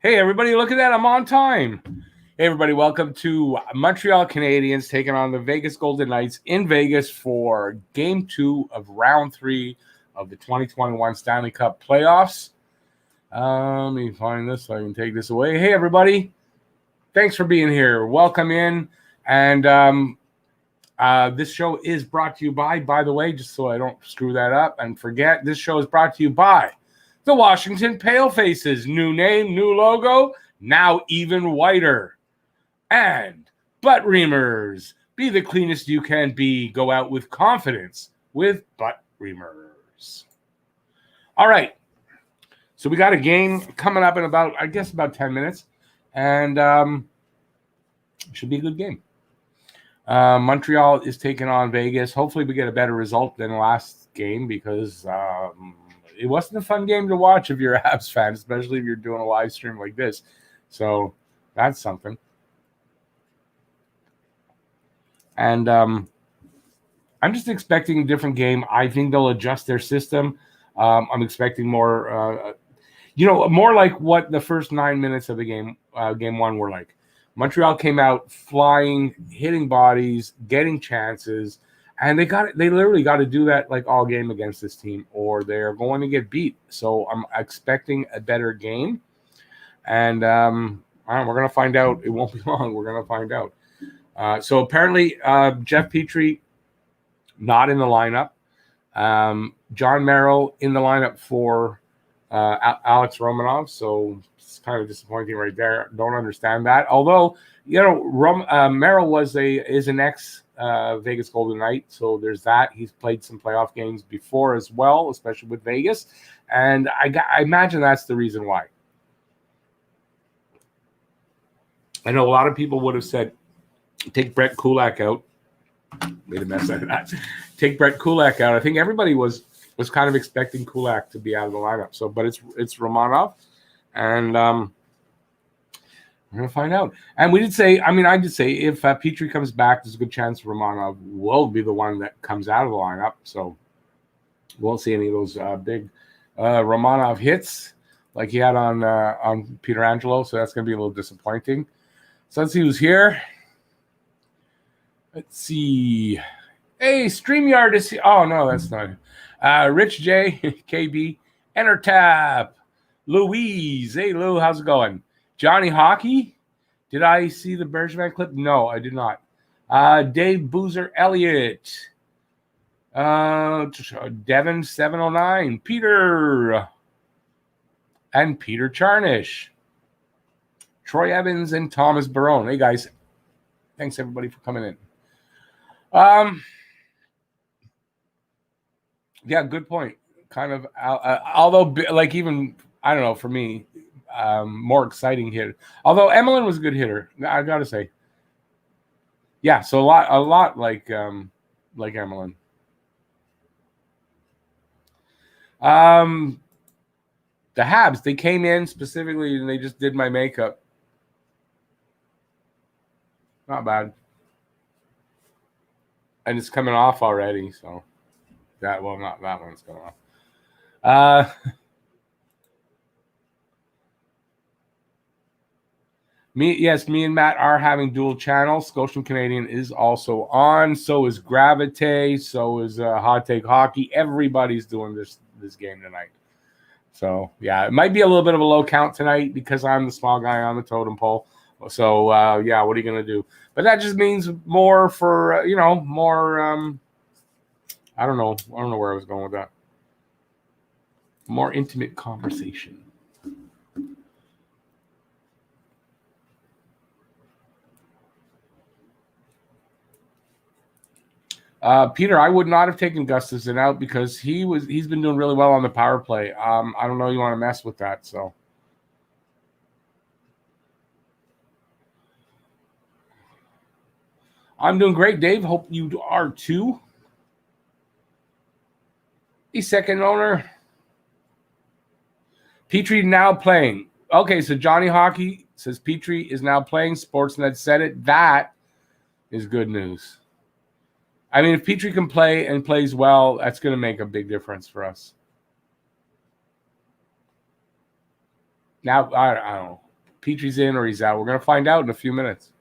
Hey, everybody, look at that. I'm on time. Hey, everybody, welcome to Montreal Canadiens taking on the Vegas Golden Knights in Vegas for Game 2 of Round 3 of the 2021 Stanley Cup Playoffs. Let me find this so I can take this away. Hey, everybody. Thanks for being here. Welcome in. And this show is brought to you by the way, just so I don't screw that up and forget, this show is brought to you by the Washington Palefaces. New name, new logo, now even whiter. And Butt Reamers. Be the cleanest you can be. Go out with confidence with Butt Reamers. All right. So we got a game coming up in about 10 minutes. And it should be a good game. Montreal is taking on Vegas. Hopefully we get a better result than the last game because it wasn't a fun game to watch if you're a Habs fan, especially if you're doing a live stream like this. So that's something. And I'm just expecting a different game. I think they'll adjust their system. I'm expecting more, more like what the first 9 minutes of the game, game one, were like. Montreal came out flying, hitting bodies, getting chances, and they literally got to do that like all game against this team, or they're going to get beat. So I'm expecting a better game, and we're going to find out. It won't be long. We're going to find out. So apparently, Jeff Petrie not in the lineup. John Merrill in the lineup for Alex Romanov. So it's kind of disappointing right there. Don't understand that. Although, Merrill is an ex Vegas Golden Knight, so there's that. He's played some playoff games before as well, especially with Vegas, and I imagine that's the reason why. I know a lot of people would have said, take Brett Kulak out. Made a mess out of that. Take Brett Kulak out. I think everybody was kind of expecting Kulak to be out of the lineup. So, but it's Romanov, and we're gonna find out. And I did say if Petrie comes back, there's a good chance Romanov will be the one that comes out of the lineup. So, won't see any of those big Romanov hits like he had on Pietrangelo. So that's gonna be a little disappointing. So let's see who's here. Let's see. Hey, StreamYard is here. Oh, no, that's not. Rich J, KB, Entertap, Louise. Hey, Lou, how's it going? Johnny Hockey. Did I see the Bergevin clip? No, I did not. Dave Boozer Elliott. Devin 709. Peter. And Peter Charnish. Troy Evans and Thomas Barone. Hey, guys. Thanks, everybody, for coming in. Yeah, good point. Kind of, although, like, even, I don't know, for me, more exciting hitter. Although Emelin was a good hitter, I gotta say. Yeah, so a lot like Emelin. The Habs, they came in specifically and they just did my makeup. Not bad. And it's coming off already, so not that one's coming off. Me and Matt are having dual channels. Scotian Canadian is also on. So is Gravite. So is Hot Take Hockey. Everybody's doing this game tonight. So yeah, it might be a little bit of a low count tonight because I'm the small guy on the totem pole. So what are you gonna do? But that just means more for more. I don't know where I was going with that. More intimate conversation. Peter, I would not have taken Gustafsson out because he's been doing really well on the power play. I don't know you want to mess with that, so. I'm doing great, Dave. Hope you are too. The second owner. Petrie now playing. Okay, so Johnny Hockey says Petrie is now playing. Sportsnet said it. That is good news. I mean, if Petrie can play and plays well, that's going to make a big difference for us. Now, I don't know. Petrie's in or he's out. We're going to find out in a few minutes.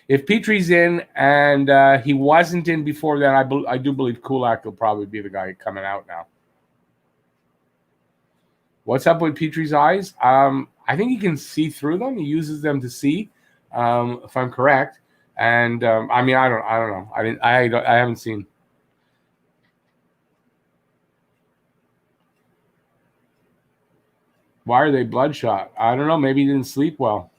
If Petrie's in and he wasn't in before then, I do believe Kulak will probably be the guy coming out now. What's up with Petrie's eyes? I think he can see through them. He uses them to see, if I'm correct. And I mean, I don't know. I haven't seen. Why are they bloodshot? I don't know. Maybe he didn't sleep well.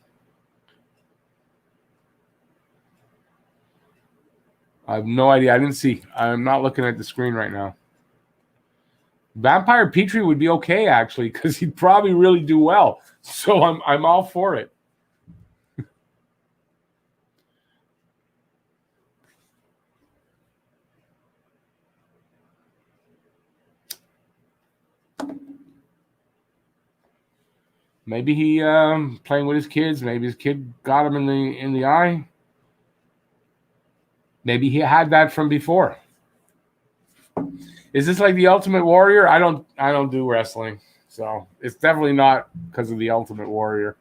I have no idea. I didn't see. I'm not looking at the screen right now. Vampire Petrie would be okay, actually, because he'd probably really do well. So I'm all for it. Maybe he playing with his kids. Maybe his kid got him in the eye. Maybe he had that from before. Is this like the Ultimate Warrior? I don't do wrestling, so it's definitely not because of the Ultimate Warrior.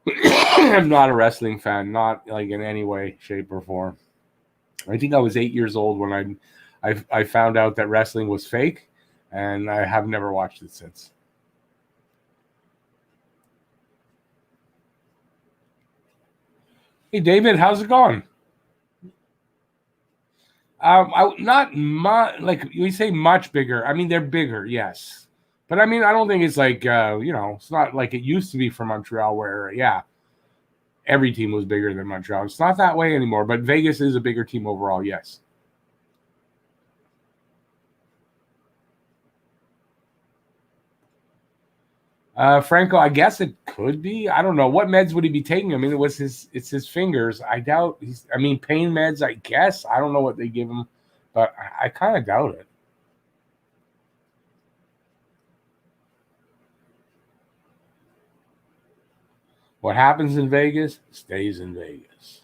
I'm not a wrestling fan, not like in any way, shape, or form. I think I was 8 years old when I found out that wrestling was fake, and I have never watched it since. Hey, David, how's it going? Not much, like we say, much bigger. I mean, they're bigger, yes, but I mean, I don't think it's like it's not like it used to be for Montreal, where every team was bigger than Montreal. It's not that way anymore. But Vegas is a bigger team overall, yes. Franco, I guess it could be. I don't know. What meds would he be taking? I mean, it's his fingers. I doubt pain meds, I guess. I don't know what they give him, but I kind of doubt it. What happens in Vegas stays in Vegas.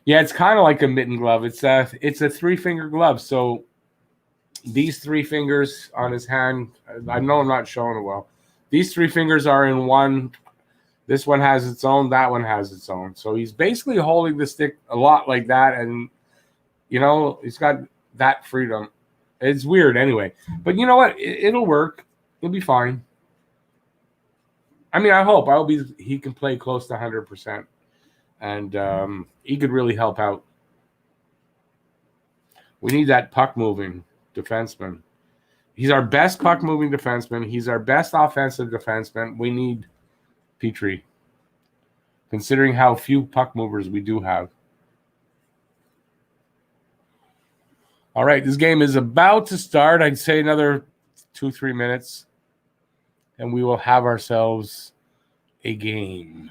Yeah, it's kind of like a mitten glove. It's a 3-finger glove. So these 3 fingers on his hand, I know I'm not showing it well. These 3 fingers are in one. This one has its own. That one has its own. So he's basically holding the stick a lot like that. And, he's got that freedom. It's weird anyway. But you know what? It'll work. He'll be fine. I mean, I hope he can play close to 100%. And he could really help out. We need that puck-moving defenseman. He's our best puck-moving defenseman. He's our best offensive defenseman. We need Petrie, considering how few puck movers we do have. All right, this game is about to start. I'd say another 2-3 minutes, and we will have ourselves a game.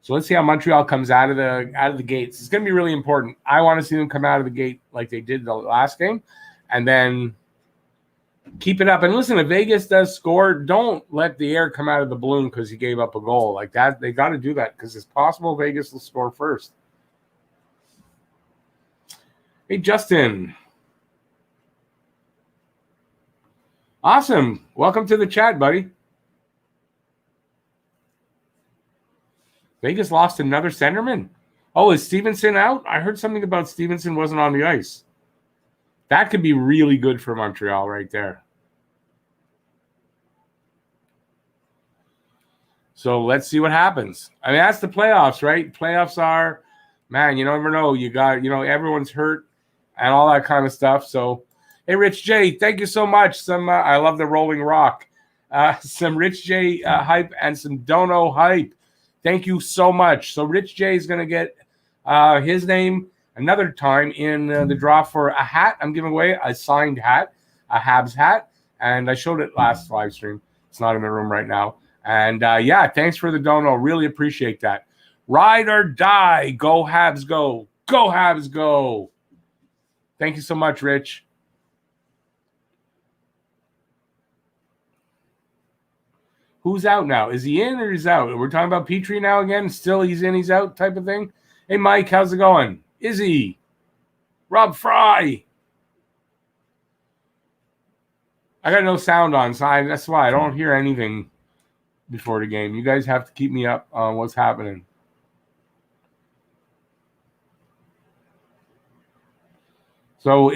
So let's see how Montreal comes out of the gates. It's going to be really important. I want to see them come out of the gate like they did the last game, and then keep it up. And listen, if Vegas does score, don't let the air come out of the balloon because he gave up a goal like that. They got to do that because it's possible Vegas will score first. Hey, Justin. Awesome. Welcome to the chat, buddy. Vegas lost another centerman. Oh, is Stevenson out? I heard something about Stevenson wasn't on the ice. That could be really good for Montreal right there. So let's see what happens. I mean, that's the playoffs, right? Playoffs are, man, you never know. You got, everyone's hurt and all that kind of stuff. So, hey, Rich J, thank you so much. I love the Rolling Rock. Some Rich J hype and some Dono hype. Thank you so much. So Rich J is going to get his name another time in the draw for a hat. I'm giving away a signed hat, a Habs hat, and I showed it last live stream. It's not in the room right now. And, thanks for the dono. Really appreciate that. Ride or die. Go Habs, go. Go Habs, go. Thank you so much, Rich. Who's out now? Is he in or is out? We're talking about Petrie now again? Still he's in, he's out type of thing? Hey, Mike, how's it going? Izzy, Rob Fry. I got no sound on, so that's why I don't hear anything before the game. You guys have to keep me up on what's happening. So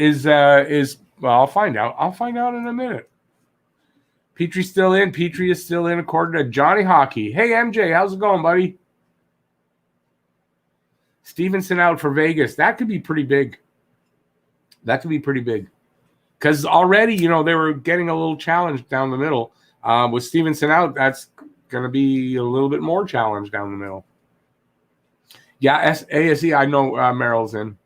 well, I'll find out. I'll find out in a minute. Petrie's still in. Petrie is still in, according to Johnny Hockey. Hey, MJ, how's it going, buddy? Stevenson out for Vegas. That could be pretty big. That could be pretty big. Because already, they were getting a little challenge down the middle. With Stevenson out, that's going to be a little bit more challenge down the middle. Yeah, ASE, I know Merrill's in.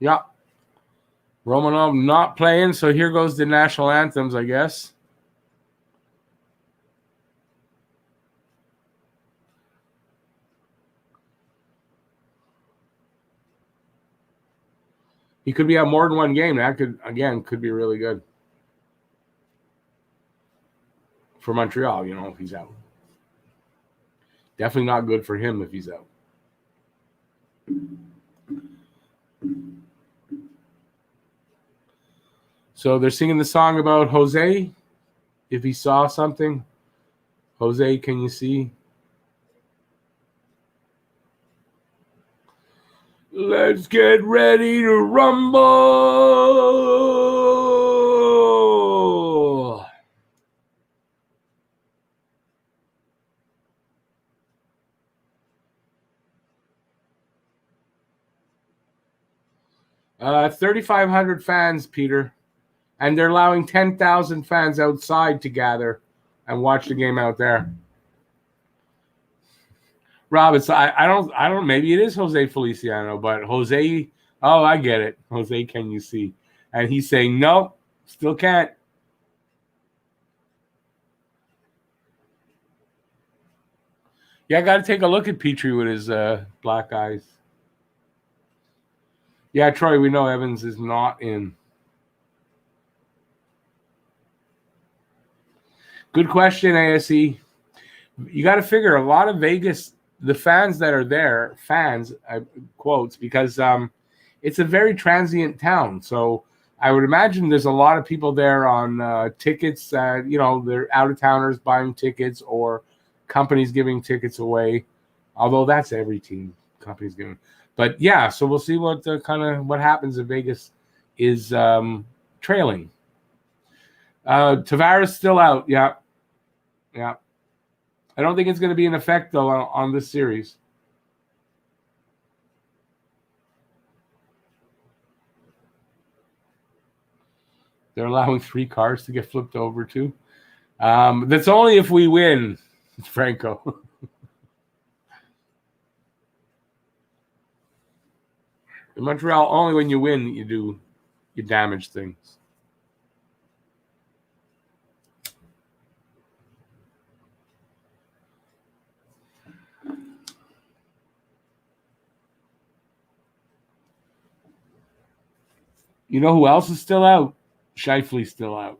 Yeah. Romanov not playing, so here goes the national anthems, I guess. He could be at more than one game. That could be really good for Montreal, if he's out. Definitely not good for him if he's out. So they're singing the song about Jose. If he saw something, Jose, can you see? Let's get ready to rumble. Uh, 3,500 fans, Peter. And they're allowing 10,000 fans outside to gather and watch the game out there. Rob, I don't. Maybe it is Jose Feliciano, but Jose. Oh, I get it. Jose, can you see? And he's saying no, still can't. Yeah, I got to take a look at Petrie with his black eyes. Yeah, Troy, we know Evans is not in. Good question, ASE. You got to figure a lot of Vegas, the fans that are there, quotes, because it's a very transient town. So I would imagine there's a lot of people there on tickets. They're out-of-towners buying tickets or companies giving tickets away. Although that's every team, companies giving. But yeah, so we'll see what happens if Vegas is trailing. Tavares still out. Yeah. Yeah. I don't think it's going to be an effect, though, on this series. They're allowing 3 cars to get flipped over, too. That's only if we win, Franco. In Montreal, only when you win you damage things. You know who else is still out? Scheifele's still out.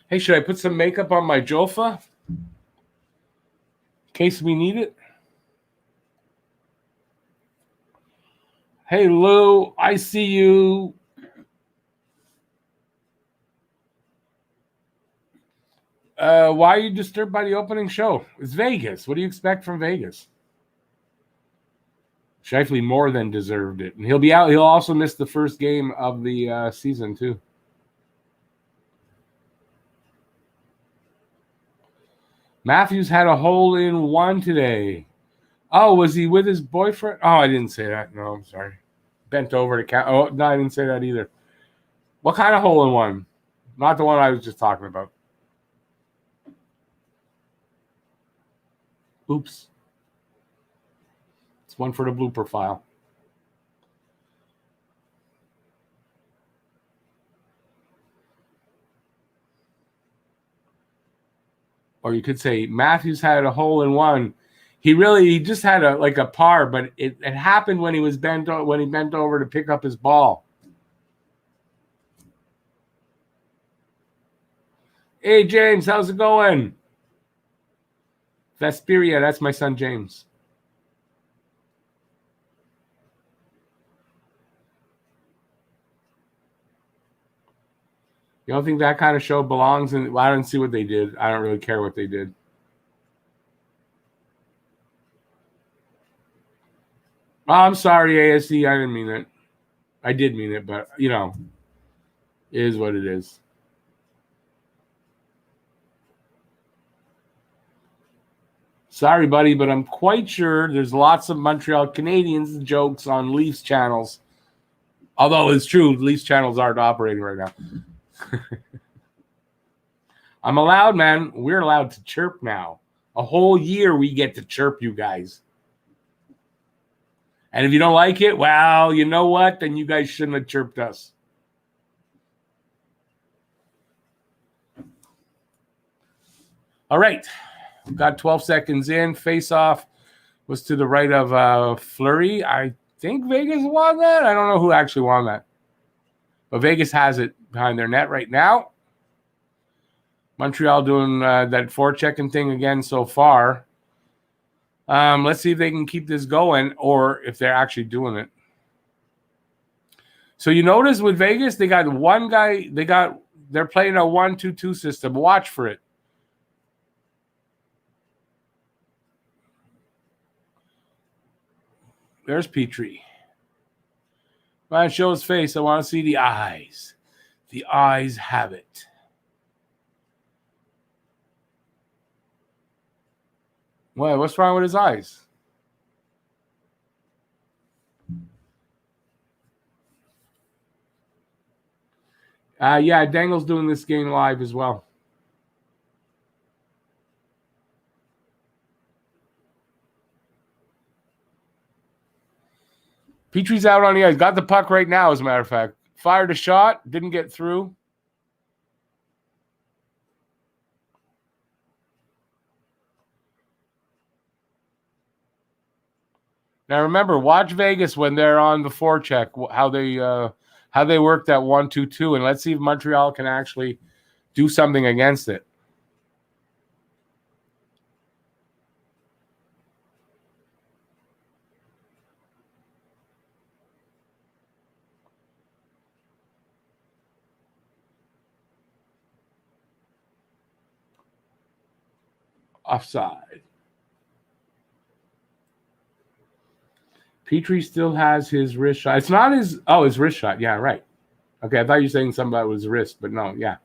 Hey, should I put some makeup on my Jofa? In case we need it? Hey, Lou, I see you. Why are you disturbed by the opening show? It's Vegas. What do you expect from Vegas? Scheifele more than deserved it. And he'll be out. He'll also miss the first game of the season, too. Matthews had a hole-in-one today. Oh, was he with his boyfriend? Oh, I didn't say that. No, I'm sorry. Bent over to count. Oh, no, I didn't say that either. What kind of hole-in-one? Not the one I was just talking about. Oops. It's one for the blooper file. Or you could say Matthews had a hole-in-one. He just had a par, but it happened when he bent over to pick up his ball. Hey James, how's it going? Vesperia, that's my son James. You don't think that kind of show belongs in? Well, I didn't see what they did. I don't really care what they did. Oh, I'm sorry, ASD. I didn't mean it. I did mean it, but, it is what it is. Sorry, buddy, but I'm quite sure there's lots of Montreal Canadiens jokes on Leafs channels. Although it's true, Leafs channels aren't operating right now. I'm allowed, man. We're allowed to chirp now. A whole year we get to chirp you guys. And if you don't like it, well, you know what? Then you guys shouldn't have chirped us. All right. We've got 12 seconds in. Face-off was to the right of Fleury. I think Vegas won that. I don't know who actually won that. But Vegas has it behind their net right now. Montreal doing that forechecking thing again so far. Let's see if they can keep this going or if they're actually doing it. So you notice with Vegas, they got one guy. They're playing a 1-2-2 system. Watch for it. There's Petrie. Man, show his face. I want to see the eyes. The eyes have it. What? What's wrong with his eyes? Yeah, Dangle's doing this game live as well. Petrie's out on the ice. Got the puck right now, as a matter of fact. Fired a shot. Didn't get through. Now remember, watch Vegas when they're on the forecheck, how they work that 1-2-2, and let's see if Montreal can actually do something against it. Offside. Petrie still has his wrist shot. It's not his wrist shot. Yeah, right. Okay, I thought you were saying something about his wrist, but no, yeah.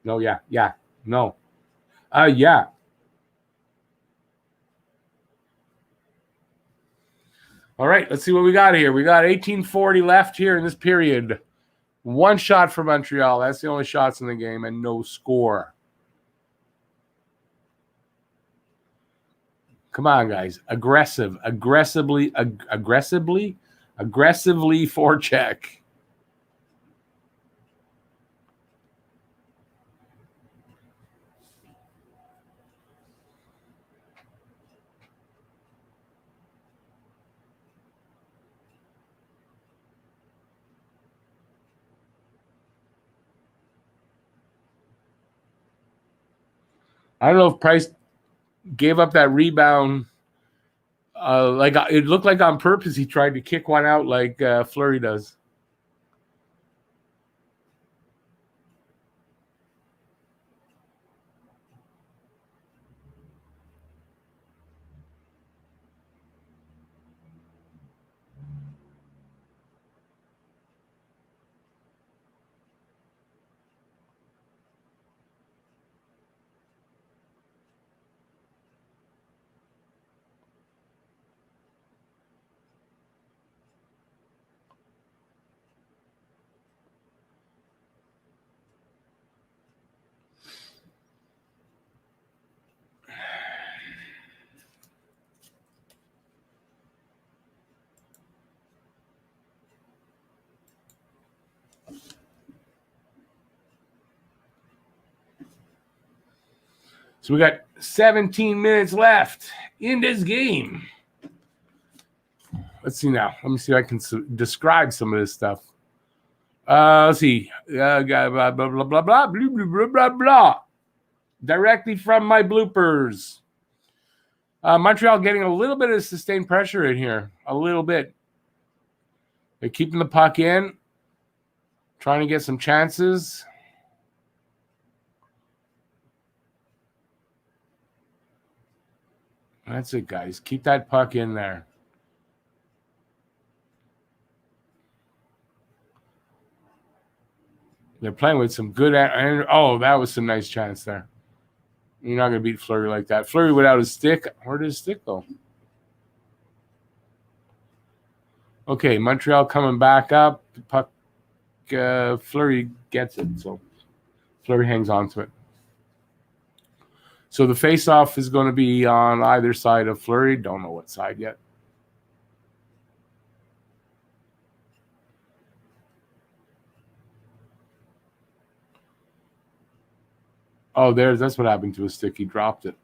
No, yeah, no. Yeah. All right, let's see what we got here. We got 18:40 left here in this period. One shot for Montreal. That's the only shots in the game and no score. Come on, guys. Aggressively forecheck. I don't know if Price gave up that rebound. Like it looked like on purpose he tried to kick one out like Fleury does. So we got 17 minutes left in this game. Let's see now. Let me see if I can describe some of this stuff. Let's see. Blah, blah, blah, blah, blah, blah, blah, blah, blah, blah. Directly from my bloopers. Montreal getting a little bit of sustained pressure in here. A little bit. They're keeping the puck in. Trying to get some chances. That's it, guys. Keep that puck in there. They're playing with some good... Oh, that was some nice chance there. You're not going to beat Fleury like that. Fleury without his stick. Where did his stick go? Okay, Montreal coming back up. The puck, Fleury gets it. So Fleury hangs on to it. So the face-off is going to be on either side of Fleury. Don't know what side yet. Oh, that's what happened to his stick. He dropped it.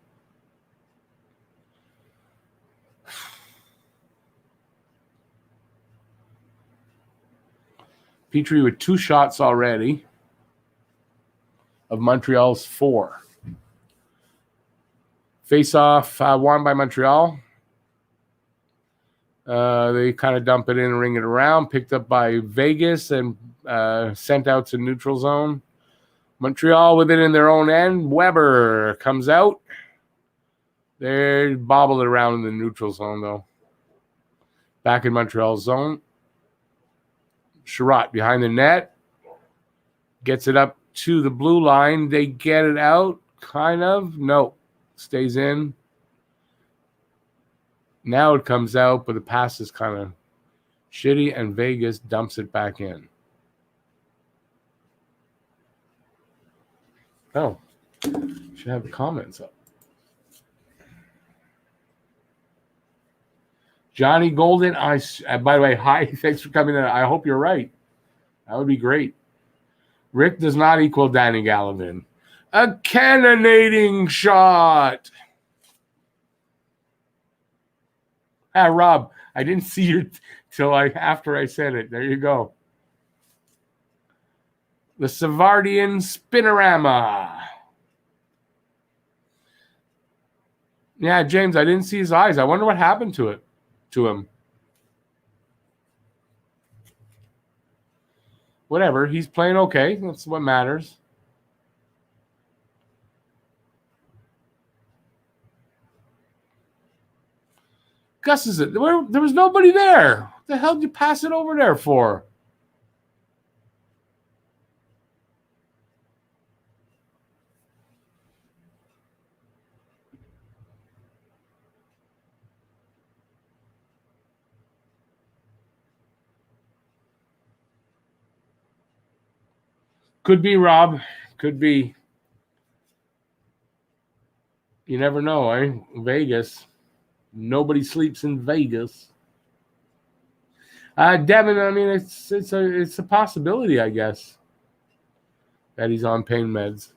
Petrie with 2 shots already of Montreal's 4. Face-off won by Montreal. They kind of dump it in and ring it around. Picked up by Vegas and sent out to neutral zone. Montreal with it in their own end. Weber comes out. They bobbled it around in the neutral zone, though. Back in Montreal's zone. Sherratt behind the net. Gets it up to the blue line. They get it out, kind of. No. Stays in. Now it comes out, but the pass is kind of shitty, and Vegas dumps it back in. Oh, should have the comments up. Johnny Golden, by the way, hi, thanks for coming in. I hope you're right. That would be great. Rick does not equal Danny Gallivan. A cannonading shot. Rob, I didn't see you till after I said it. There you go. The Savardian Spinorama. Yeah, James, I didn't see his eyes. I wonder what happened to him. Whatever, he's playing okay. That's what matters. Gus is it? There was nobody there. What the hell did you pass it over there for? Could be, Rob. Could be. You never know, eh? Vegas. Nobody sleeps in Vegas. Devin, I mean, it's a possibility, I guess, that he's on pain meds.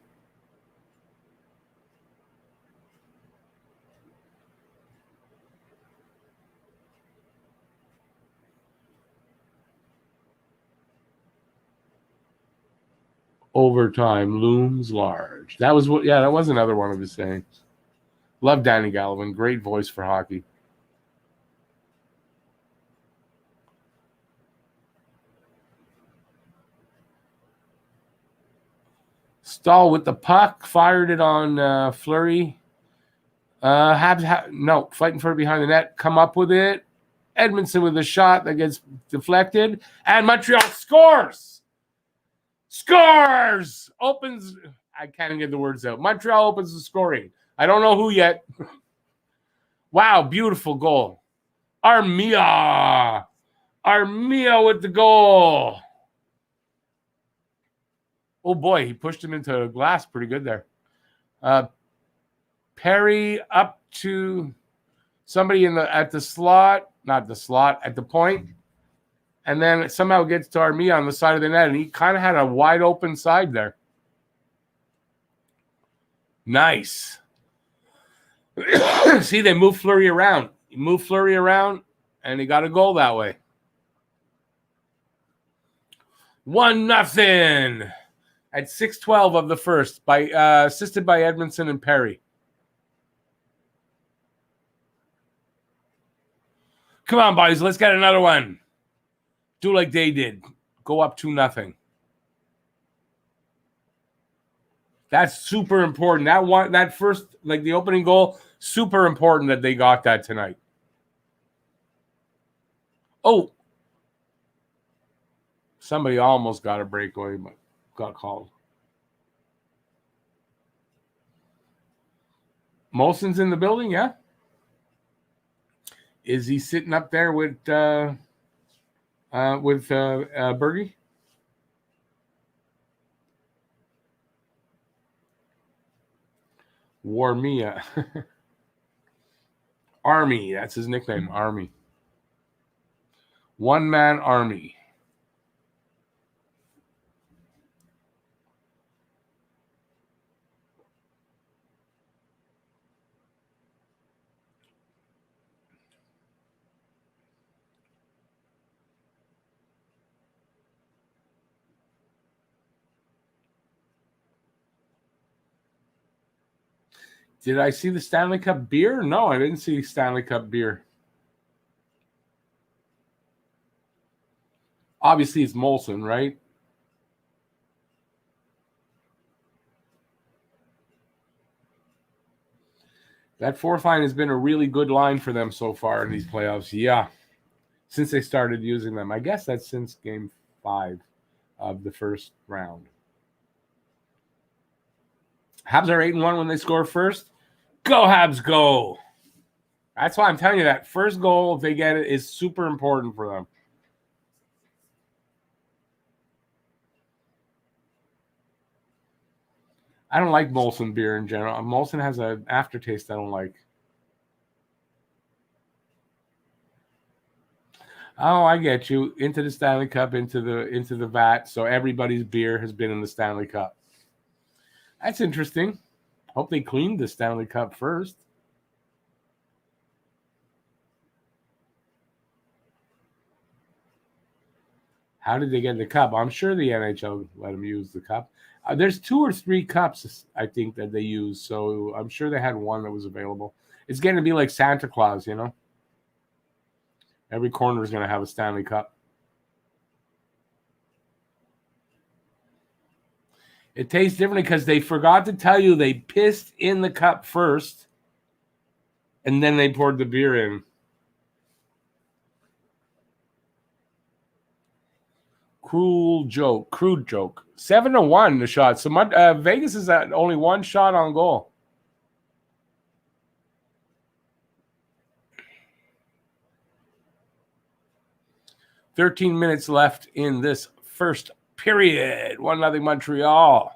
Overtime looms large. That was that was another one of his sayings. Love Danny Gallivan. Great voice for hockey. Stahl with the puck. Fired it on Fleury. No, fighting for it behind the net. Come up with it. Edmondson with a shot that gets deflected. And Montreal scores! Scores! Opens. I can't even get the words out. Montreal opens the scoring. I don't know who yet. Wow, beautiful goal. Armia with the goal. Oh, boy, he pushed him into the glass pretty good there. Perry up to somebody at the slot. Not the slot, at the point. And then it somehow gets to Armia on the side of the net, and he kind of had a wide open side there. Nice. See, they move Fleury around. You move Fleury around, and he got a goal that way. 1-0 at 6:12 of the first, by assisted by Edmondson and Perry. Come on, boys, let's get another one. Do like they did. Go up 2-0. That's super important. That first, like the opening goal, super important that they got that tonight. Oh, somebody almost got a breakaway, but got called. Molson's in the building, yeah? Is he sitting up there with Bergie? Warmia. Army, that's his nickname, Army. One-man army. Did I see the Stanley Cup beer? No, I didn't see Stanley Cup beer. Obviously, it's Molson, right? That fourth line has been a really good line for them so far in these playoffs. Yeah, since they started using them. I guess that's since Game 5 of the first round. Habs are 8-1 when they score first. Go, Habs, go. That's why I'm telling you that first goal, if they get it, is super important for them. I don't like Molson beer in general. Molson has an aftertaste I don't like. Oh, I get you. Into the Stanley Cup, into the vat. So everybody's beer has been in the Stanley Cup. That's interesting. Hope they cleaned the Stanley Cup first. How did they get the cup? I'm sure the NHL let them use the cup. There's 2 or 3 cups, I think, that they use. So I'm sure they had one that was available. It's going to be like Santa Claus, you know? Every corner is going to have a Stanley Cup. It tastes differently because they forgot to tell you they pissed in the cup first, and then they poured the beer in. Crude joke. 7-1 the shot. So Vegas is at only 1 shot on goal. "13 minutes left in this first period. 1-0 Montreal."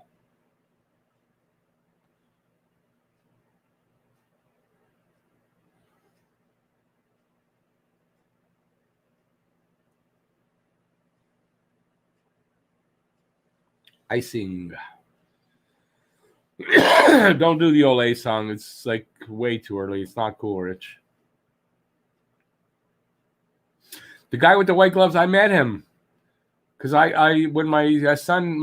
Icing. Don't do the Olay song. It's like way too early. It's not cool, Rich. The guy with the white gloves, I met him. Because when my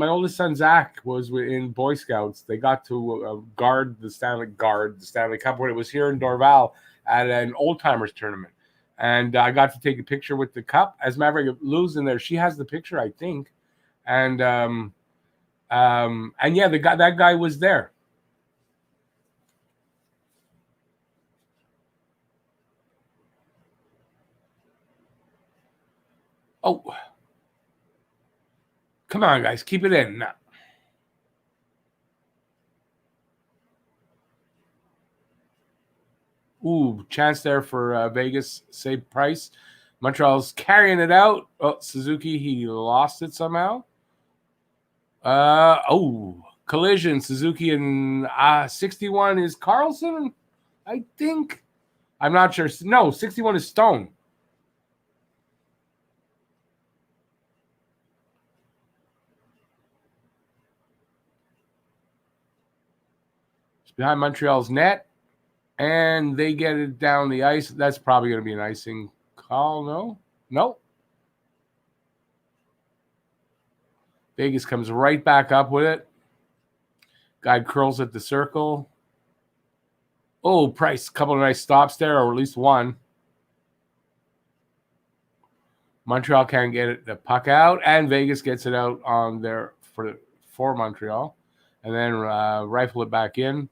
oldest son Zach was in Boy Scouts, they got to guard the Stanley Cup when it was here in Dorval at an old timers tournament, and I got to take a picture with the cup. As a matter of fact, Lou's in there; she has the picture, I think, and yeah, that guy was there. Oh. Come on, guys. Keep it in. No. Ooh, chance there for Vegas. Save Price. Montreal's carrying it out. Oh, Suzuki, he lost it somehow. Collision. Suzuki and 61 is Carlson, I think. I'm not sure. No, 61 is Stone. Behind Montreal's net. And they get it down the ice. That's probably going to be an icing call. No? Nope. Vegas comes right back up with it. Guy curls at the circle. Oh, Price. A couple of nice stops there, or at least one. Montreal can't get the puck out, and Vegas gets it out on there for Montreal. And then rifle it back in.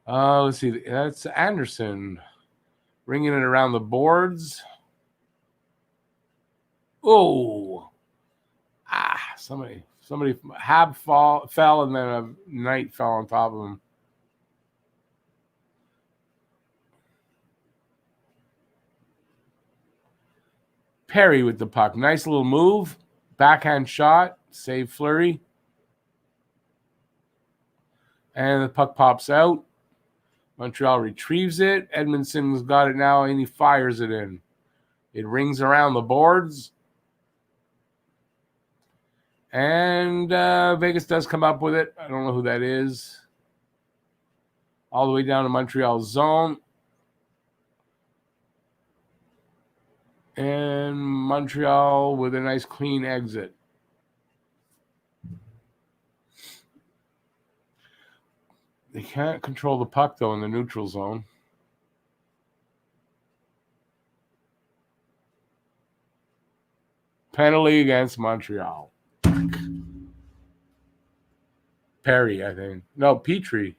Let's see. That's Anderson ringing it around the boards. Oh, somebody. Hab fell, and then a Knight fell on top of him. Perry with the puck. Nice little move. Backhand shot. Save Fleury. And the puck pops out. Montreal retrieves it. Edmondson's got it now, and he fires it in. It rings around the boards. And Vegas does come up with it. I don't know who that is. All the way down to Montreal's zone. And Montreal with a nice clean exit. They can't control the puck, though, in the neutral zone. Penalty against Montreal. Perry, I think. No, Petrie.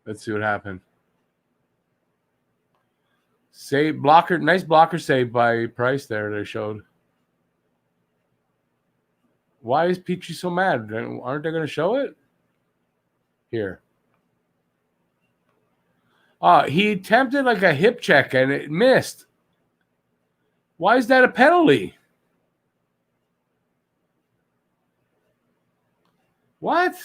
Let's see what happened. Save blocker, nice blocker save by Price there. They showed. Why is Petrie so mad? Aren't they going to show it? Here. He attempted like a hip check and it missed. Why is that a penalty? What?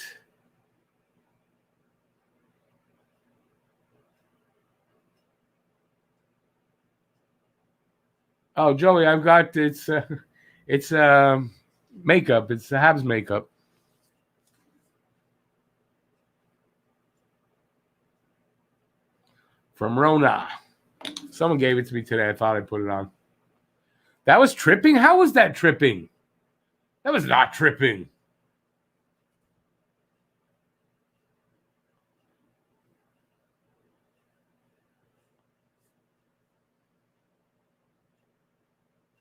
Oh, Joey, I've got it's makeup. It's the Habs makeup. From Rona. Someone gave it to me today. I thought I'd put it on. That was tripping? How was that tripping? That was not tripping.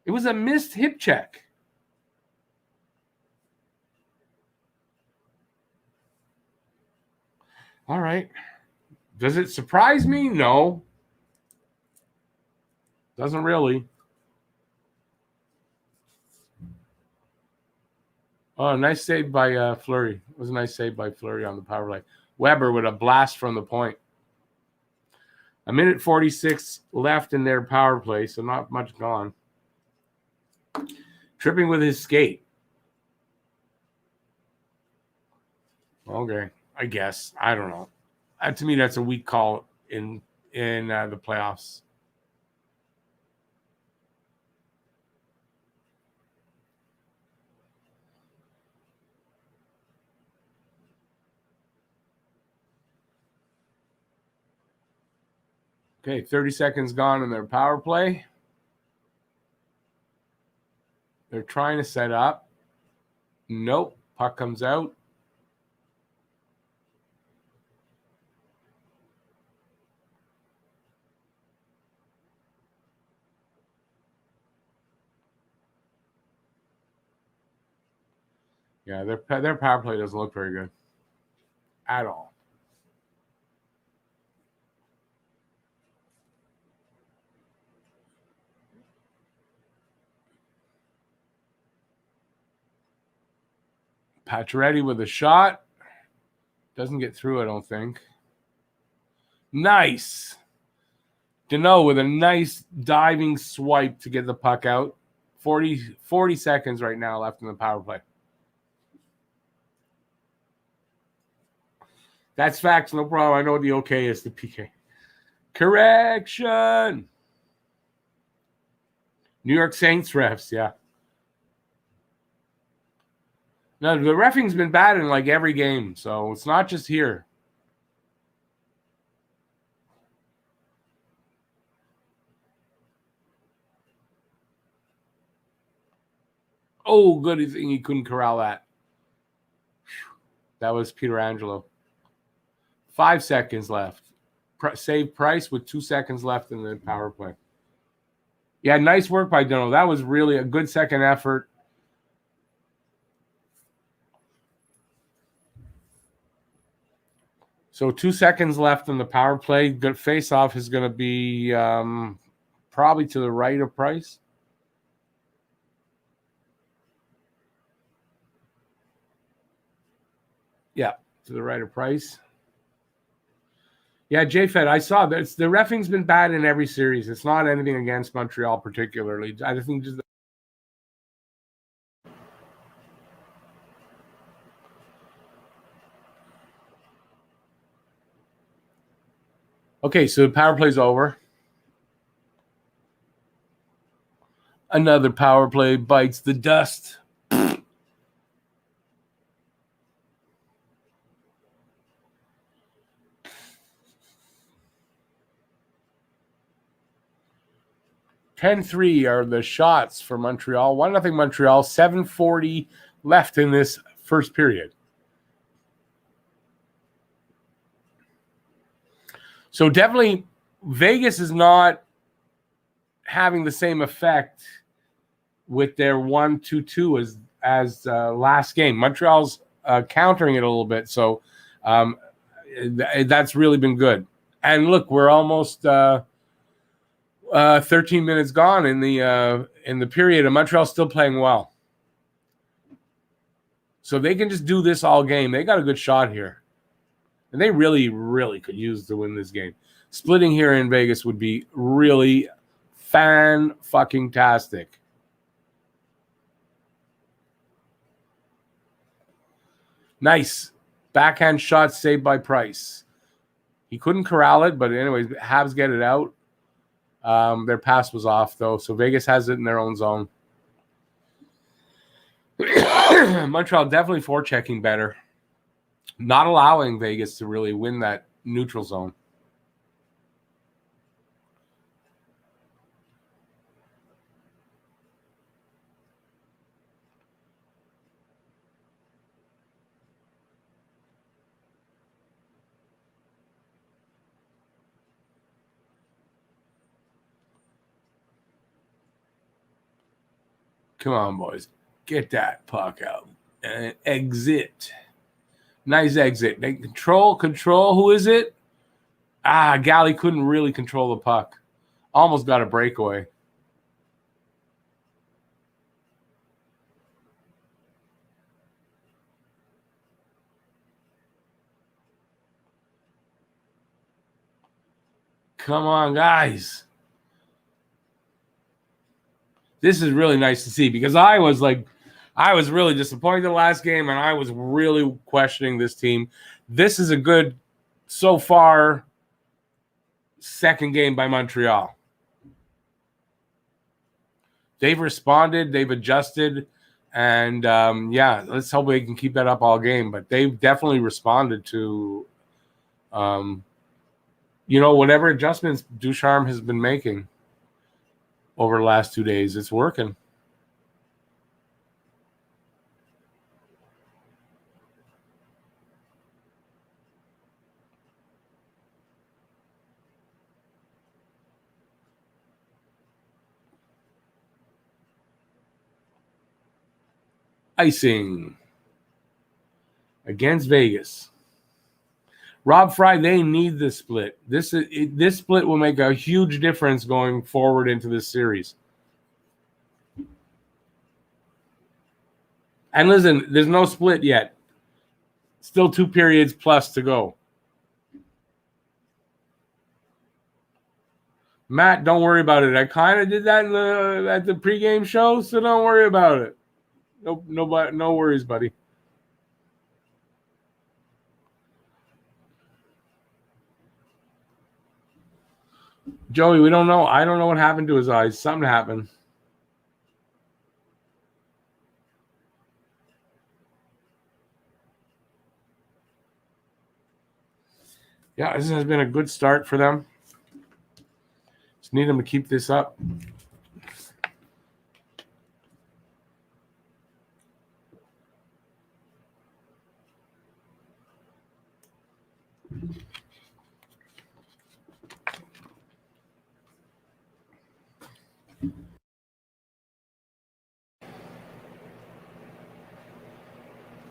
It was a missed hip check. All right. Does it surprise me? No. Doesn't really. Oh, nice save by Fleury. It was a nice save by Fleury on the power play. Weber with a blast from the point. 1:46 left in their power play, so not much gone. Tripping with his skate. Okay, I guess. I don't know. To me, that's a weak call in the playoffs. Okay, 30 seconds gone in their power play. They're trying to set up. Nope. Puck comes out. Yeah, their power play doesn't look very good at all. Pacioretty with a shot. Doesn't get through, I don't think. Nice. Deneau with a nice diving swipe to get the puck out. 40 seconds right now left in the power play. That's facts. No problem. I know what the OK is. The PK. Correction. New York Saints refs. Yeah. No, the reffing's been bad in like every game, so it's not just here. Oh, good thing he couldn't corral that. That was Peter Angelo. 5 seconds left. Save Price with 2 seconds left in the power play. Yeah, nice work by Dono. That was really a good second effort. So 2 seconds left in the power play. Good face-off is going to be probably to the right of Price. Yeah, to the right of Price. Yeah, J-Fed, I saw that. The reffing's been bad in every series. It's not anything against Montreal particularly. I think just okay, so the power play's over. Another power play bites the dust. 10-3 are the shots for Montreal. 1-0 Montreal. 7:40 left in this first period. So definitely Vegas is not having the same effect with their 1-2-2 as last game. Montreal's countering it a little bit. So that's really been good. And look, we're almost 13 minutes gone in the period, and Montreal's still playing well. So they can just do this all game. They got a good shot here. And they really, really could use to win this game. Splitting here in Vegas would be really fan-fucking-tastic. Nice. Backhand shot saved by Price. He couldn't corral it, but anyways, Habs get it out. Their pass was off, though, so Vegas has it in their own zone. Montreal definitely forechecking better. Not allowing Vegas to really win that neutral zone. Come on, boys. Get that puck out. And exit. Nice exit. They control. Who is it? Galley couldn't really control the puck. Almost got a breakaway. Come on, guys. This is really nice to see because I was really disappointed the last game, and I was really questioning this team. This is a good, so far, second game by Montreal. They've responded, they've adjusted, and let's hope they can keep that up all game. But they've definitely responded to, whatever adjustments Ducharme has been making over the last 2 days. It's working. Icing against Vegas. Rob Fry, they need this split. This split will make a huge difference going forward into this series. And listen, there's no split yet. Still 2 periods plus to go. Matt, don't worry about it. I kind of did that at the pregame show, so don't worry about it. No worries, buddy. Joey, we don't know. I don't know what happened to his eyes. Something happened. Yeah, this has been a good start for them. Just need them to keep this up.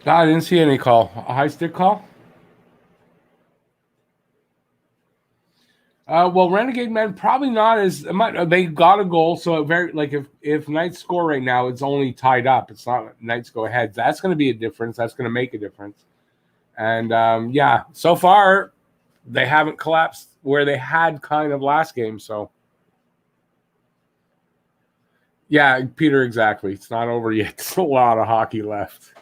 I didn't see any call. A high stick call? Well, Renegade Men probably not as they got a goal, so very like if Knights score right now, it's only tied up. It's not Knights go ahead. That's going to be a difference. That's going to make a difference. And yeah, so far they haven't collapsed where they had kind of last game. So yeah, Peter, exactly. It's not over yet. There's a lot of hockey left.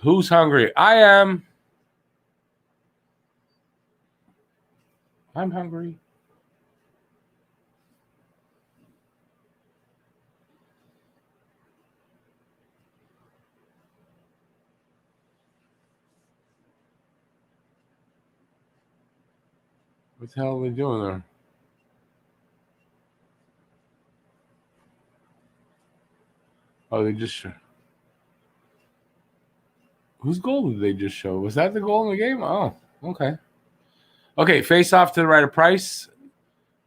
Who's hungry? I am. I'm hungry. What the hell are they doing there? Oh, they just. Whose goal did they just show? Was that the goal in the game? Oh, okay. Okay, face off to the right of Price.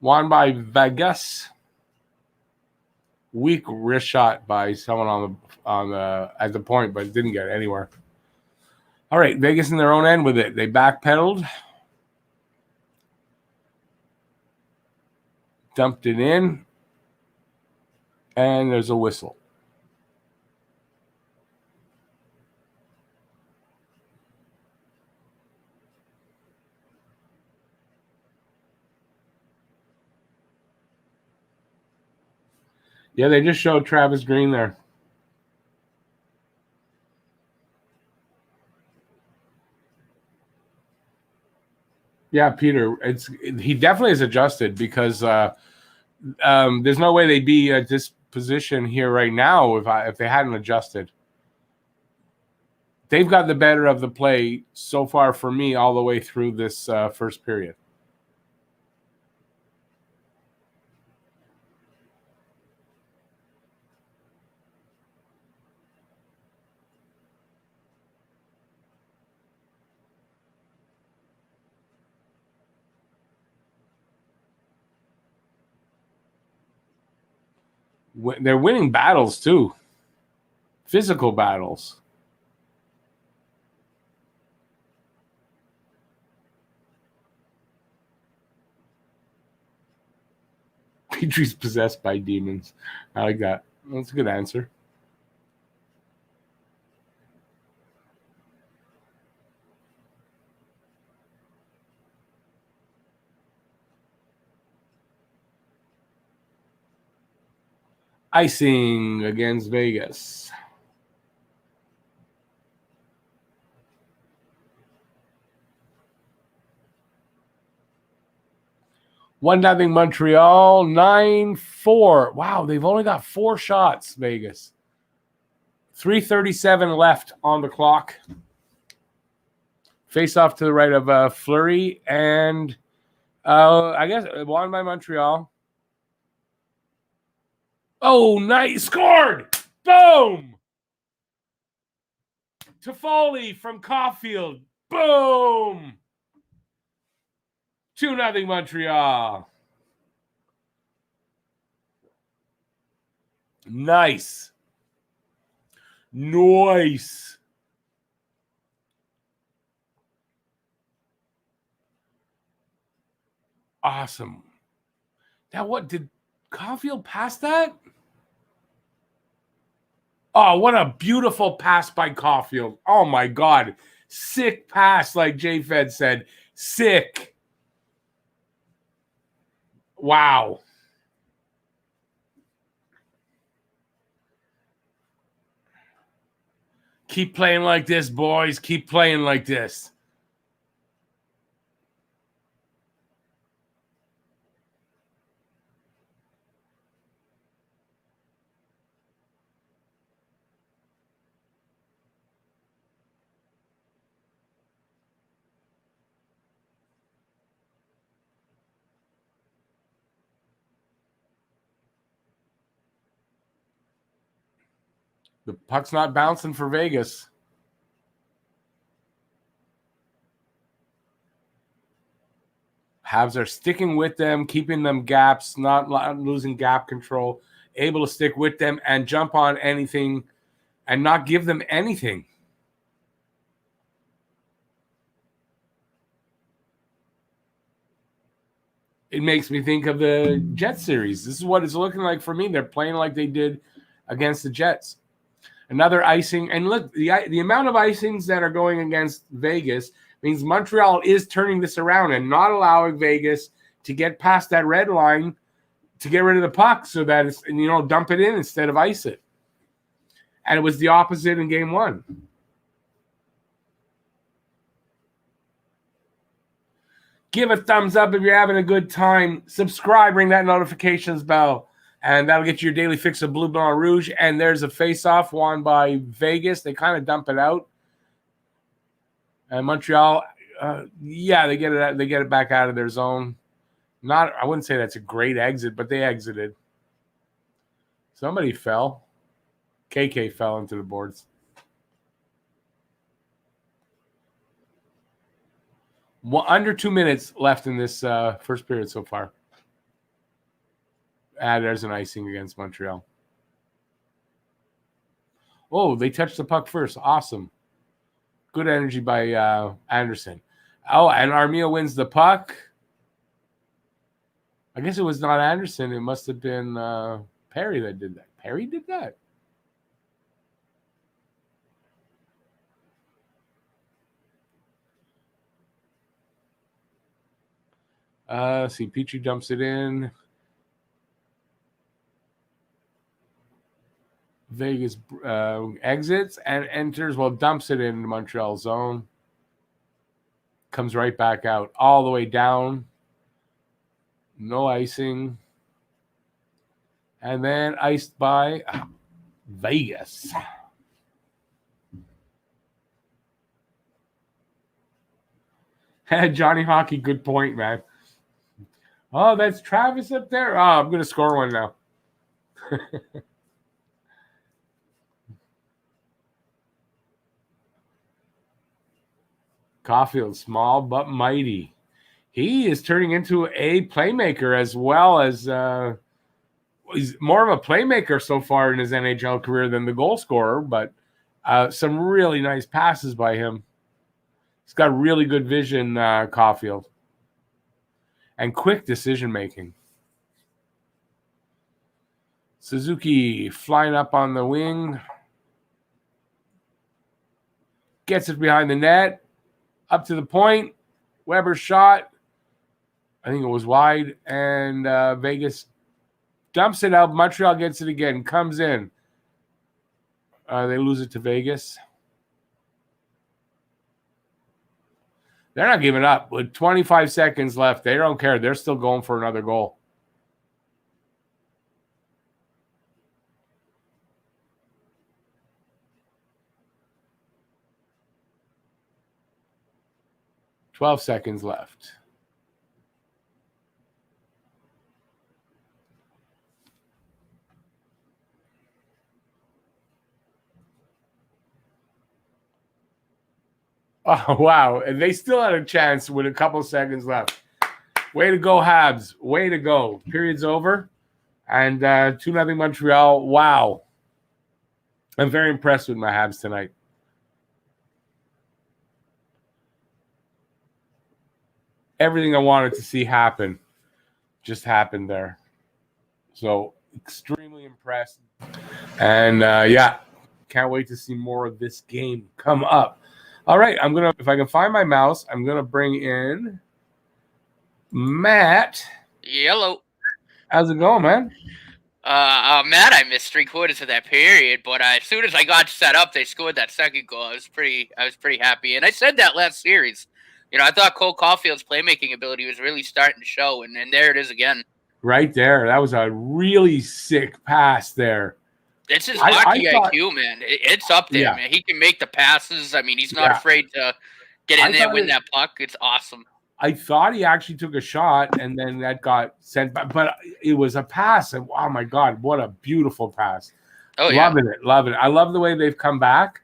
Won by Vegas. Weak wrist shot by someone on the at the point, but didn't get anywhere. All right, Vegas in their own end with it. They backpedaled. Dumped it in. And there's a whistle. Yeah, they just showed Travis Green there. Yeah, Peter, he definitely is adjusted because there's no way they'd be at this position here right now if they hadn't adjusted. They've got the better of the play so far for me all the way through this first period. They're winning battles too, physical battles. Petrie's possessed by demons. I like that. That's a good answer. Icing against Vegas. One nothing Montreal. 9-4. Wow, they've only got 4 shots. Vegas. 3:37 left on the clock. Face off to the right of Fleury and I guess won by Montreal. Oh, nice. Scored. Boom. Toffoli from Caulfield. Boom. 2-0 Montreal. Nice. Nice. Awesome. Now, what did Caulfield pass that? Oh, what a beautiful pass by Caulfield. Oh, my God. Sick pass, like J-Fed said. Sick. Wow. Keep playing like this, boys. Keep playing like this. The puck's not bouncing for Vegas. Habs are sticking with them, keeping them gaps, not losing gap control, able to stick with them and jump on anything and not give them anything. It makes me think of the Jet series. This is what it's looking like for me. They're playing like they did against the Jets. Another icing. And look, the amount of icings that are going against Vegas means Montreal is turning this around and not allowing Vegas to get past that red line to get rid of the puck so that it's, dump it in instead of ice it. And it was the opposite in game 1. Give a thumbs up if you're having a good time. Subscribe, ring that notifications bell, and that'll get you your daily fix of Blue Blanc Rouge. And there's a face-off won by Vegas. They kind of dump it out. And Montreal, they get it. They get it back out of their zone. I wouldn't say that's a great exit, but they exited. Somebody fell. KK fell into the boards. Under 2 minutes left in this first period so far. There's an icing against Montreal. Oh, they touched the puck first. Awesome. Good energy by Anderson. Oh, and Armia wins the puck. I guess it was not Anderson. It must have been Perry that did that. Perry did that. See, Petrie dumps it in. Vegas exits and enters, dumps it into Montreal zone. Comes right back out, all the way down. No icing. And then iced by Vegas. Johnny Hockey, good point, man. Oh, that's Travis up there. Oh, I'm going to score one now. Caulfield, small but mighty. He is turning into a playmaker as well as he's more of a playmaker so far in his NHL career than the goal scorer, but some really nice passes by him. He's got really good vision, Caulfield, and quick decision-making. Suzuki flying up on the wing. Gets it behind the net. Up to the point. Weber shot. I think it was wide. And Vegas dumps it out. Montreal gets it again. Comes in. They lose it to Vegas. They're not giving up. With 25 seconds left, they don't care. They're still going for another goal. $12 seconds left. Oh, wow. And they still had a chance with a couple seconds left. Way to go, Habs. Way to go. Period's over. And 2-0 Montreal. Wow. I'm very impressed with my Habs tonight. Everything I wanted to see happen just happened there. So extremely impressed. And can't wait to see more of this game come up. All right, if I can find my mouse, I'm gonna bring in Matt. Hello. How's it going, man? Mad I missed 3/4 of that period, but as soon as I got set up, they scored that second goal. I was pretty happy, and I said that last series. I thought Cole Caulfield's playmaking ability was really starting to show, and there it is again. Right there, that was a really sick pass there. It's his hockey IQ, man. It's up there, man. He can make the passes. I mean, he's not afraid to get in there and win that puck. It's awesome. I thought he actually took a shot, and then that got sent back. But it was a pass, and oh my God, what a beautiful pass! Oh yeah, loving it. I love the way they've come back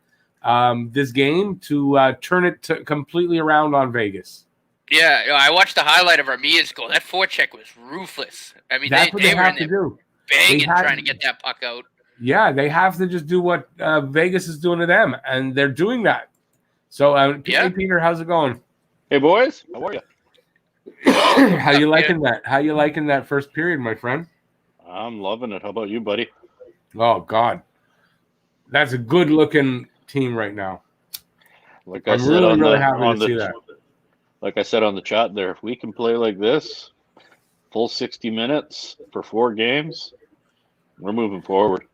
this game to turn it completely around on Vegas. Yeah, I watched the highlight of Armia's goal. That forecheck was ruthless. I mean, that's what they were have in to do. Banging, trying to get that puck out. Yeah, they have to just do what Vegas is doing to them, and they're doing that. So, hey, Peter, how's it going? Hey, boys. How are you? How you liking that? How you liking that first period, my friend? I'm loving it. How about you, buddy? Oh, God. That's a good-looking team right now. Like I said, really happy to see that. Like I said on the chat there, if we can play like this, full 60 minutes for 4 games, we're moving forward.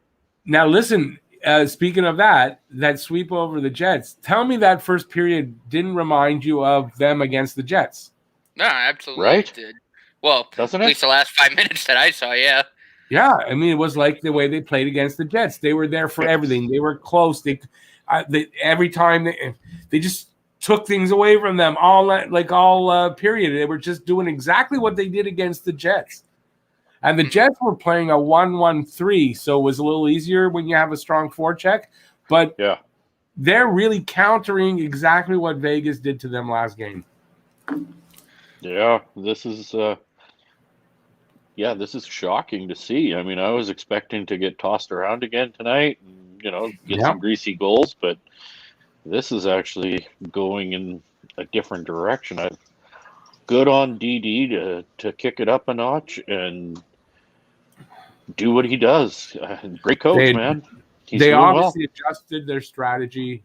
Now, listen, speaking of that sweep over the Jets, tell me that first period didn't remind you of them against the Jets. No, absolutely. Right? Did. Well, doesn't it? At least the last 5 minutes that I saw, yeah. Yeah, I mean, it was like the way they played against the Jets. They were there for everything. They were close. They every time they just took things away from them all period. They were just doing exactly what they did against the Jets. And the Jets were playing a 1-1-3, so it was a little easier when you have a strong forecheck. But they're really countering exactly what Vegas did to them last game. Yeah, this is shocking to see. I mean, I was expecting to get tossed around again tonight and, get some greasy goals, but this is actually going in a different direction. Good on DD to kick it up a notch and do what he does. Great coach, man. They obviously adjusted their strategy.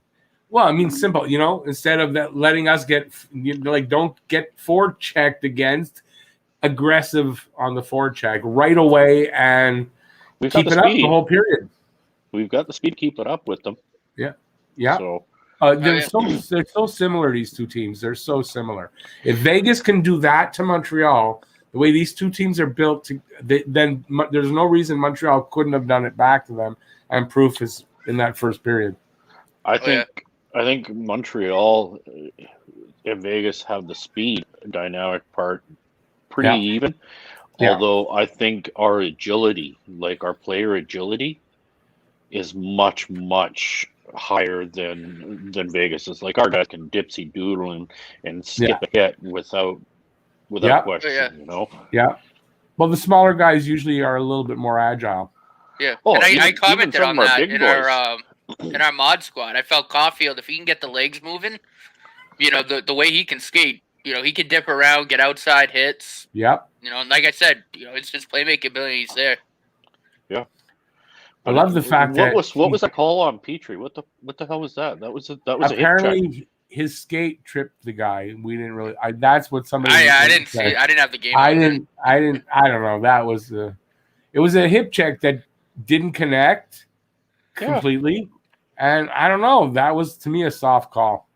Well, I mean, simple, instead of that, letting us don't get forechecked against, aggressive on the forecheck right away and keep it up the whole period. We've got the speed to keep it up with them. Yeah. So they're so similar, these two teams. They're so similar. If Vegas can do that to Montreal, the way these two teams are built, then there's no reason Montreal couldn't have done it back to them. And proof is in that first period. I think Montreal and Vegas have the speed dynamic part pretty even. Although I think our agility, like our player agility, is much, much higher than Vegas is. Like our guys can dipsy doodle and skip a hit without question, Yeah. Well, the smaller guys usually are a little bit more agile. Yeah. And I commented on that in our mod squad. I felt Caulfield, if he can get the legs moving, the way he can skate, he can dip around, get outside hits. Yep. And like I said, it's just playmaking abilities there. Yeah. I love the fact what was that call on Petrie? What the hell was that? That was apparently a hip check. His skate tripped the guy. We didn't really. That's what somebody. I didn't see it. I didn't have the game. I didn't. I don't know. That was it was a hip check that didn't connect completely, and I don't know. That was to me a soft call.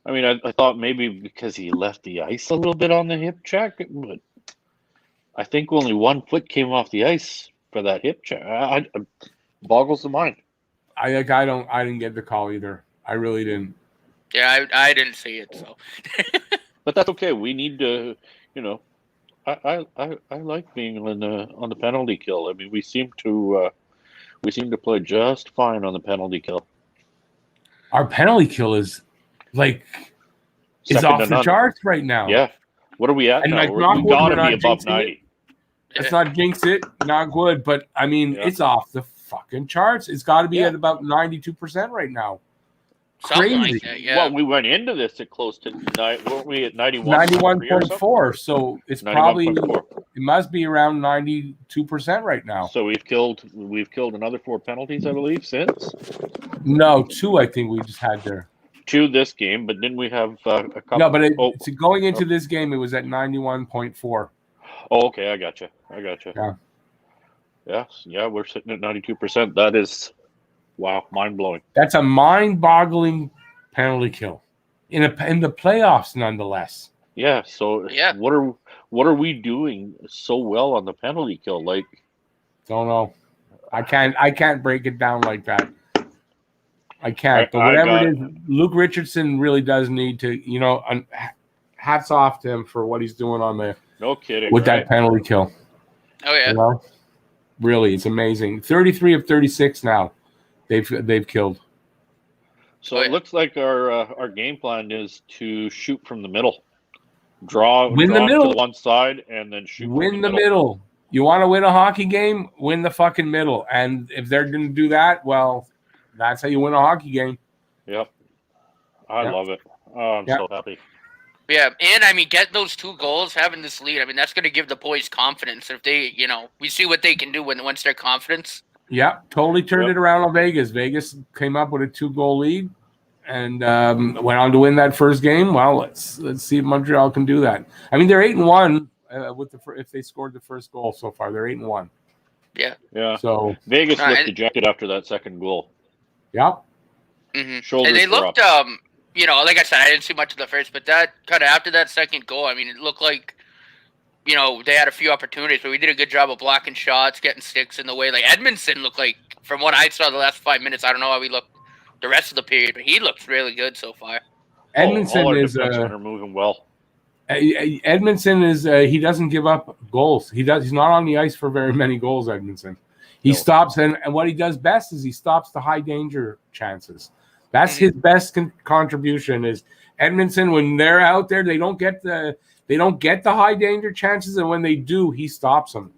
I mean, I thought maybe because he left the ice a little bit on the hip check, but I think only 1 foot came off the ice for that hip check. It boggles the mind. I didn't get the call either. I really didn't. Yeah, I didn't see it. So, but that's okay. We need to, I like being on the penalty kill. I mean, we seem to play just fine on the penalty kill. Our penalty kill is off the charts right now. Yeah. What are we at now? We've got to be above 90. Let's not jinx it. Not good, but I mean, it's off the fucking charts. It's got to be at about 92% right now. Something crazy. Like that, yeah. Well, we went into this at close to weren't we at 91.4? So it's probably it must be around 92% right now. So we've killed another 4 penalties, I believe, since. No, 2. I think we just had there. 2 this game, but didn't we have a couple? No, but going into this game, it was at 91.4. Oh, okay, I gotcha. Yeah. Yes, yeah, we're sitting at 92%. That is, wow, mind blowing. That's a mind-boggling penalty kill in the playoffs, nonetheless. Yeah. So Yeah. what are we doing so well on the penalty kill? Like, Don't know. I can't break it down like that. I can't. But whatever it is, Luke Richardson really does need to, hats off to him for what he's doing on there. No kidding. With right? that penalty kill. Oh yeah. Really, it's amazing. 33 of 36 now. They've killed. So it looks like our game plan is to shoot from the middle. Draw the middle to one side and then shoot. Win the middle. You want to win a hockey game? Win the fucking middle. And if they're going to do that, well, that's how you win a hockey game. Yep. I love it. Oh, I'm so happy. Yeah, and I mean, get those 2 goals, having this lead. I mean, that's going to give the boys confidence. If they, we see what they can do once they're confidence. Yeah, totally turned it around on Vegas. Vegas came up with a 2-goal lead and went on to win that first game. Well, let's see if Montreal can do that. I mean, they're 8-1 if they scored the first goal so far. They're 8-1. Yeah. Yeah. So Vegas looked dejected after that second goal. Yep. Mm-hmm. And they looked, like I said, I didn't see much of the first, but that kind of after that second goal, I mean, it looked like, they had a few opportunities, but we did a good job of blocking shots, getting sticks in the way. Like Edmondson looked like, from what I saw the last 5 minutes, I don't know how he looked the rest of the period, but he looks really good so far. Edmondson all our is defensemen are moving well. Edmondson is he doesn't give up goals. He's not on the ice for very many goals. Edmondson, he stops and what he does best is he stops the high danger chances. That's his best contribution. Is Edmondson when they're out there they don't get the high danger chances, and when they do, he stops them.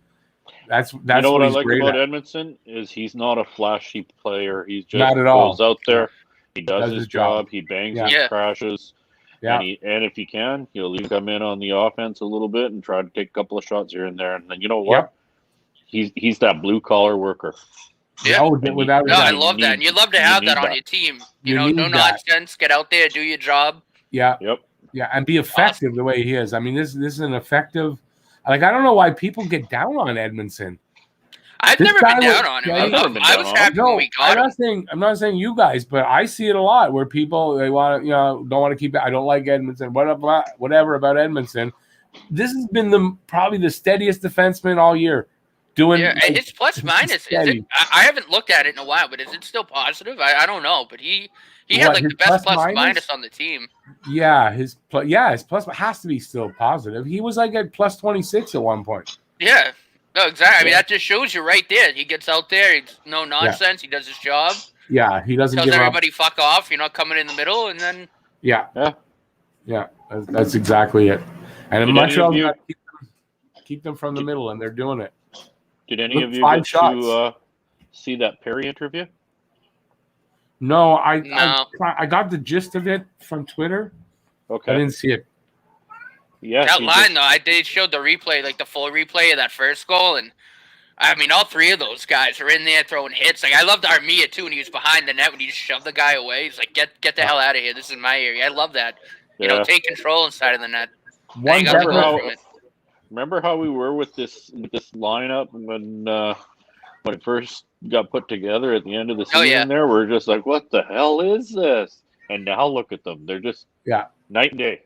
That's what I like about Edmondson is he's not a flashy player. He's just not at all. Goes out there, he does his job. He bangs his crashes. Yeah. And if he can, he'll even come in on the offense a little bit and try to take a couple of shots here and there. And then you know what? He's that blue collar worker. Yeah. I love that. And you'd love to have that on your team. No nonsense. Get out there, do your job. Yeah. Yep. Yeah, and be effective the way he is. I mean, this is an effective. Like I don't know why people get down on Edmondson. I've never been down on him. I was happy when we got him. I'm not saying you guys, but I see it a lot where people they want to, don't want to keep it. I don't like Edmondson. Whatever about Edmondson. This has been probably the steadiest defenseman all year. His plus minus. I haven't looked at it in a while, but is it still positive? I don't know, but he had like the best plus minus on the team. Yeah, his plus has to be still positive. He was like at plus 26 at one point. Yeah. No, exactly. I mean, that just shows you right there. He gets out there. He's no nonsense. He does his job. Yeah, he doesn't tells everybody fuck off. You're not coming in the middle, and then yeah. That's exactly it. And Montreal got to keep them from the middle, and they're doing it. Did any of you get to see that Perry interview? No, I got the gist of it from Twitter. Okay, I didn't see it. Yeah, that line though, they showed the replay, like the full replay of that first goal, and I mean, all 3 of those guys are in there throwing hits. Like I loved Armia too, when he was behind the net when he just shoved the guy away. He's like, "Get the hell out of here! This is my area." I love that. Take control inside of the net. Remember how we were with this lineup when it first got put together at the end of the season? There, we're just like, "What the hell is this?" And now look at them; they're just night and day.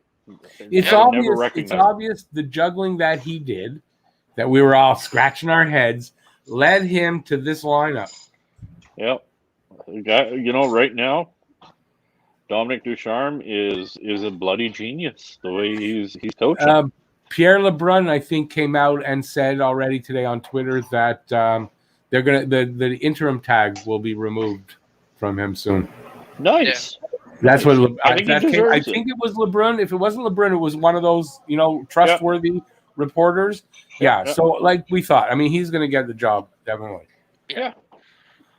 It's obvious the juggling that he did, that we were all scratching our heads, led him to this lineup. Yep. Right now, Dominic Ducharme is a bloody genius the way he's coaching. Pierre LeBrun, I think, came out and said already today on Twitter that they're gonna the interim tag will be removed from him soon. Nice. Yeah. That's what I think it was LeBrun. If it wasn't LeBrun, it was one of those, trustworthy reporters. Yeah. So, like we thought, I mean, he's going to get the job definitely. Yeah.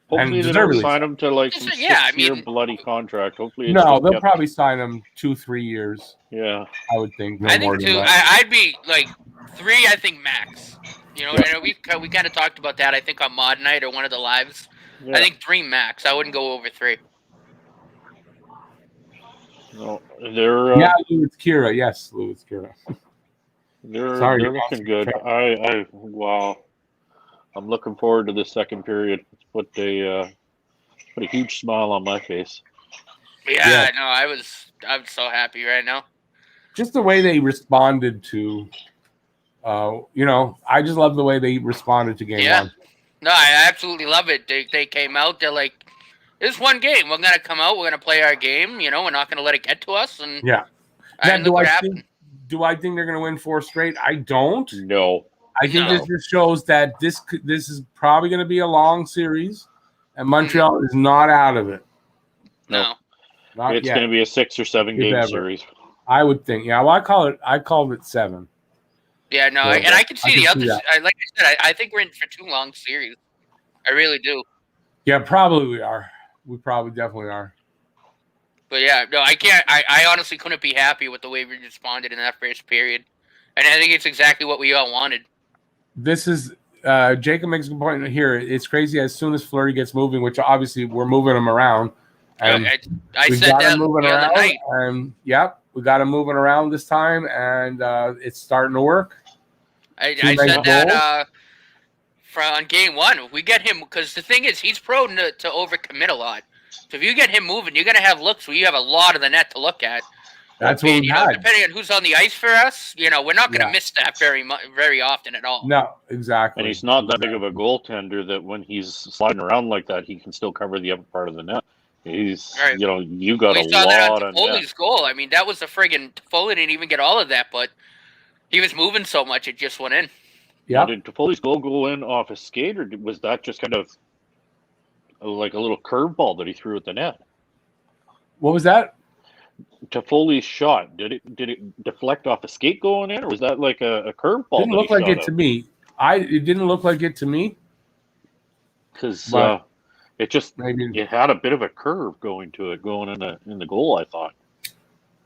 Hopefully, they don't sign him to like some 6-year bloody contract. Hopefully, they'll probably sign him 2-3 years. Yeah, I would think. I think 2. I'd be like 3. I think max. We kind of talked about that. I think on Mod Night or one of the lives. Yeah. I think 3 max. I wouldn't go over 3. No, they're Louis Kira. Yes, Louis Kira. They're looking good. Wow. I'm looking forward to the second period. It's put a huge smile on my face. Yeah, no, I'm so happy right now. Just the way they responded to, I just love the way they responded to game one. No, I absolutely love it. They came out. They're like, "It's one game. We're gonna come out. We're gonna play our game. We're not gonna let it get to us." And yeah. and look what happened. Do I think they're gonna win 4 straight? I don't. No. I think this just shows that this is probably gonna be a long series, and Montreal is not out of it. No. It's going to be a 6 or 7 game series. I would think. Yeah, well, I called it 7. Yeah, no, So, and I can see the others. Like I said, I think we're in for 2 long series. I really do. Yeah, probably we are. We probably definitely are. But yeah, no, I can't. I honestly couldn't be happy with the way we responded in that first period, and I think it's exactly what we all wanted. This is Jacob makes a good point here. It's crazy as soon as Fleury gets moving, which obviously we're moving him around. And I said that the other night. And we got him moving around this time, and it's starting to work. I said that on game 1. We get him because the thing is he's prone to overcommit a lot. So if you get him moving, you're gonna have looks where you have a lot of the net to look at. That's what we had. Depending on who's on the ice for us, we're not gonna miss that very often at all. No, exactly. And he's not that big of a goaltender that when he's sliding around like that, he can still cover the upper part of the net. He's, you got a lot of Toffoli's goal. I mean, that was a friggin' Toffoli didn't even get all of that, but he was moving so much it just went in. Yeah. Did Toffoli's goal go in off a skate, or was that just kind of like a little curveball that he threw at the net? What was that? Toffoli's shot. Did it deflect off a skate going in, or was that like a curveball? Didn't look like it to me. It didn't look like it to me. Because it just it had a bit of a curve going to it, going in the goal. I thought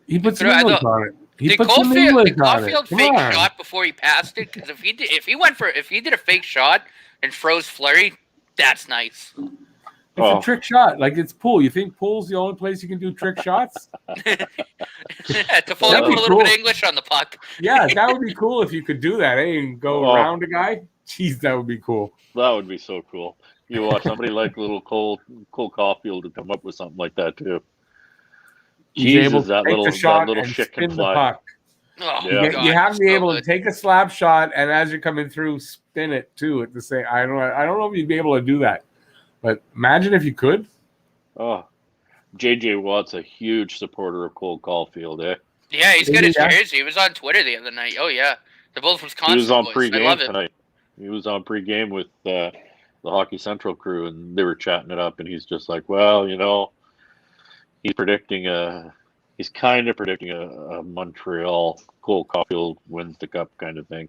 he put some English on it. Did Caulfield fake shot before he passed it? Because if he did a fake shot and froze Fleury, that's nice. It's a trick shot. Like it's pool. You think pool's the only place you can do trick shots? Toffoli put a little bit of English on the puck. Yeah, that would be cool if you could do that, and go around a guy. Jeez, that would be cool. That would be so cool. You watch somebody like little Cole Caulfield to come up with something like that too. Jesus, that little shit can fly. Oh, you have to be able to take a slap shot, and as you're coming through, spin it too at the same. I don't know if you'd be able to do that, but imagine if you could. Oh, JJ Watt's a huge supporter of Cole Caulfield, eh? Yeah, he's got his jersey. He was on Twitter the other night. Oh yeah, they're both Wisconsin. He was on boys. pregame tonight. He was on pregame with the Hockey Central crew, and they were chatting it up. And he's just like, well, he's kind of predicting a Montreal Cole Caulfield wins the cup kind of thing.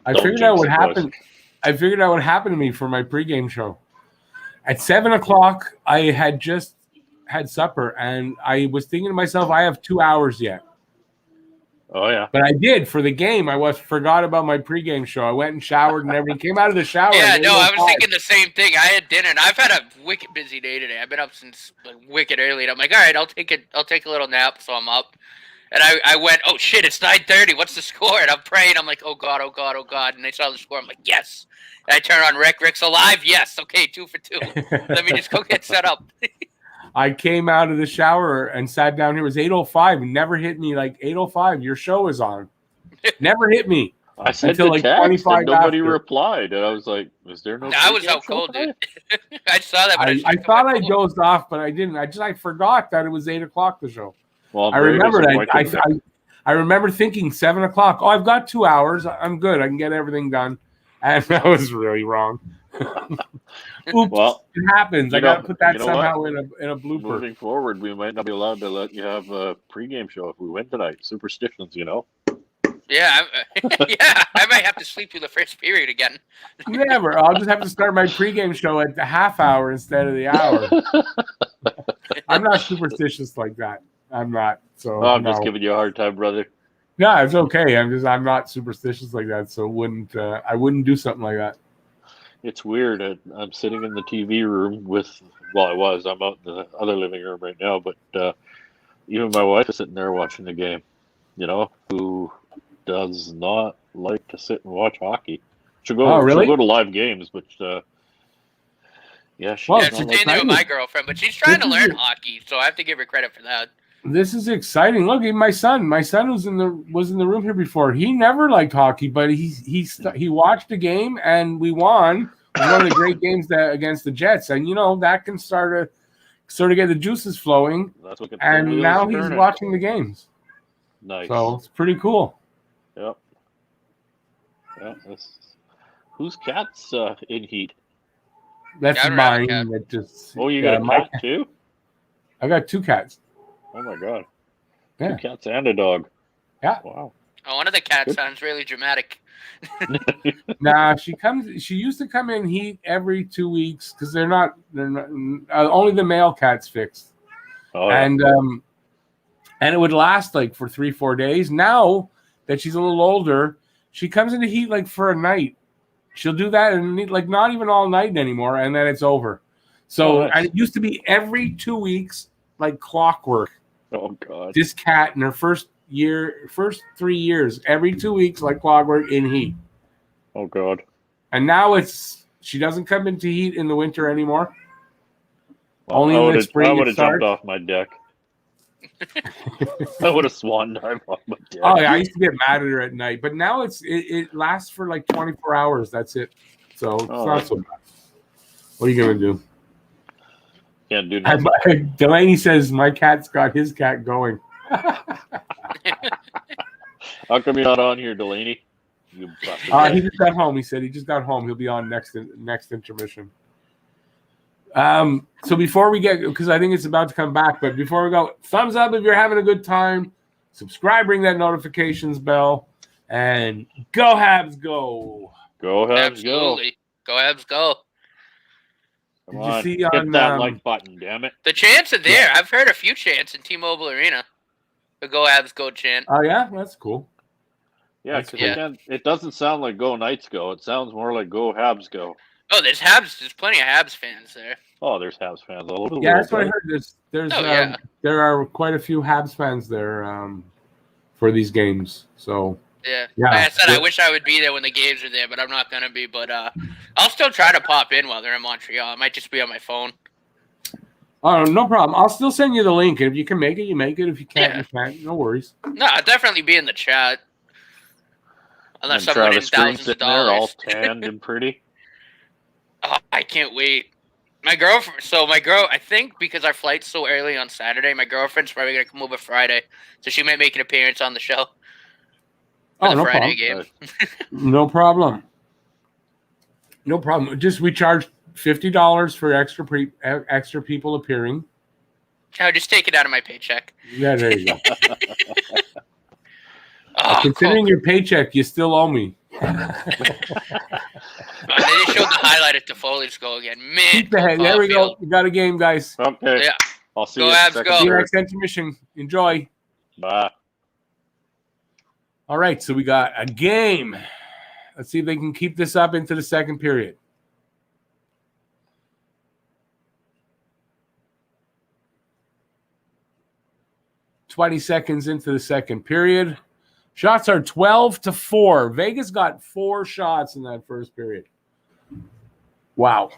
I figured out what happened. I figured out what happened to me for my pregame show. At 7:00, I had just had supper, and I was thinking to myself, I have 2 hours yet. Oh yeah. But I did for the game. I forgot about my pregame show. I went and showered and everything. Came out of the shower. Yeah, no, I was thinking the same thing. I had dinner, and I've had a wicked busy day today. I've been up since wicked early, and I'm like, all right, I'll take a little nap. So I'm up, and I went, oh shit, it's 9:30. What's the score? And I'm praying. I'm like, oh god, oh god, oh god. And I saw the score. I'm like, yes. And I turn on Rick. Rick's alive. Yes. Okay, 2 for 2. Let me just go get set up. I came out of the shower and sat down here. It was 8:05. It never hit me like 8:05. Your show is on. Never hit me. I sent until like 25 and nobody replied. And I was like, is there no? I was out cold, dude. I saw that. But I thought I dozed off, but I didn't. I forgot that it was 8:00, the show. Well, I remember that. I remember thinking 7:00. Oh, I've got 2 hours. I'm good. I can get everything done. And that was really wrong. Oops, well, it happens. I got to put that somehow in a blooper. Moving forward, we might not be allowed to let you have a pregame show if we win tonight. Superstitions, Yeah, I might have to sleep through the first period again. Never. I'll just have to start my pregame show at the half hour instead of the hour. I'm not superstitious like that. I'm not. So I'm just giving you a hard time, brother. No, it's okay. I'm not superstitious like that, so I wouldn't do something like that. It's weird. I'm sitting in the TV room I'm out in the other living room right now, but even my wife is sitting there watching the game, who does not like to sit and watch hockey. She'll go. Oh, really? She'll go to live games, but yeah, Well, Yeah, it's she's staying there with exciting. my girlfriend, but she's trying to This is learn it. hockey, so I have to give her credit for that. This is exciting. Look, even my son was in the room here before. He never liked hockey, but he watched a game and we won. It was one of the great games against the Jets, and that can sort of get the juices flowing. That's what gets the And wheels now he's turning. watching the games. Nice. So it's pretty cool. Yep. Yeah. Whose cat's in heat? That's Yeah, I don't have a mine. cat. That just Oh, you got a cat too? I got 2 cats. Oh my god. Yeah. 2 cats and a dog. Yeah. Wow. Oh, one of the cats Good. sounds really dramatic. Nah, she used to come in heat every 2 weeks because they're not only the male cats fixed. Oh, yeah. And it would last like for 3-4 days. Now that she's a little older, she comes into heat like for a night. She'll do that and like not even all night anymore, and then it's over. So nice. and it used to be every 2 weeks, like clockwork. Oh god. This cat in her first 3 years, every 2 weeks, like clockwork in heat. Oh god. And now she doesn't come into heat in the winter anymore. Well, Only in the spring. I would it have jumped starts. off my deck. I would have swan dived off my deck. Oh yeah, I used to get mad at her at night, but now it lasts for like 24 hours. That's it. So it's not so bad. What are you gonna do? Can't do nothing. Delaney says my cat's got his cat going. How come you're not on here, Delaney? You busted. He just got home. He said he just got home. He'll be on next intermission. So before we get, because I think it's about to come back, but before we go, thumbs up if you're having a good time. Subscribe, ring that notifications bell, and go Habs, go! Go Habs, Absolutely. Go Habs, go. Come Did you on, see hit on, that like button, damn it. The chants are there. I've heard a few chants in T-Mobile Arena. The Go Habs, go chant. Oh yeah, that's cool. Yeah, because it doesnn't sound like Go Knights go. It sounds more like Go Habs go. Oh, there's Habs. There's plenty of Habs fans there. Oh, there's Habs fans all over the world. Yeah, that's what I heard. There's there are quite a few Habs fans there for these games. So yeah. Yeah. Like I said, I wish I would be there when the games are there, but I'm not gonna be. But I'll still try to pop in while they're in Montreal. It might just be on my phone. oh, no problem. I'll still send you the link, and if you can make it, you make it. If you can't, you can't. No worries. No, I'll definitely be in the chat. Unless And I'm winning Travis Green thousands of sitting there all dollars. tanned and pretty. Oh, I can't wait. My girl, I think because our flight's so early on Saturday, my girlfriend's probably going to come over Friday. So she might make an appearance on the show. For the no Friday problem. game. No problem. No problem. Just we charge $50 for extra people appearing. I'll just take it out of my paycheck. Yeah, there you go. Oh, Considering your paycheck, you still owe me. They just showed the highlight at the Foley's goal again. Man, Keep the head. There we go. We got a game, guys. Okay. Yeah. I'll see Go you Habs, in the go. second See you period. next intermission. Enjoy. Bye. All right, so we got a game. Let's see if they can keep this up into the second period. $20 seconds into the second period. Shots are 12-4. Vegas got 4 shots in that first period. Wow.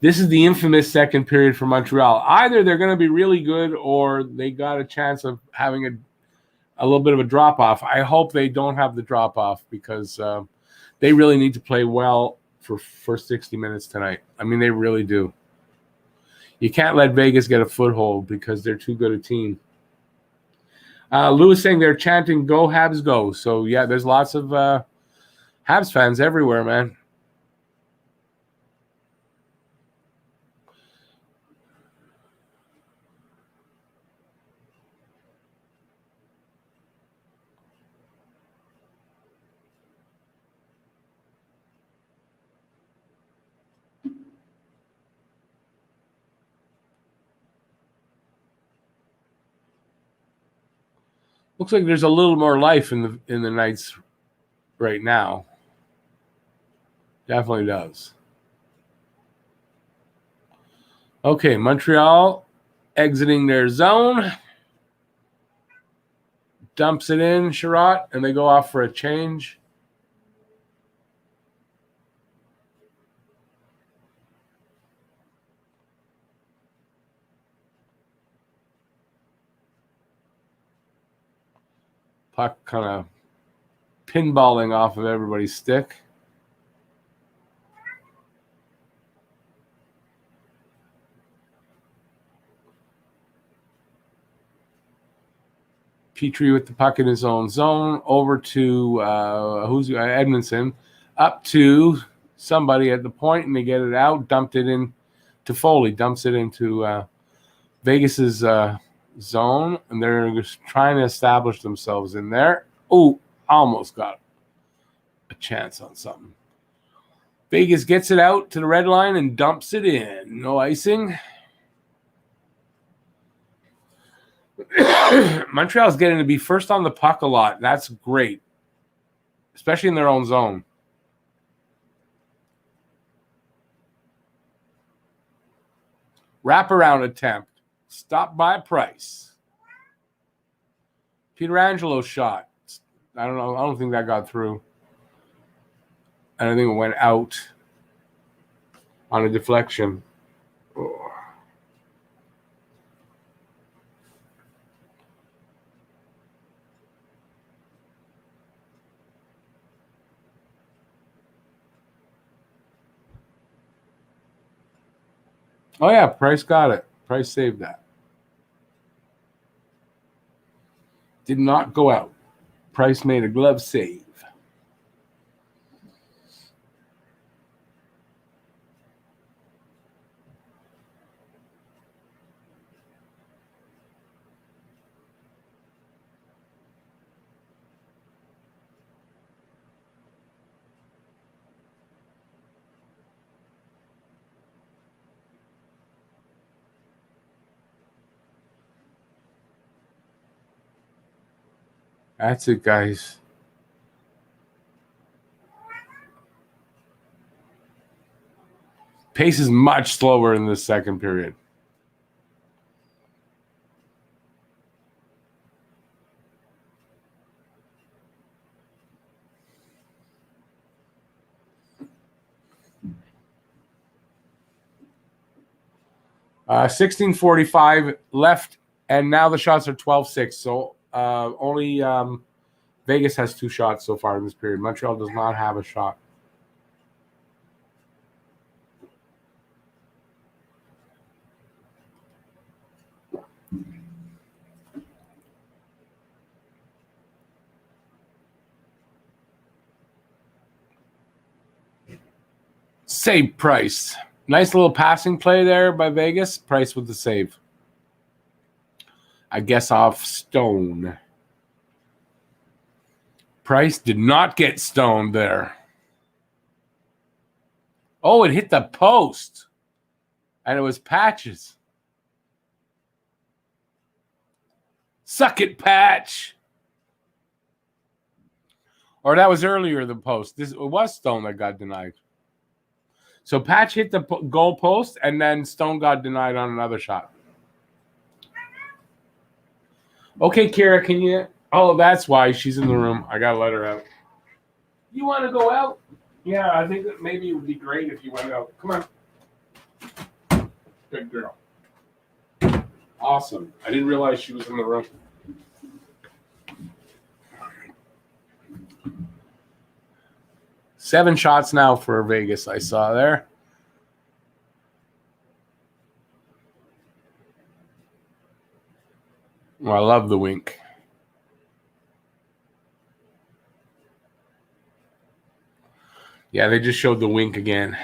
This is the infamous second period for Montreal. Either they're going to be really good or they got a chance of having a little bit of a drop-off. I hope they don't have the drop-off because they really need to play well for 60 minutes tonight. I mean, they really do. You can't let Vegas get a foothold because they're too good a team. Lewis saying they're chanting "Go Habs, go!" So yeah, there's lots of Habs fans everywhere, man. Looks like there's a little more life in the Knights right now. Definitely does. Okay, Montreal exiting their zone. dumps it in, Sherratt, and they go off for a change. Puck kind of pinballing off of everybody's stick. Petrie with the puck in his own zone. Over to Edmondson. Up to somebody at the point, and they get it out. Dumped it in to Foley. Dumps it into Vegas's zone, and they're just trying to establish themselves in there. Oh, almost got a chance on something. Vegas gets it out to the red line and dumps it in. No icing. Montreal's getting to be first on the puck a lot. That's great, especially in their own zone. Wraparound attempt. Stopped by Price. Pietrangelo shot. I don't know. I don't think that got through. And I think it went out on a deflection. Oh. Oh, yeah, Price got it. Price saved that. Did not go out. Price made a glove save. That's it, guys. Pace is much slower in this second period. Uh, 16:45 left, and now the shots are 12-6. So only Vegas has 2 shots so far in this period. Montreal does not have a shot. Save Price. Nice little passing play there by Vegas. Price with the save. I guess off Stone. Price did not get stoned there. Oh, it hit the post. And it was Patches. Suck it, Patch. Or that was earlier the post. It was Stone that got denied. So Patch hit the goal post, and then Stone got denied on another shot. Okay, Kira, can you... Oh, that's why she's in the room. I got to let her out. You want to go out? Yeah, I think that maybe it would be great if you went out. Come on. Good girl. Awesome. I didn't realize she was in the room. Seven shots now for Vegas, I saw there. Oh, I love the wink. Yeah, they just showed the wink again.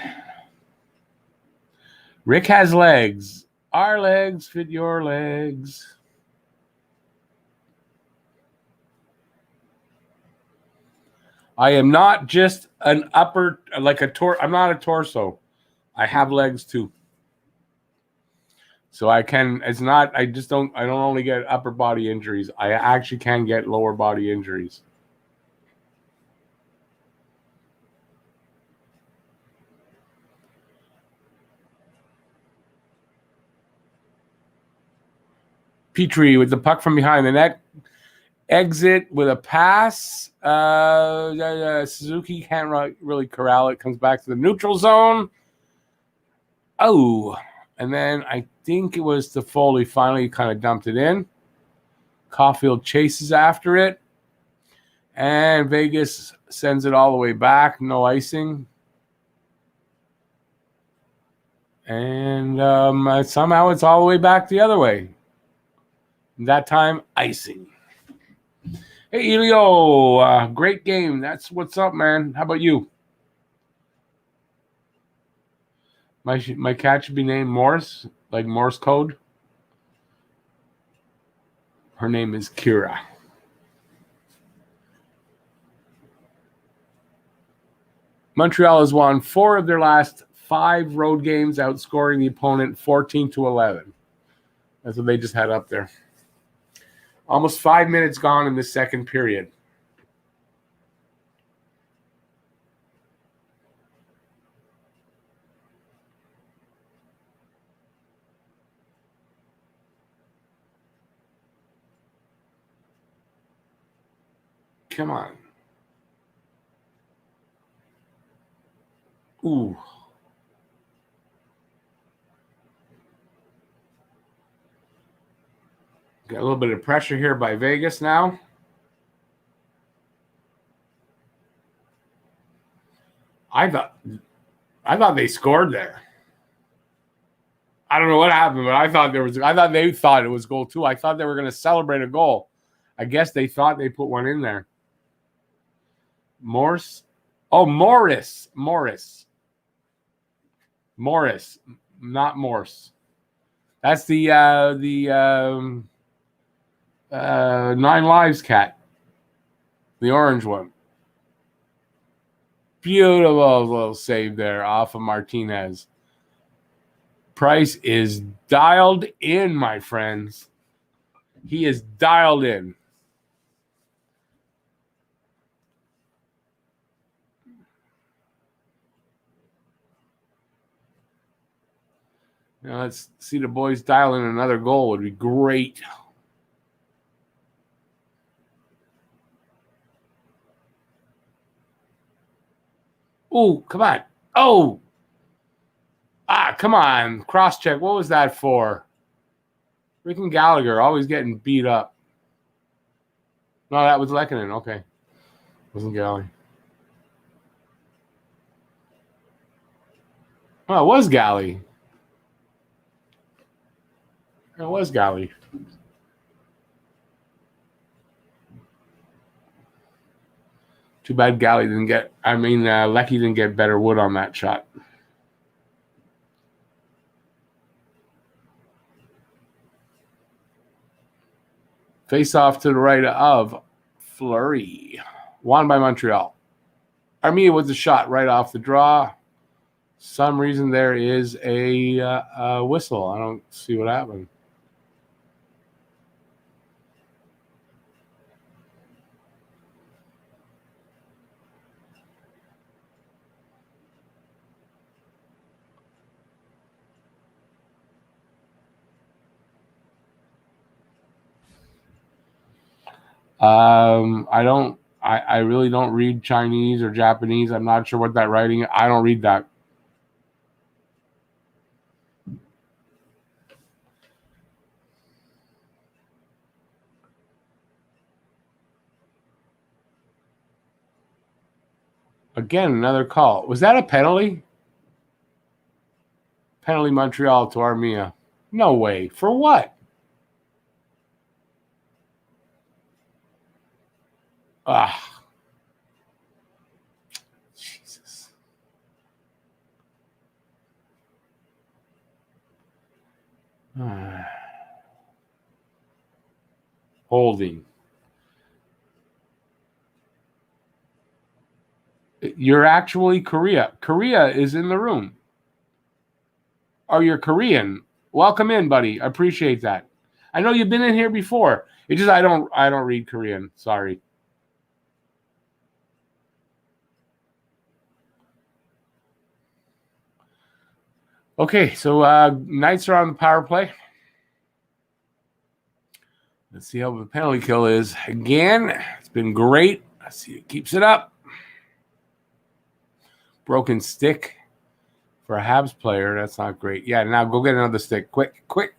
Rick has legs. Our legs fit your legs. I am not just an upper, like a torso. I'm not a torso. I have legs too. So I can, it's not, I don't only get upper body injuries. I actually can get lower body injuries. Petrie with the puck from behind the net. exit with a pass. Suzuki can't really corral it. Comes back to the neutral zone. Oh, and then I think it was Toffoli finally kind of dumped it in. Caulfield chases after it. And Vegas sends it all the way back. No icing. And somehow it's all the way back the other way. That time, icing. Hey, Elio, great game. That's what's up, man. How about you? My cat should be named Morse, like Morse code. Her name is Kira. Montreal has won 4 of their last 5 road games, outscoring the opponent 14-11. That's what they just had up there. Almost 5 minutes gone in the second period. Come on. Ooh. Got a little bit of pressure here by Vegas now. I thought they scored there. I don't know what happened, but I thought they thought it was goal 2. I thought they were going to celebrate a goal. I guess they thought they put one in there. Morris. Oh, Morris, not Morse. That's the 9 Lives cat, the orange one. Beautiful little save there off of Martinez. Price is dialed in, my friends. He is dialed in. Now let's see the boys dial in another goal. Would be great. Oh, come on. Oh. Come on. Cross check. What was that for? Freaking Gallagher always getting beat up. No, that was Lehkonen. Okay. Wasn't Gallagher. Oh, it was Galley. It was Galley. Too bad Galley didn't get. Lecky didn't get better wood on that shot. Face off to the right of Fleury. Won by Montreal. Armia was a shot right off the draw. Some reason there is a whistle. I don't see what happened. I really don't read Chinese or Japanese. I'm not sure what that writing is. I don't read that. Again, another call. Was that a penalty? Penalty Montreal to Armia. No way. For what? Jesus. Holding. You're actually Korea. Korea is in the room. Oh, you're Korean. Welcome in, buddy. I appreciate that. I know you've been in here before. It's just I don't read Korean. Sorry. Okay, so Knights are on the power play. Let's see how the penalty kill is. Again, it's been great. Let's see it keeps it up. Broken stick for a Habs player. That's not great. Yeah, now go get another stick. Quick, quick.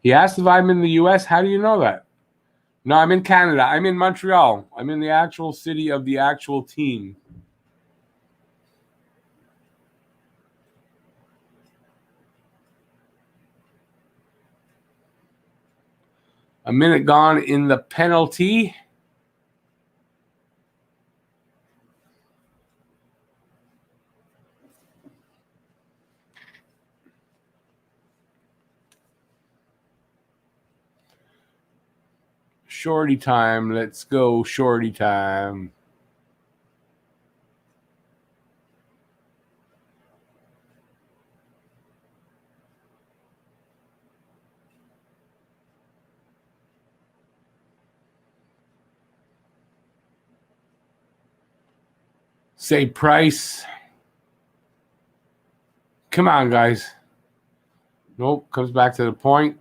He asked if I'm in the U.S. How do you know that? No, I'm in Canada. I'm in Montreal. I'm in the actual city of the actual team. A minute gone in the penalty. Shorty time. Let's go shorty time. Say Price. Come on, guys. Nope. Comes back to the point.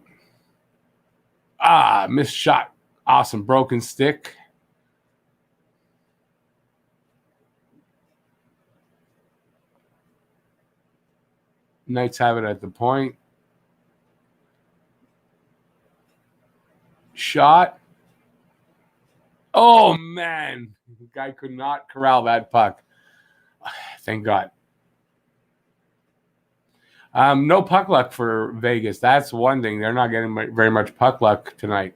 Ah, missed shot. Awesome. Broken stick. Knights have it at the point. Shot. Oh, man. The guy could not corral that puck. Thank God. No puck luck for Vegas. That's one thing. They're not getting very much puck luck tonight.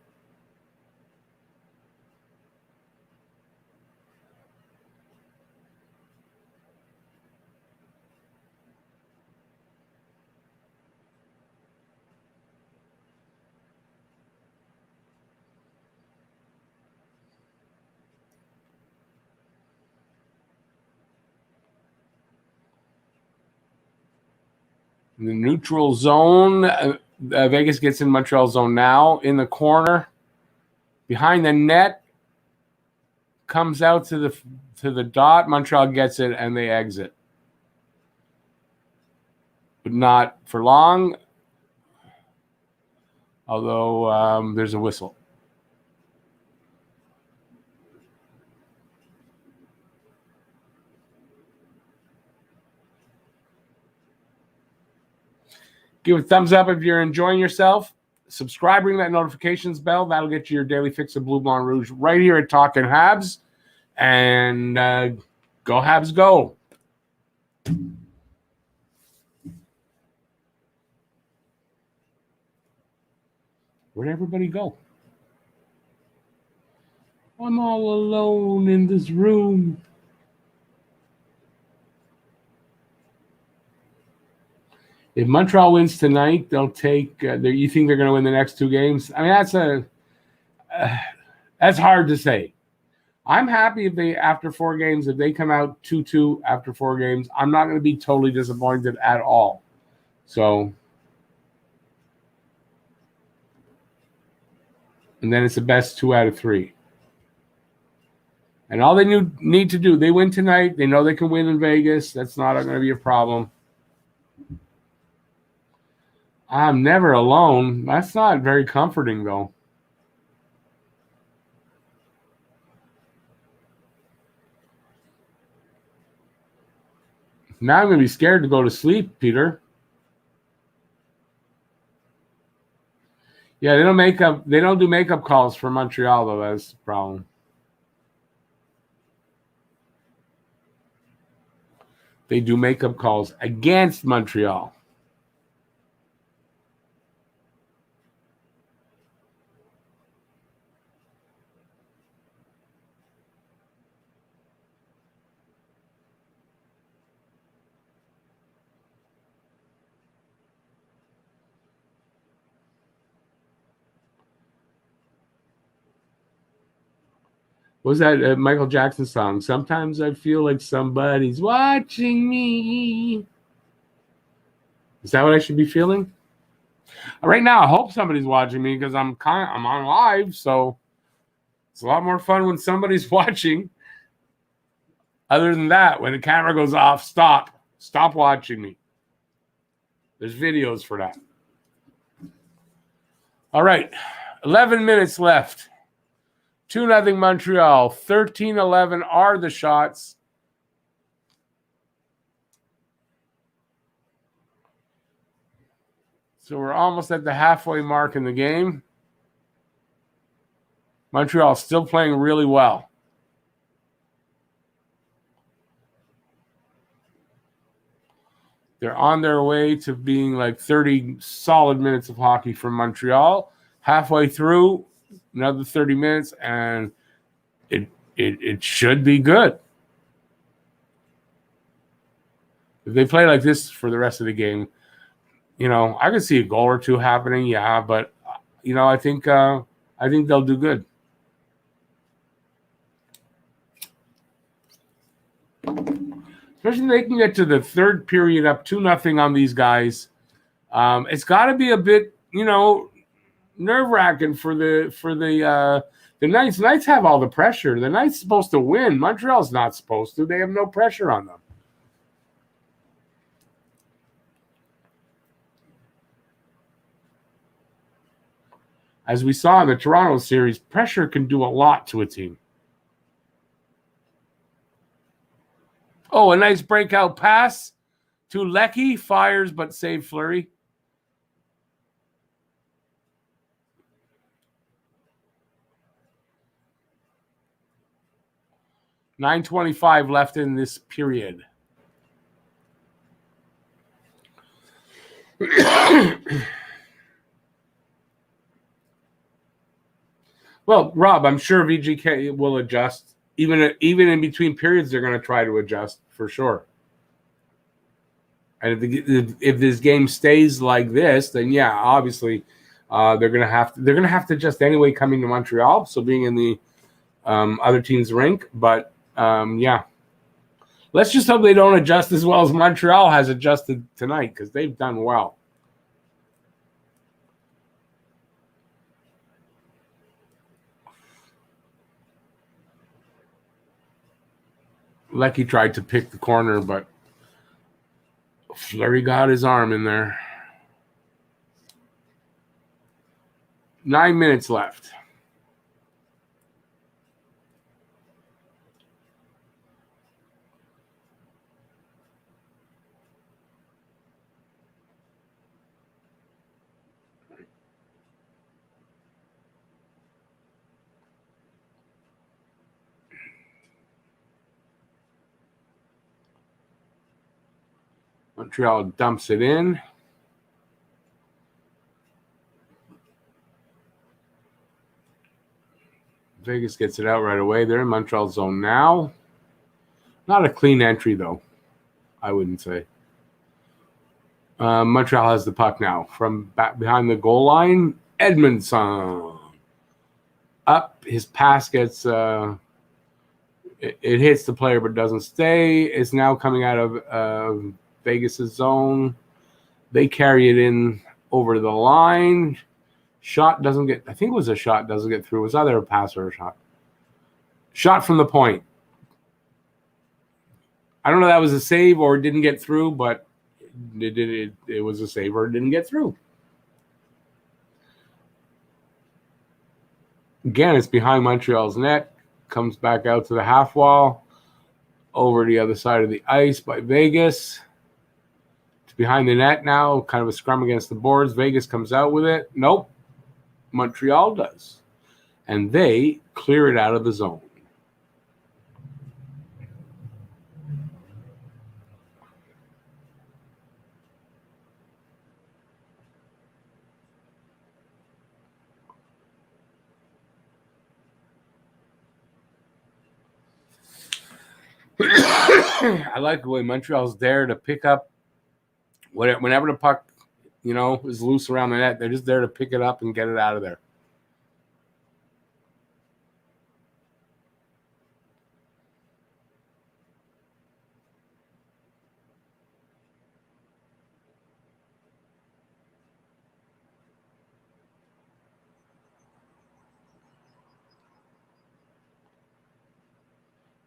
In the neutral zone, Vegas gets in Montreal zone now. In the corner, behind the net, comes out to the dot. Montreal gets it and they exit, but not for long. Although there's a whistle. Give a thumbs up if you're enjoying yourself. Subscribe, ring that notifications bell. That'll get you your daily fix of Blue, Blanc, Rouge right here at Talkin' Habs. And go Habs, go. Where'd everybody go? I'm all alone in this room. If Montreal wins tonight, they'll take. You think they're going to win the next two games? I mean, that's hard to say. I'm happy if they, after 4 games, if they come out 2-2 after 4 games, I'm not going to be totally disappointed at all. So, and then it's the best 2 out of 3. And all they need to do, they win tonight. They know they can win in Vegas. That's not going to be a problem. I'm never alone. That's not very comforting, though. Now I'm going to be scared to go to sleep, Peter. Yeah, they don't do makeup calls for Montreal, though. That's the problem. They do makeup calls against Montreal. What was that Michael Jackson song? Sometimes I feel like somebody's watching me. Is that what I should be feeling? Right now, I hope somebody's watching me because I'm on live. So It's a lot more fun when somebody's watching. Other than that, when the camera goes off, stop. Stop watching me. There's videos for that. All right. 11 minutes left. 2-0 Montreal. 13-11 are the shots. So we're almost at the halfway mark in the game. Montreal still playing really well. They're on their way to being like 30 solid minutes of hockey for Montreal. Halfway through, another 30 minutes, and it should be good. If they play like this for the rest of the game, I could see a goal or two happening, yeah, but I think they'll do good. Especially if they can get to the third period up 2-0 on these guys. It's got to be a bit, nerve-wracking for the Knights. Knights have all the pressure. The Knights supposed to win. Montreal's not supposed to. They have no pressure on them. As we saw in the Toronto series, pressure can do a lot to a team. Oh, a nice breakout pass to Lecky. Fires, but save Fleury. .9:25 left in this period. Well, Rob, I'm sure VGK will adjust. Even in between periods, they're going to try to adjust for sure. And if this game stays like this, then yeah, obviously they're going to have to adjust anyway coming to Montreal. So being in the other team's rink, but yeah, let's just hope they don't adjust as well as Montreal has adjusted tonight because they've done well. Lecky tried to pick the corner, but Fleury got his arm in there. 9 minutes left. Montreal dumps it in. Vegas gets it out right away. They're in Montreal zone now. Not a clean entry, though, I wouldn't say. Montreal has the puck now from back behind the goal line. Edmondson. Up. His pass gets... it hits the player but doesn't stay. It's now coming out of Vegas' zone. They carry it in over the line. Shot doesn't get... I think it was a shot doesn't get through. Was either a pass or a shot? Shot from the point. I don't know if that was a save or it didn't get through, but it was a save or it didn't get through. Again, it's behind Montreal's net. Comes back out to the half wall. Over the other side of the ice by Vegas. It's behind the net now. Kind of a scrum against the boards. Vegas comes out with it. Nope. Montreal does. And they clear it out of the zone. I like the way Montreal's there to pick up whenever the puck, is loose around the net. They're just there to pick it up and get it out of there.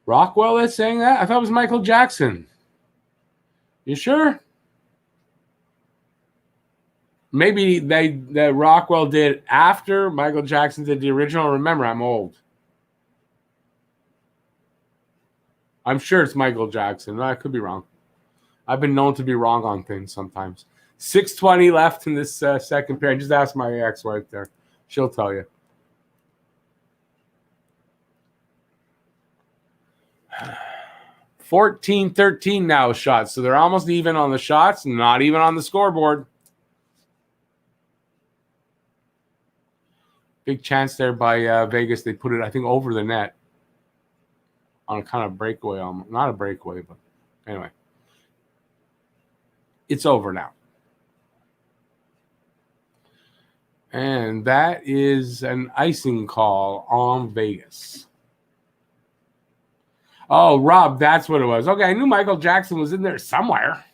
Rockwell is saying that? I thought it was Michael Jackson. You sure? Maybe that Rockwell did after Michael Jackson did the original. Remember, I'm old. I'm sure it's Michael Jackson. I could be wrong. I've been known to be wrong on things sometimes. 6:20 left in this second period. Just ask my ex-wife there. She'll tell you. $14-13 now shots. So they're almost even on the shots, not even on the scoreboard. Big chance there by Vegas. They put it, I think, over the net on a kind of breakaway. Not a breakaway, but anyway. It's over now. And that is an icing call on Vegas. Oh, Rob, that's what it was. Okay, I knew Michael Jackson was in there somewhere.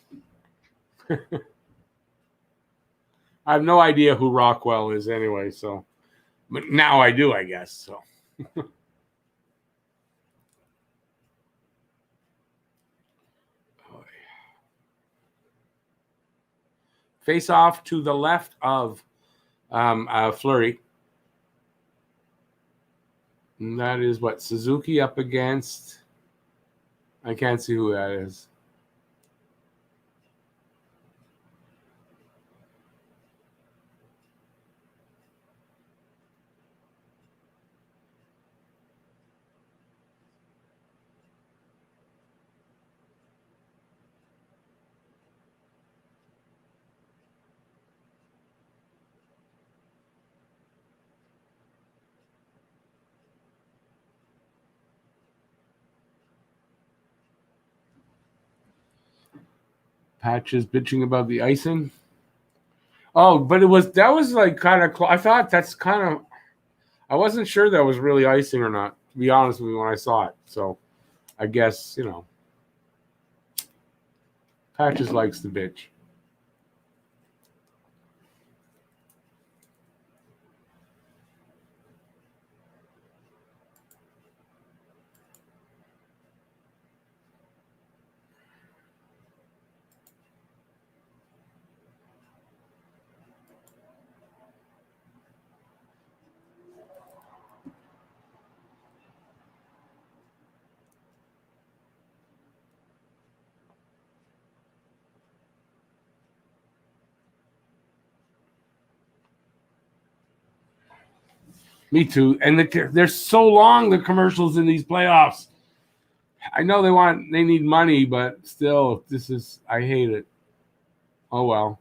I have no idea who Rockwell is anyway, so. But now I do, I guess, so. Face off to the left of Fleury. And that is what? Suzuki up against. I can't see who that is. Patches bitching about the icing. Oh, but that was like kind of. I thought that's kind of. I wasn't sure that was really icing or not, to be honest with you, when I saw it. So, I guess Patches likes the bitch. Me too. And they're so long, the commercials in these playoffs. I know they need money, but still, I hate it. Oh, well.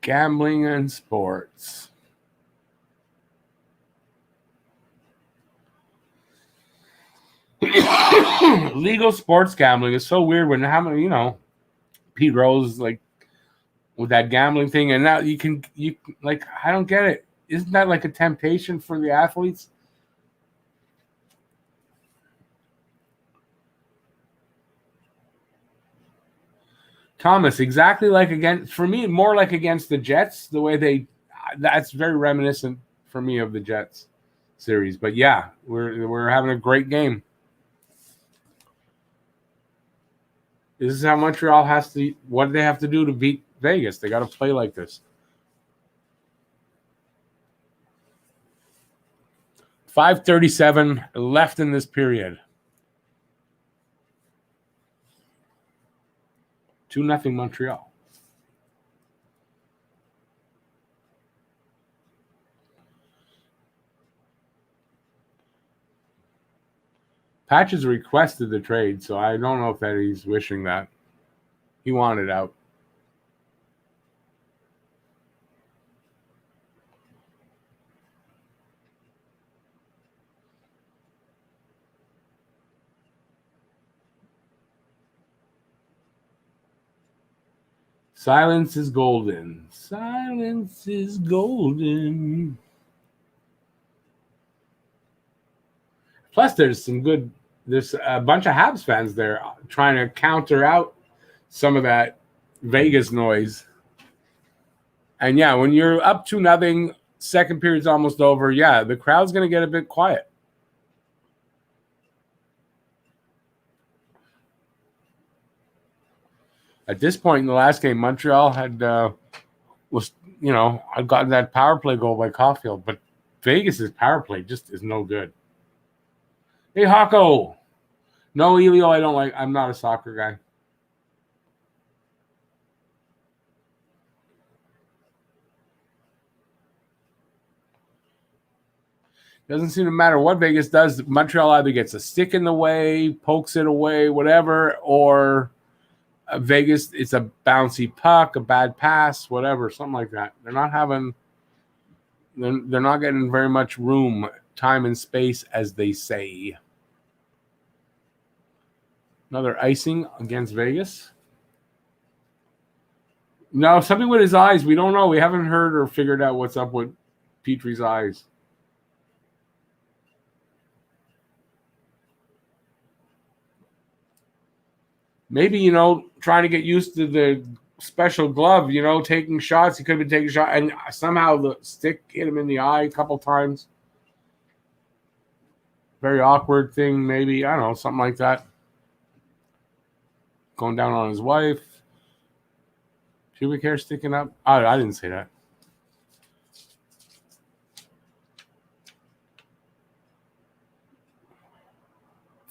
Gambling and sports. Legal sports gambling is so weird when Pete Rose like with that gambling thing, and now you like, I don't get it. Isn't that like a temptation for the athletes? Thomas, exactly like for me, more like against the Jets, the way that's very reminiscent for me of the Jets series. But yeah, we're having a great game. This is how Montreal what do they have to do to beat Vegas? They got to play like this. 5:37 left in this period. 2-0 Montreal. Patches requested the trade, so I don't know if that he's wishing that. He wanted out. Silence is golden. Silence is golden. Plus, there's a bunch of Habs fans there trying to counter out some of that Vegas noise. And yeah, when you're up 2-0, second period's almost over, yeah, the crowd's going to get a bit quiet. At this point in the last game, Montreal had gotten that power play goal by Caulfield, but Vegas's power play just is no good. Hey, Hako. No, Elio, I don't like. I'm not a soccer guy. Doesn't seem to matter what Vegas does. Montreal either gets a stick in the way, pokes it away, whatever, or Vegas, it's a bouncy puck, a bad pass, whatever, something like that. They're not getting very much room, time and space, as they say. Another icing against Vegas. No, something with his eyes. We don't know. We haven't heard or figured out what's up with Petrie's eyes. Maybe, trying to get used to the special glove, taking shots. He could have been taking shots, and somehow the stick hit him in the eye a couple times. Very awkward thing, maybe. I don't know, something like that. Going down on his wife. Pubic hair sticking up. Oh, I didn't say that.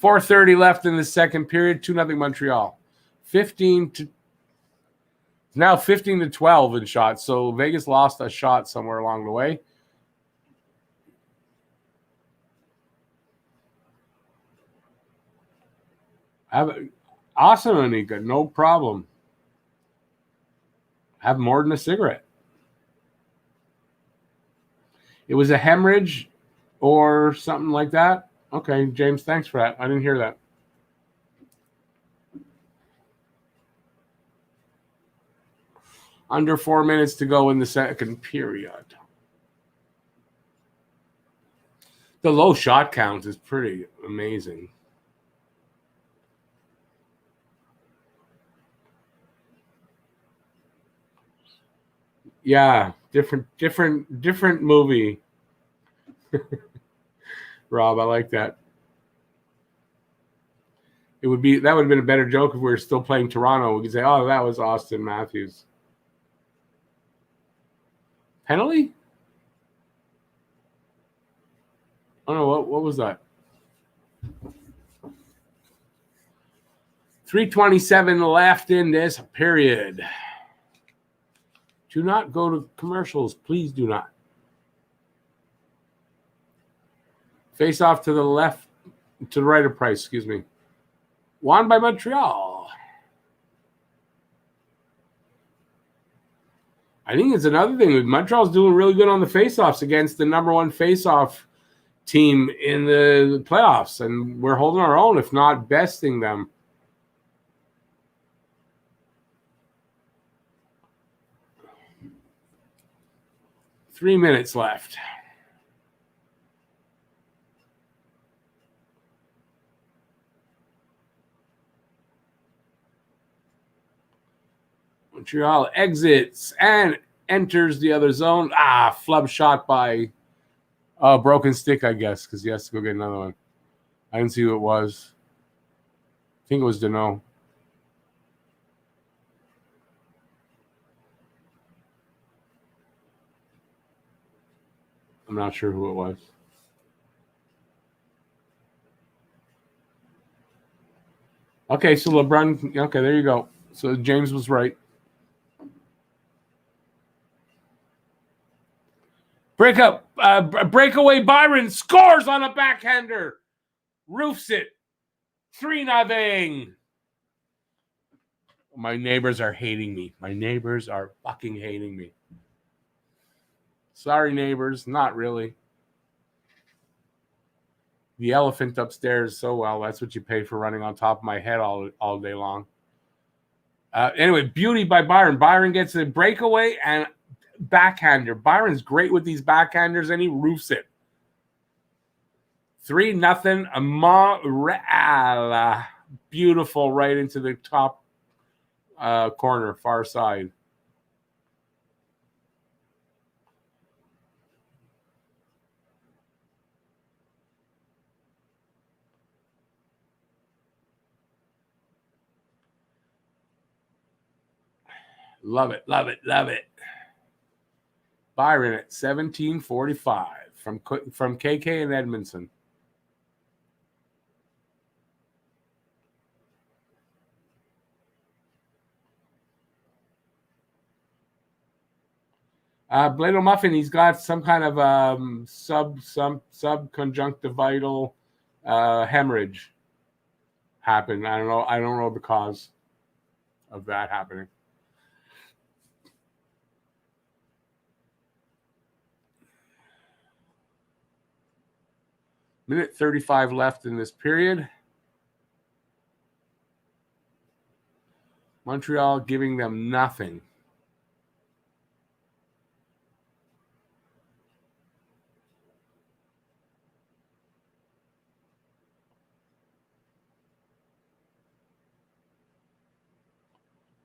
.430 left in the second period. 2-0 Montreal. 15-12 in shots. So Vegas lost a shot somewhere along the way. Awesome, Anika. No problem. Have more than a cigarette. It was a hemorrhage or something like that. Okay, James, thanks for that. I didn't hear that. Under 4 minutes to go in the second period. The low shot count is pretty amazing. Yeah, different movie. Rob, I like that. That would have been a better joke if we were still playing Toronto. We could say, "Oh, that was Austin Matthews." Penalty? Oh no, what was that? 3:27 left in this period. Do not go to commercials. Please do not. Face off to the left, to the right of Price, excuse me. Won by Montreal. I think it's another thing. Montreal's doing really good on the face-offs against the number one face-off team in the playoffs, and we're holding our own, if not besting them. Three minutes left. Montreal exits and enters the other zone. Flub shot by broken stick, I guess, because he has to go get another one. I didn't see who it was. I think it was Deneau. I'm not sure who it was. Okay, so LeBron. Okay, there you go. So James was right. Breakaway Byron scores on a backhander. Roofs it. 3-0. My neighbors are hating me. My neighbors are fucking hating me. Sorry, neighbors. Not really. The elephant upstairs, so well. That's what you pay for running on top of my head all day long. Anyway, beauty by Byron. Byron gets a breakaway and backhander. Byron's great with these backhanders, and he roofs it. 3-0. Montreal. Beautiful, right into the top corner, far side. Love it, love it, love it. Byron at 1745 from KK and Edmondson. Blado Muffin, he's got some kind of subconjunctivital hemorrhage happen. I don't know the cause of that happening. Minute 35 left in this period. Montreal giving them nothing.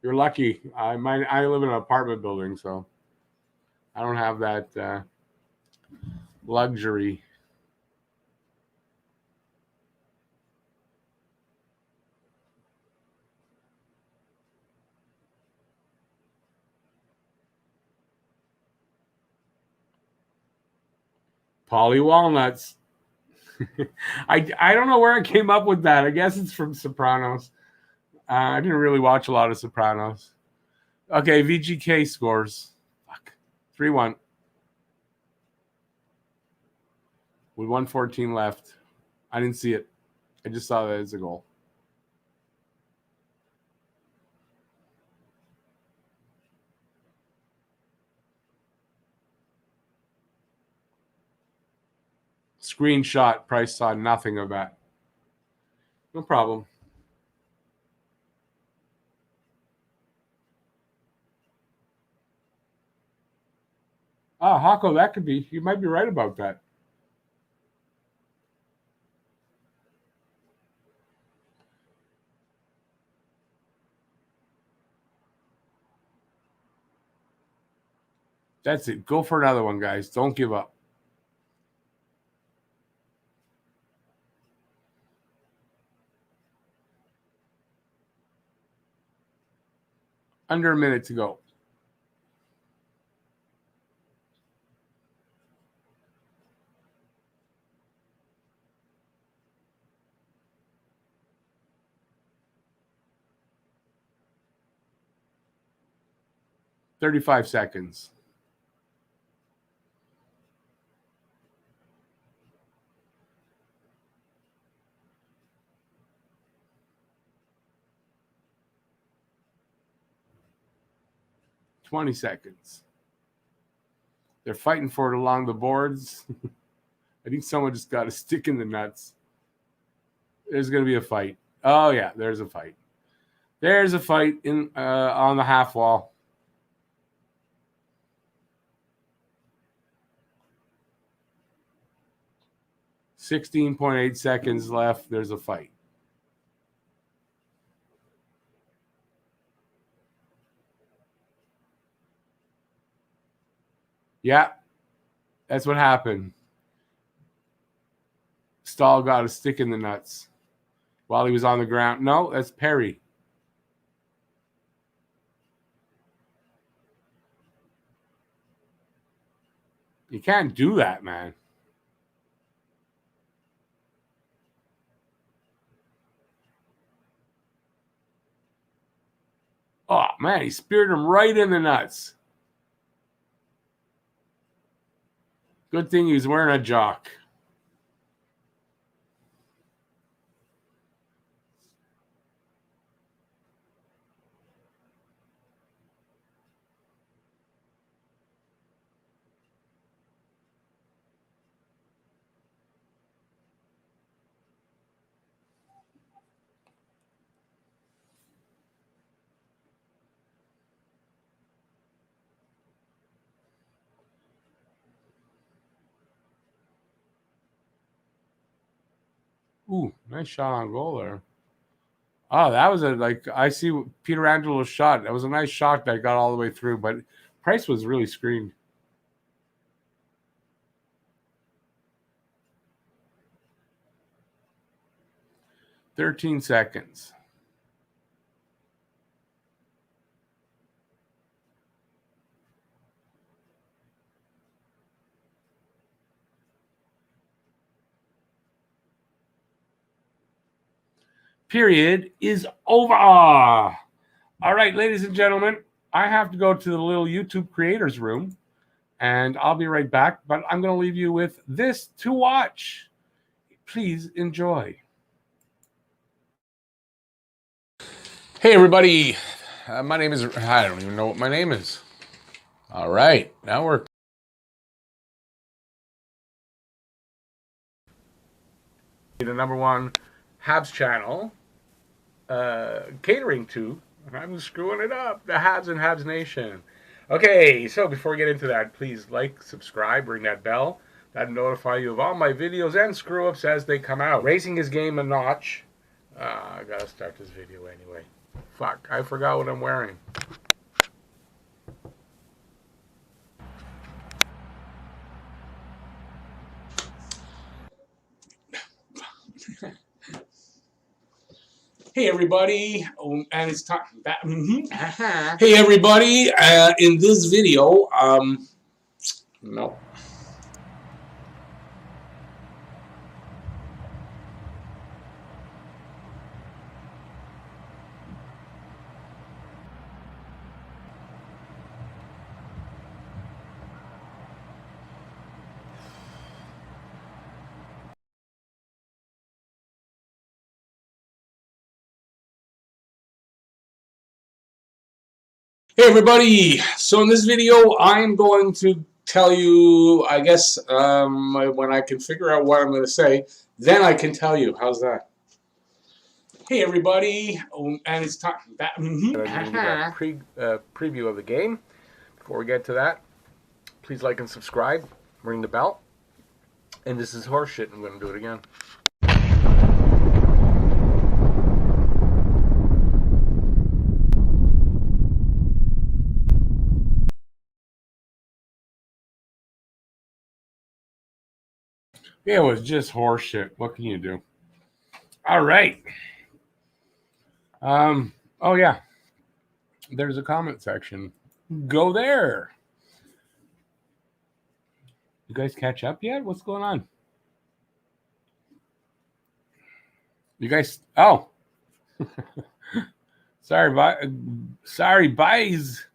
You're lucky. I live in an apartment building, so I don't have that luxury. Polly Walnuts. I don't know where I came up with that. I guess it's from Sopranos. I didn't really watch a lot of Sopranos. Okay, VGK scores. Fuck. 3-1. With 1:14 left. I didn't see it. I just saw that as a goal. Screenshot. Price saw nothing of that. No problem. Ah, Hako, that could be. You might be right about that. That's it. Go for another one, guys. Don't give up. Under a minute to go. $35 seconds. $20 seconds. They're fighting for it along the boards. I think someone just got a stick in the nuts. There's going to be a fight. Oh, yeah, there's a fight. There's a fight in on the half wall. $16.8 seconds left. There's a fight. Yeah, that's what happened. Stahl got a stick in the nuts while he was on the ground. No, that's Perry. You can't do that, man. Oh, man, he speared him right in the nuts. Good thing he was wearing a jock. Ooh, nice shot on goal there. Oh, that was I see Peter Angelo's shot. That was a nice shot that got all the way through, but Price was really screened. $13 seconds. period is over. All right, ladies and gentlemen, I have to go to the little YouTube creators room, and I'll be right back. But I'm going to leave you with this to watch. Please enjoy. Hey, everybody. My name is, I don't even know what my name is. All right. Now we're the #1 Habs channel catering to, I'm screwing it up, the Habs and Habs Nation. Okay, so before we get into that, please like, subscribe, ring that bell. That'll notify you of all my videos and screw-ups as they come out. Raising his game a notch. I gotta start this video anyway. Fuck, I forgot what I'm wearing. Hey everybody, and it's time. Hey everybody, in this video, no. Hey everybody, so in this video I'm going to tell you, I guess, when I can figure out what I'm going to say, then I can tell you. How's that? Hey everybody, and it's time. Preview of the game. Before we get to that, please like and subscribe, ring the bell, and this is horse shit. I'm going to do it again. Yeah, it was just horse shit. What can you do? All right. Oh yeah. There's a comment section. Go there. You guys catch up yet? What's going on? You guys, oh. Sorry, bye. Sorry, buys.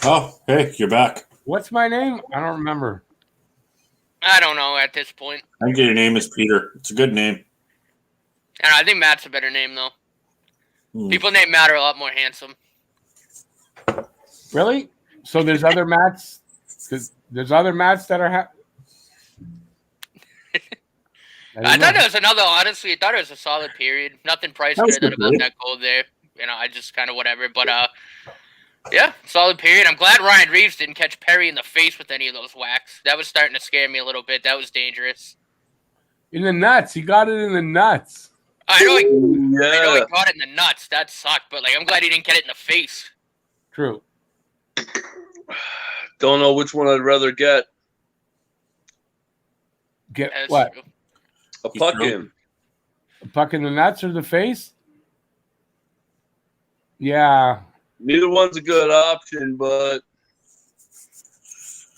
Oh, hey, you're back. What's my name? I don't remember. I don't know at this point. I think your name is Peter. It's a good name. And I think Matt's a better name, though. People named Matt are a lot more handsome. Really? So there's other Matts? There's other Matts that are... I thought it was another, honestly, I thought it was a solid period. Nothing price good about that goal there. You know, I just kind of whatever. But, yeah, solid period. I'm glad Ryan Reaves didn't catch Perry in the face with any of those whacks. That was starting to scare me a little bit. That was dangerous. In the nuts. He got it in the nuts. I know he got it in the nuts. That sucked. But, like, I'm glad he didn't get it in the face. True. Don't know which one I'd rather get. Get what? True. A puck in. A puck in the nuts or the face? Yeah. Neither one's a good option, but...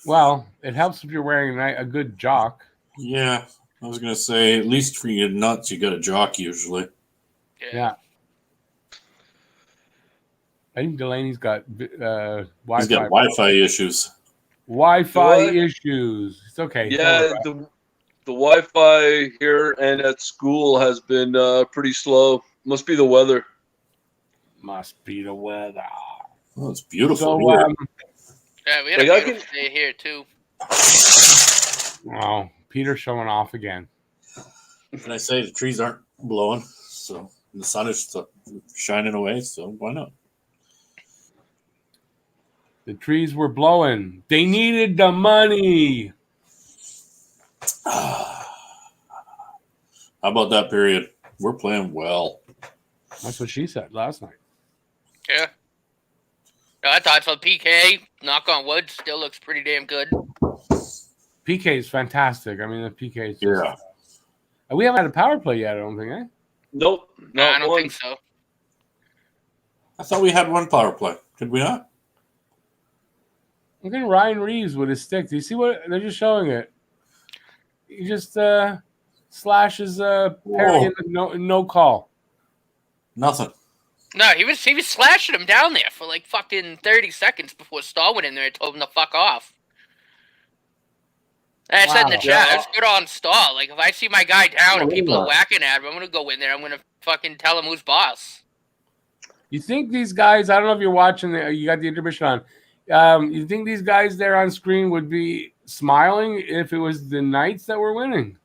Well, it helps if you're wearing a good jock. Yeah, I was going to say, at least for your nuts, you got a jock usually. Yeah. I think Delaney's got Wi-Fi. He's got Wi-Fi issues. Wi-Fi issues. It's okay. Yeah, the Wi-Fi here and at school has been pretty slow. Must be the weather. Must be the weather. Oh, it's beautiful. So, here. Yeah, we had a beautiful day here, too. Oh, Peter's showing off again. Can I say the trees aren't blowing, so the sun is shining away, so why not? The trees were blowing. They needed the money. How about that period? We're playing well. That's what she said last night. Yeah. No, I thought so. PK, knock on wood, still looks pretty damn good. PK is fantastic. I mean, the PK is just... Yeah. We haven't had a power play yet, I don't think, eh? Nope. No, I don't think so. I thought we had one power play. Did we not? Look at Ryan Reaves with his stick. Do you see what they're just showing it? He just slashes Perry in the no call? Nothing. No, he was slashing him down there for like fucking 30 seconds before Stahl went in there and told him to fuck off. And I said in the chat, it was good on Stahl. Like, if I see my guy down and people are whacking at him, I'm going to go in there. I'm going to fucking tell him who's boss. You think these guys, I don't know if you're watching, you got the intermission on. You think these guys there on screen would be smiling if it was the Knights that were winning?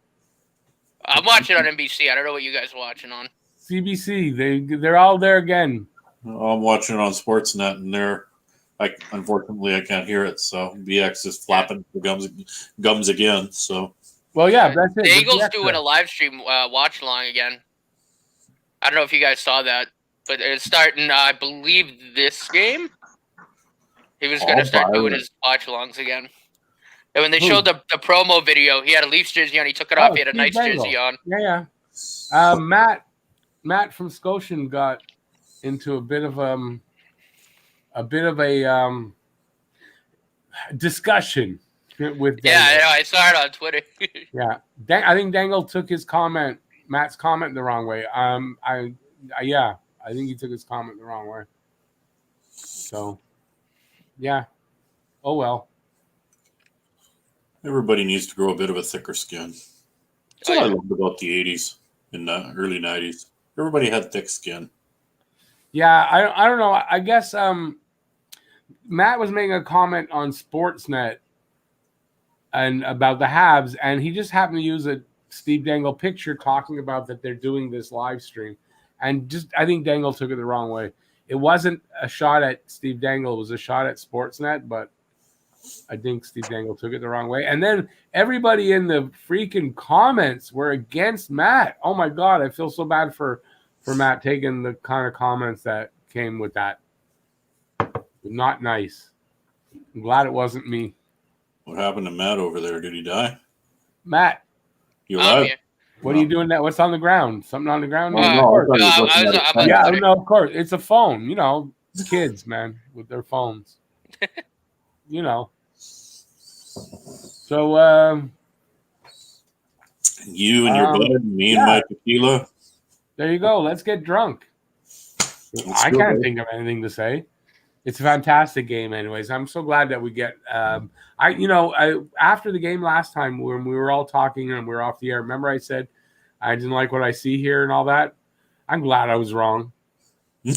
I'm watching on NBC. I don't know what you guys are watching on. CBC. They're all there again. I'm watching it on Sportsnet, and unfortunately I can't hear it. So BX is flapping the gums again. So well, yeah, that's it. Daigle's doing a live stream watch along again. I don't know if you guys saw that, but it's starting. I believe this game. He was going to start doing his watch alongs again. And when they showed the promo video, he had a Leafs jersey on. He took it off. He had a Knights jersey on. Yeah. Matt from Scotian got into a bit of a discussion with Dangle. Yeah, I saw it on Twitter. Yeah, I think Dangle took Matt's comment the wrong way. I think he took his comment the wrong way. So, yeah. Oh well. Everybody needs to grow a bit of a thicker skin. That's what I loved about the 80s and the early 90s. Everybody had thick skin. Yeah, I don't know. I guess Matt was making a comment on Sportsnet and about the Habs, and he just happened to use a Steve Dangle picture talking about that they're doing this live stream. And I think Dangle took it the wrong way. It wasn't a shot at Steve Dangle. It was a shot at Sportsnet, but I think Steve Dangle took it the wrong way. And then everybody in the freaking comments were against Matt. Oh, my God. I feel so bad for Matt taking the kind of comments that came with that. Not nice. I'm glad it wasn't me. What happened to Matt over there? Did he die? Matt. You alive? Yeah. What are you doing that? What's on the ground? Something on the ground? No, of course. It's a phone. You know, kids, man, with their phones. You know. So, you and your bud, me and my tequila. There you go. Let's get drunk. I can't think of anything to say. It's a fantastic game, anyways. I'm so glad that we get. After the game last time when we were all talking and we were off the air, remember I said I didn't like what I see here and all that. I'm glad I was wrong. I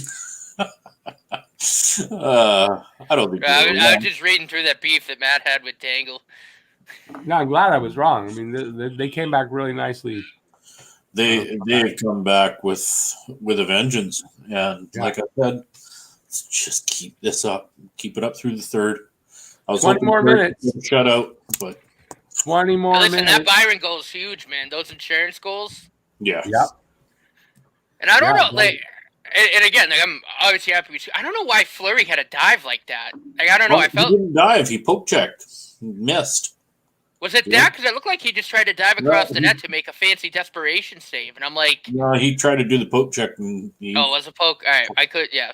don't think. I was just reading through that beef that Matt had with Dangle. No, I'm glad I was wrong. I mean, they came back really nicely. They have come back with a vengeance, and like I said, let's just keep this up, keep it up through the third. I was 20 more minutes, shutout, but 20 more minutes. Listen, that Byron goal is huge, man. Those insurance goals. Yeah. Yep. And I don't know, like, and again, like, I'm obviously happy. I don't know why Fleury had a dive like that. Like, I don't know. I felt he didn't dive. He poke checked, missed. Was it that? Because it looked like he just tried to dive across the net to make a fancy desperation save, and I'm like, no, he tried to do the poke check, and it was a poke. All right, I could, yeah.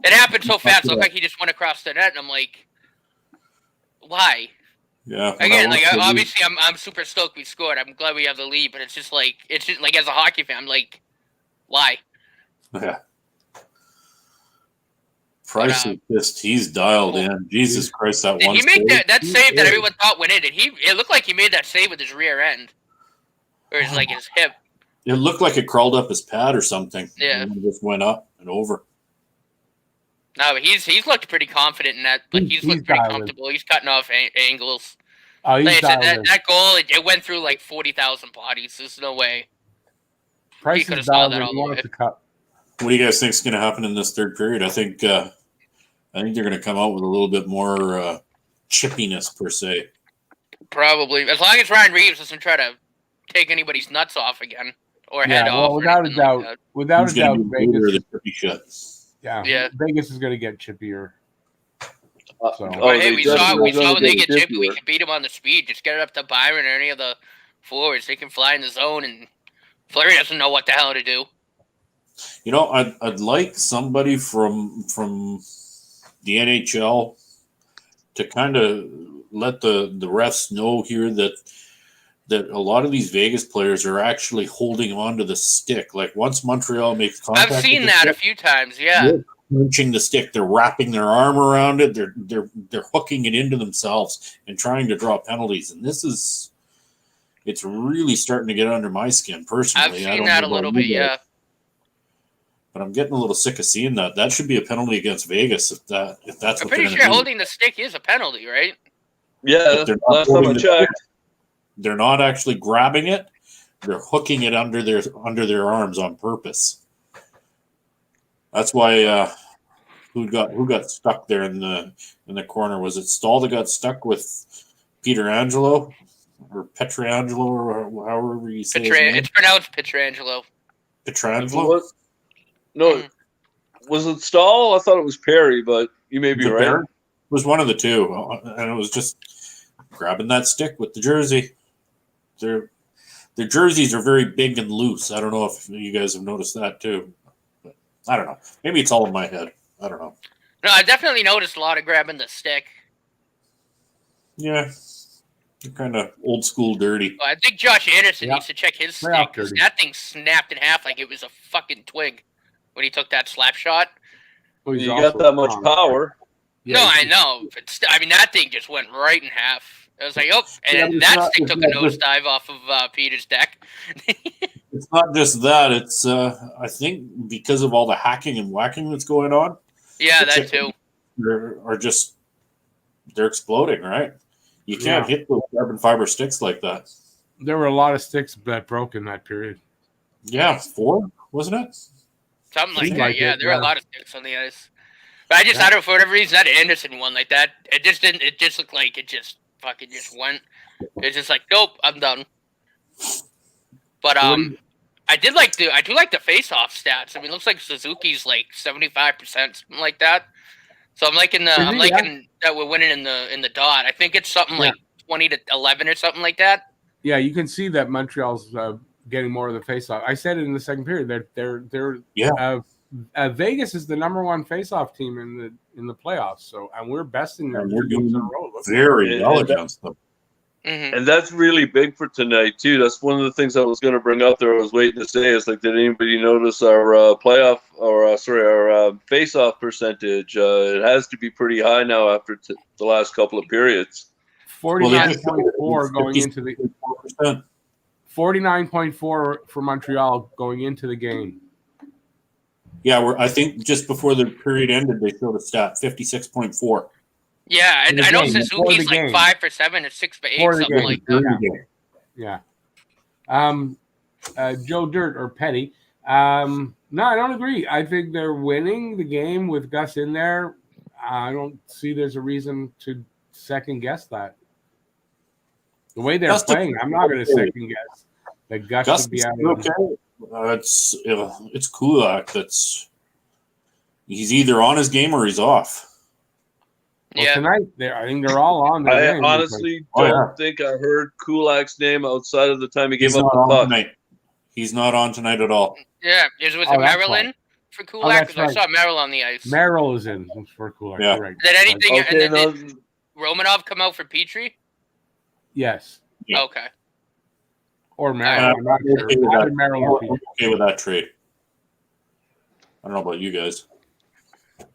It happened so fast. It looked like he just went across the net, and I'm like, why? Yeah. Again, like obviously, I'm super stoked we scored. I'm glad we have the lead, but it's just like as a hockey fan, I'm like, why? Yeah. Price is just, he's dialed in. Jesus Christ, that one. Did he make that save that everyone thought went in? It looked like he made that save with his rear end. Or his hip. It looked like it crawled up his pad or something. Yeah. And it just went up and over. No, but he's looked pretty confident in that. Like he's looked pretty comfortable. He's cutting off angles. Oh, he's like I said, that goal, it went through like 40,000 bodies. There's no way. Price is dialed in. What do you guys think is going to happen in this third period? I think they're going to come out with a little bit more chippiness per se. Probably, as long as Ryan Reeves doesn't try to take anybody's nuts off again or head off. Well, without a doubt, Vegas. Yeah, Vegas is going to get chippier. So. Hey, we saw when they get chippy, we can beat them on the speed. Just get it up to Byron or any of the forwards. They can fly in the zone, and Fleury doesn't know what the hell to do. You know, I'd like somebody from the NHL to kind of let the refs know here that that a lot of these Vegas players are actually holding on to the stick. Like once Montreal makes contact, I've seen that a few times. Yeah. They're clenching the stick. They're wrapping their arm around it. They're hooking it into themselves and trying to draw penalties. And it's really starting to get under my skin personally. I've seen that a little bit. Yeah. But I'm getting a little sick of seeing that. That should be a penalty against Vegas if that's I'm what pretty they're sure do. holding the stick is a penalty, right? Yeah, last time I checked. They're not actually grabbing it; they're hooking it under their arms on purpose. That's why who got stuck there in the corner? Was it Stahl that got stuck with Pietrangelo or Pietrangelo or however you say his name? It's pronounced Pietrangelo. Pietrangelo? No, was it Stahl? I thought it was Perry, but you may be right. It was one of the two, and it was just grabbing that stick with the jersey. Their jerseys are very big and loose. I don't know if you guys have noticed that too. But I don't know. Maybe it's all in my head. I don't know. No, I definitely noticed a lot of grabbing the stick. Yeah. They're kind of old school dirty. Well, I think Josh Anderson needs to check his stick because that thing snapped in half like it was a fucking twig when he took that slap shot. Well, you got that much power. Yeah, no, I know. But that thing just went right in half. I was like, oh, and that stick took a nosedive off of Peter's deck. It's not just that. It's, I think, because of all the hacking and whacking that's going on. Yeah, that too. They're exploding, right? You can't hit those carbon fiber sticks like that. There were a lot of sticks that broke in that period. Yeah, 4, wasn't it? Something like that. Yeah, there were a lot of sticks on the ice. But I don't know, for whatever reason, that Anderson one like that, it just didn't. It just looked like it just fucking just went. It's just like, nope, I'm done. But I do like the face-off stats. I mean, it looks like Suzuki's like 75%, something like that. So I'm liking that we're winning in the dot. I think it's something like 20-11 or something like that. Yeah, you can see that Montreal's getting more of the face-off. I said it in the second period. Vegas is the number 1 face-off team in the playoffs. So, and we're besting them. We're doing very well against them. Mm-hmm. And that's really big for tonight too. That's one of the things I was going to bring up there. I was waiting to say is like, did anybody notice our our face-off percentage? It has to be pretty high now after the last couple of periods. 49.4 going into the 49.4 for Montreal going into the game. Yeah, I think just before the period ended, they showed a stat 56.4. Yeah, and I know Suzuki's like 5 for 7 or 6 for 8, something like that. Yeah. Joe Dirt or Petty. No, I don't agree. I think they're winning the game with Gus in there. I don't see there's a reason to second guess that. The way they're playing, I'm not going to second guess that Gus should be out of it. It's Kulak he's either on his game or he's off. Well, tonight, I think they're all on. I honestly don't think I heard Kulak's name outside of the time he gave up the puck. Tonight. He's not on tonight at all. Yeah, was it Maryland for Kulak? Because I saw Merrill on the ice. Merrill is in for Kulak. Yeah. Right. Did anything? Did Romanov come out for Petrie? Yes. Yeah. Okay. Or Merrill. I'm not sure. Okay with that trade. I don't know about you guys.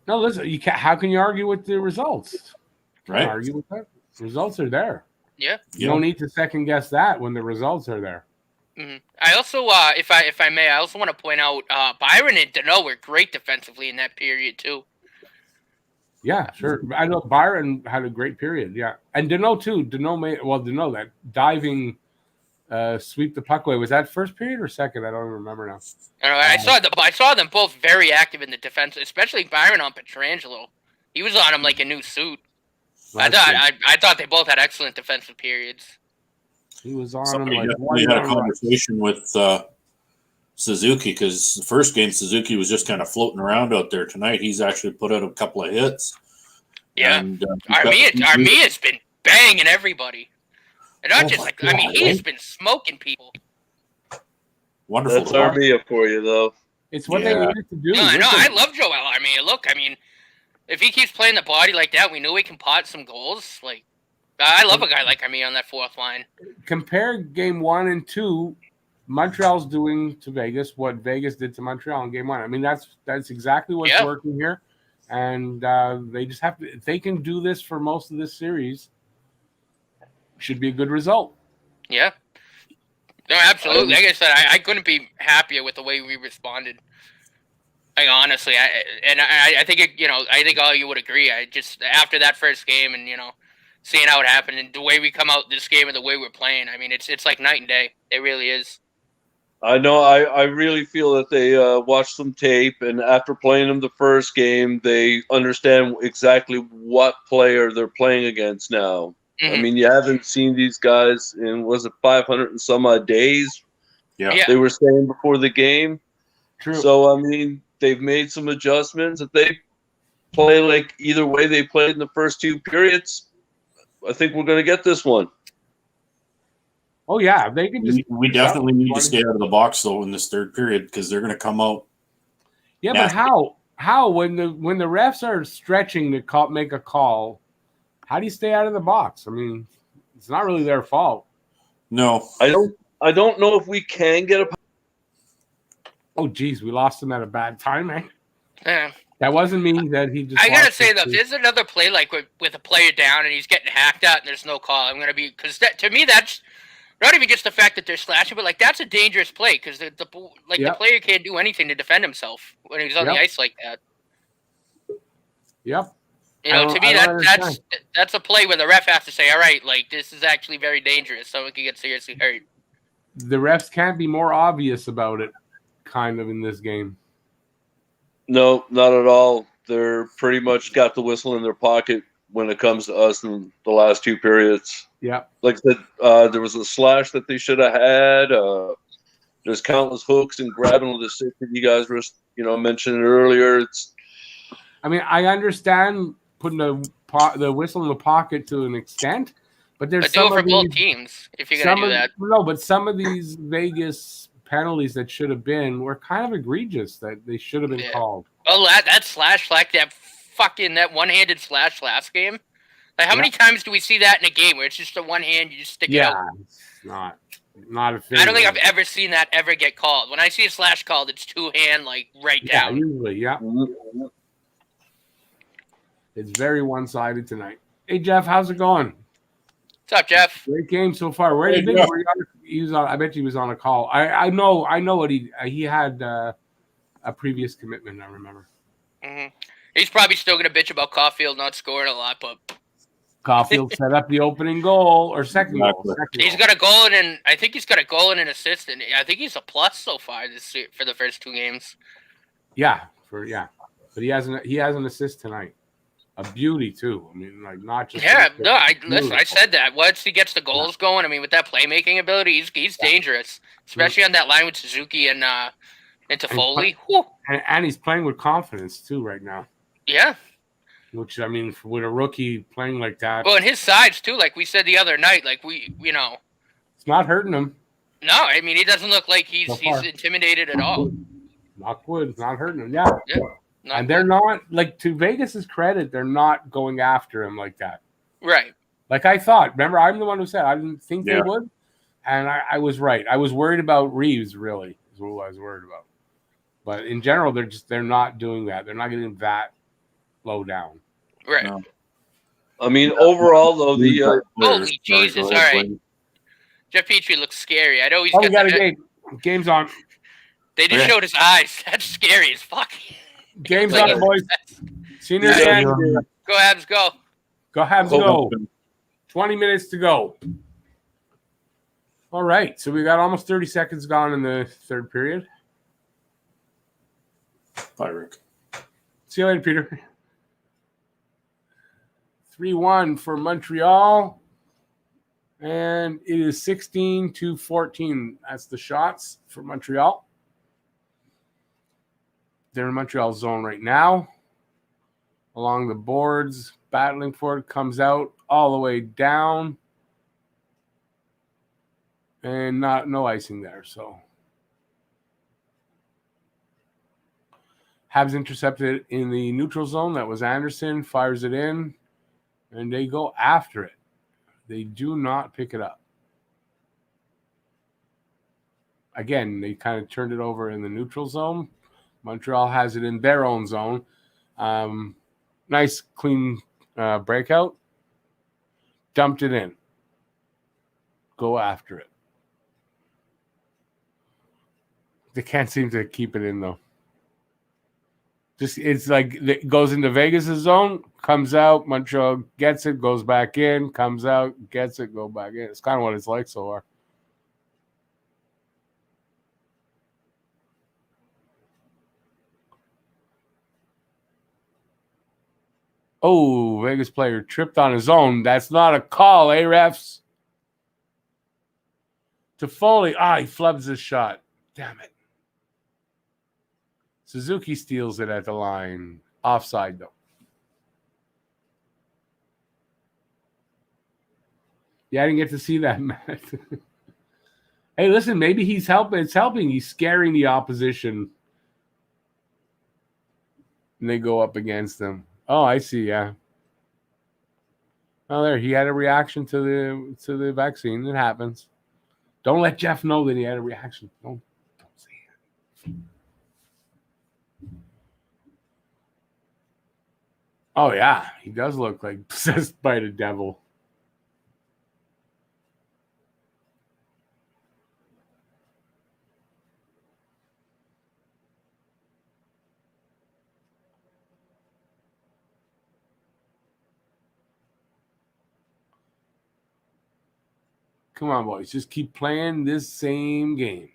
No, listen. You can't. How can you argue with the results? Right. Argue with that. Results are there. Yeah. You don't need to second guess that when the results are there. Mm-hmm. I also, if I may, I also want to point out Byron and Deneau were great defensively in that period too. Yeah, sure. I know Byron had a great period. Yeah, and Deneau too. Deneau that diving sweep the puck away, was that first period or second? I don't remember now. I saw them both very active in the defense, especially Byron on Pietrangelo. He was on him like a new suit. I thought they both had excellent defensive periods. He was on Somebody him like definitely had a conversation with Suzuki, because the first game Suzuki was just kind of floating around out there. Tonight he's actually put out a couple of hits. Yeah, and Armia's been banging everybody, and not he's been smoking people. Wonderful. That's Armia for you, though. It's what they needed to do. No, I know. I love Joel Armia. Look, I mean, if he keeps playing the body like that, we know he can pot some goals. Like, I love a guy like me on that fourth line. Compare game 1 and 2. Montreal's doing to Vegas what Vegas did to Montreal in game 1. I mean, that's exactly what's working here. And they just have to, if they can do this for most of this series, should be a good result. Yeah. No, absolutely. Like I said, I couldn't be happier with the way we responded. Like, honestly, I think I think all you would agree. I just, after that first game and seeing how it happened and the way we come out this game and the way we're playing, I mean, it's like night and day. It really is. I know. I really feel that they watched some tape, and after playing them the first game, they understand exactly what player they're playing against now. Mm-hmm. I mean, you haven't seen these guys in, was it 500 and some odd days? Yeah. They were saying before the game. True. So, I mean, they've made some adjustments. If they play like either way they played in the first two periods, I think we're going to get this one. Oh, yeah. They can just. We definitely need to stay out of the box, though, in this third period because they're going to come out. Yeah, but how when the refs are stretching to make a call, how do you stay out of the box? I mean, it's not really their fault. No. I don't know if we can get a. Oh, geez, we lost him at a bad time, man. Yeah. That wasn't me. That he just. I gotta say though, if there's another play like with a player down and he's getting hacked at and there's no call, I'm gonna be, because to me that's not even just the fact that they're slashing, but like that's a dangerous play because the player can't do anything to defend himself when he's on the ice like that. Yep. To me that's a play where the ref has to say, all right, like this is actually very dangerous. Someone could get seriously hurt. The refs can't be more obvious about it, kind of, in this game. No, not at all. They're pretty much got the whistle in their pocket when it comes to us in the last two periods. Yeah. Like I said, there was a slash that they should have had. There's countless hooks and grabbing of the stick that you guys were, mentioning earlier. I mean, I understand putting the whistle in the pocket to an extent, but there's do it for both teams if you're going to do that. No, but some of these Vegas penalties that should have been were kind of egregious that they should have been called. Oh, that slash, like that one-handed slash last game. Like, how many times do we see that in a game where it's just a one hand, you just stick it out? Yeah, it's not a thing. I don't think I've ever seen that ever get called. When I see a slash called, it's two-hand, like, right down. Usually, It's very one-sided tonight. Hey, Jeff, how's it going? What's up, Jeff? Great game so far. Where did he was on? I bet he was on a call. I know what he had a previous commitment. I remember. Mm-hmm. He's probably still gonna bitch about Caulfield not scoring a lot, but Caulfield set up the opening goal or second goal. He's got a goal and I think he's got a goal and an assist, and I think he's a plus so far for the first two games. Yeah, but he has an assist tonight. A beauty too. I mean, like not just. Yeah, no. I said that. Once he gets the goals going, I mean, with that playmaking ability, he's dangerous, especially on that line with Suzuki and Toffoli. And he's playing with confidence too right now. Yeah. Which, I mean, with a rookie playing like that. Well, and his sides too, like we said the other night, like it's not hurting him. No, I mean he doesn't look like he's intimidated at all. Knock wood, it's not hurting him. Yeah. And they're not, like, to Vegas's credit, they're not going after him like that. Right. Like I thought. Remember, I'm the one who said I didn't think they would. And I was right. I was worried about Reeves, really, is what I was worried about. But in general, they're not doing that. They're not getting that low down. Right. No. I mean, overall, though, the holy Jesus! All right. Jeff Petrie looks scary. I know he's got a game. Game's on. They just showed his eyes. That's scary as fuck. Game's on, boys. Senior end. Go Habs, go. Go Habs, go. 20 minutes to go. All right. So we got almost 30 seconds gone in the third period. Bye, Rick. See you later, Peter. 3-1 for Montreal. And it is 16-14. That's the shots for Montreal. They're in Montreal's zone right now. Along the boards, battling for it, comes out all the way down. And no icing there, so. Habs intercepted in the neutral zone. That was Anderson. Fires it in. And they go after it. They do not pick it up. Again, they kind of turned it over in the neutral zone. Montreal has it in their own zone. Nice, clean breakout. Dumped it in. Go after it. They can't seem to keep it in, though. It's like it goes into Vegas' zone, comes out, Montreal gets it, goes back in, comes out, gets it, go back in. It's kind of what it's like so far. Oh, Vegas player tripped on his own. That's not a call, eh, refs? To Foley. He flubs his shot. Damn it. Suzuki steals it at the line. Offside, though. Yeah, I didn't get to see that, Matt. Hey, listen, maybe he's helping. It's helping. He's scaring the opposition. And they go up against them. Oh, I see, yeah. Oh, there, he had a reaction to the vaccine. It happens. Don't let Jeff know that he had a reaction. Don't say it. Oh, yeah. He does look like possessed by the devil. Come on, boys. Just keep playing this same game.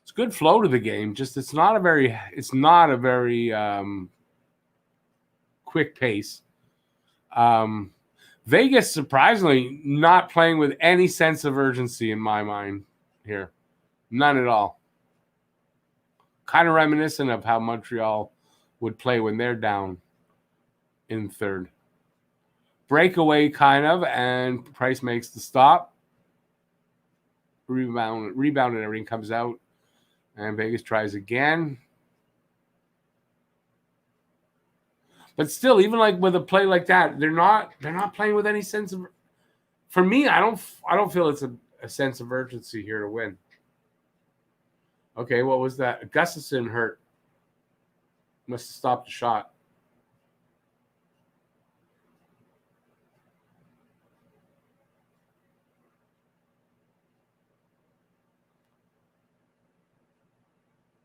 It's good flow to the game. Just it's not a very quick pace. Vegas surprisingly not playing with any sense of urgency in my mind here. None at all. Kind of reminiscent of how Montreal would play when they're down in third. Breakaway kind of, and Price makes the stop. Rebound and everything comes out. And Vegas tries again. But still, even like with a play like that, they're not playing with any sense of. For me, I don't feel it's a sense of urgency here to win. Okay, what was that? Gustafson hurt. Must have stopped the shot.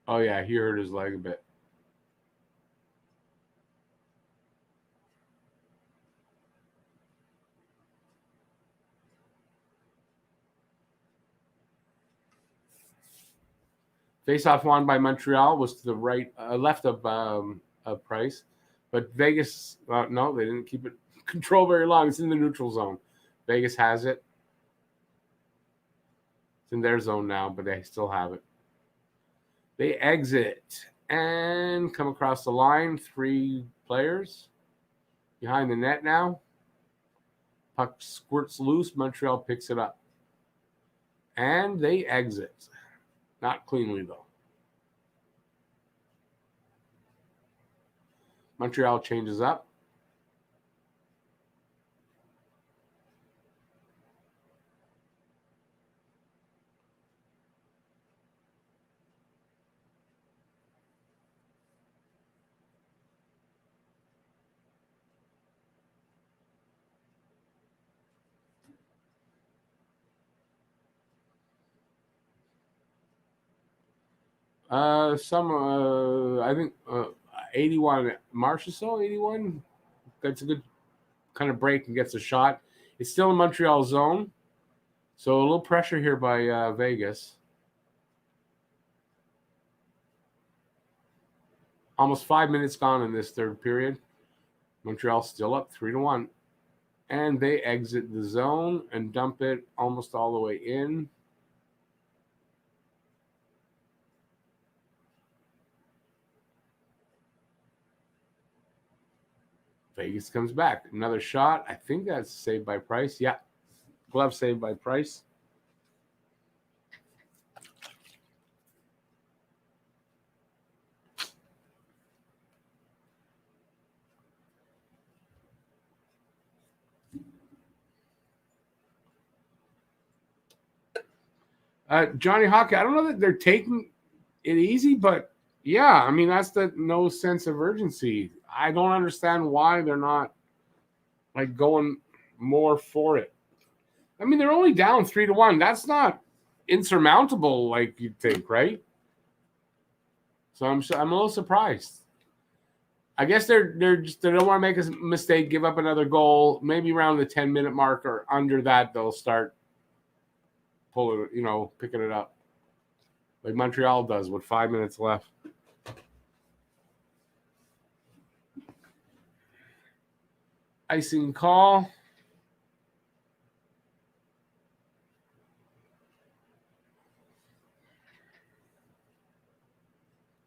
Oh yeah, he hurt his leg a bit. Face-off won by Montreal was to the right, left of Price, but Vegas. No, they didn't keep it control very long. It's in the neutral zone. Vegas has it. It's in their zone now, but they still have it. They exit and come across the line. 3 players behind the net now. Puck squirts loose. Montreal picks it up, and they exit. Not cleanly, though. Montreal changes up. I think 81 Marchessault, 81. That's a good kind of break and gets a shot. It's still in Montreal zone, so a little pressure here by Vegas. Almost 5 minutes gone in this third period. Montreal still up 3-1, and they exit the zone and dump it almost all the way in. Vegas comes back. Another shot. I think that's saved by Price. Yeah. Glove saved by Price. Johnny Hockey, I don't know that they're taking it easy, but yeah, I mean, that's the no sense of urgency. I don't understand why they're not like going more for it. I mean, they're only down 3-1. That's not insurmountable, like you'd think, right? So I'm a little surprised. I guess they don't want to make a mistake, give up another goal. Maybe around the 10-minute mark or under that, they'll start pulling, picking it up, like Montreal does with 5 minutes left. Icing call.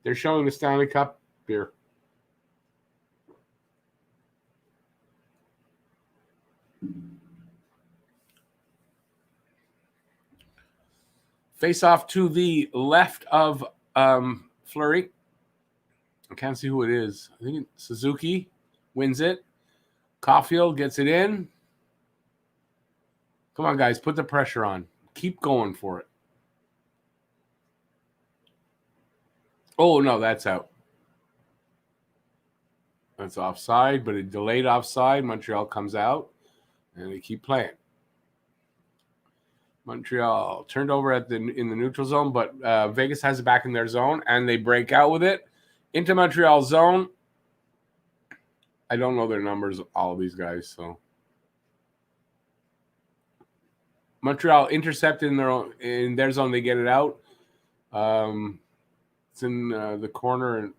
They're showing the Stanley Cup here. Face off to the left of Fleury. I can't see who it is. I think Suzuki wins it. Caulfield gets it in. Come on, guys. Put the pressure on. Keep going for it. Oh, no, that's out. That's offside, but a delayed offside. Montreal comes out, and they keep playing. Montreal turned over in the neutral zone, but Vegas has it back in their zone, and they break out with it into Montreal's zone. I don't know their numbers, all of these guys. So Montreal intercepted in their zone. They get it out. It's in the corner in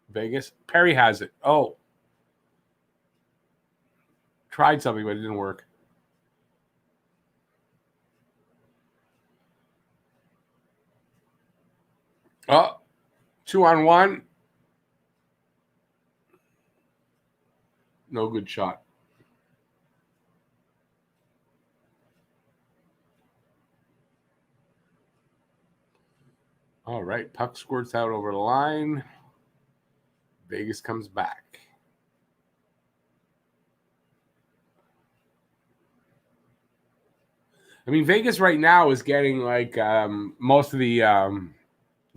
Vegas. Perry has it. Oh, tried something, but it didn't work. Oh, 2-on-1. No good shot. All right, puck squirts out over the line. Vegas comes back. I mean, Vegas right now is getting like most of the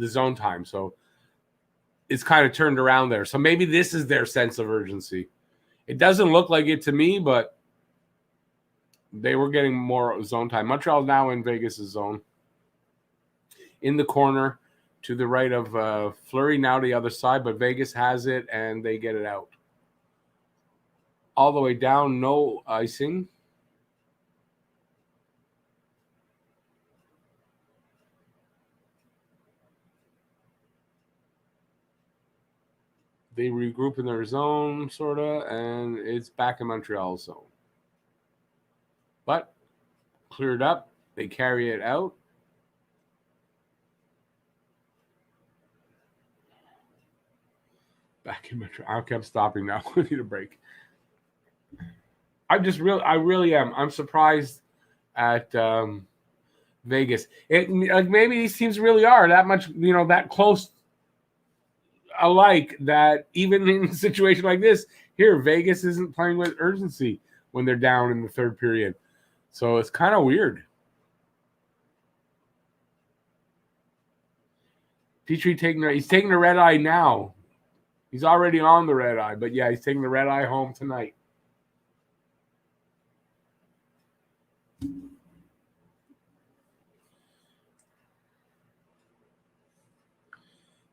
zone time, so it's kind of turned around there. So maybe this is their sense of urgency. It doesn't look like it to me, but they were getting more zone time. Montreal now in Vegas' zone. In the corner to the right of Fleury, now the other side, but Vegas has it, and they get it out. All the way down, no icing. They regroup in their zone, sort of, and it's back in Montreal's zone. But cleared up. They carry it out. Back in Montreal. I kept stopping now. We need a break. I really am. I'm surprised at Vegas. Like maybe these teams really are that much, that close alike that even in a situation like this, here, Vegas isn't playing with urgency when they're down in the third period. So it's kind of weird. Petrie he's taking the red eye now. He's already on the red eye, but yeah, he's taking the red eye home tonight.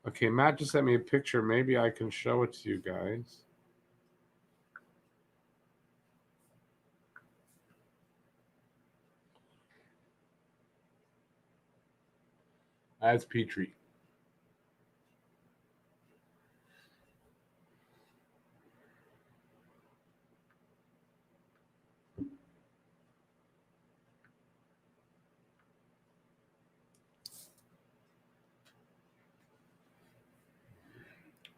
Okay, Matt just sent me a picture. Maybe I can show it to you guys. That's Petrie.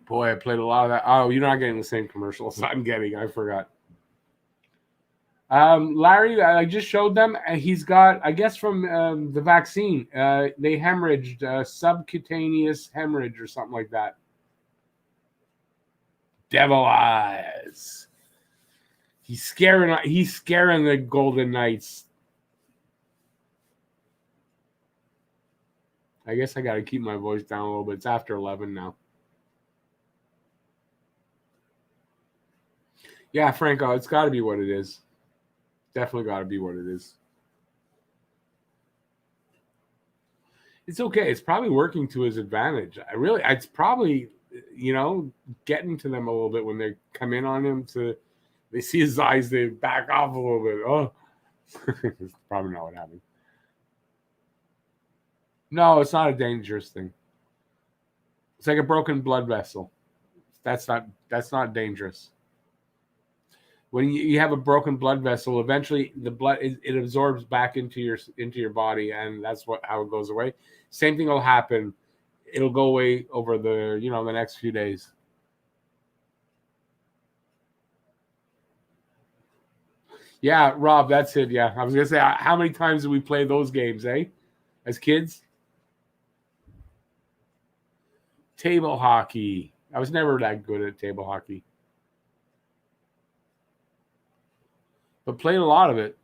Boy, I played a lot of that. Oh, you're not getting the same commercials I'm getting. I forgot. Larry, I just showed them. He's got, I guess, from the vaccine. They hemorrhaged, subcutaneous hemorrhage or something like that. Devil eyes. He's scaring the Golden Knights. I guess I got to keep my voice down a little bit. It's after 11 now. Yeah, Franco, it's got to be what it is. Definitely got to be what it is. It's okay. It's probably working to his advantage. It's probably, getting to them a little bit when they come in on him. They see his eyes, they back off a little bit. Oh, it's probably not what happened. No, it's not a dangerous thing. It's like a broken blood vessel. That's not dangerous. When you have a broken blood vessel, eventually the blood it absorbs back into your body, and that's how it goes away. Same thing will happen. It'll go away over the next few days. Yeah, Rob, that's it. Yeah, I was gonna say, how many times did we play those games, as kids? Table hockey. I was never that good at table hockey, but played a lot of it.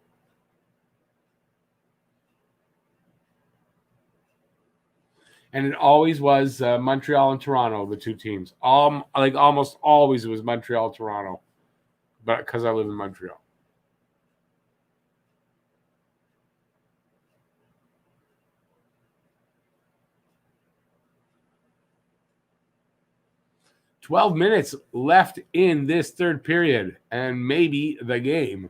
And it always was Montreal and Toronto, the two teams. Almost always it was Montreal, Toronto, but because I live in Montreal. "12 minutes left in this third period, and maybe the game."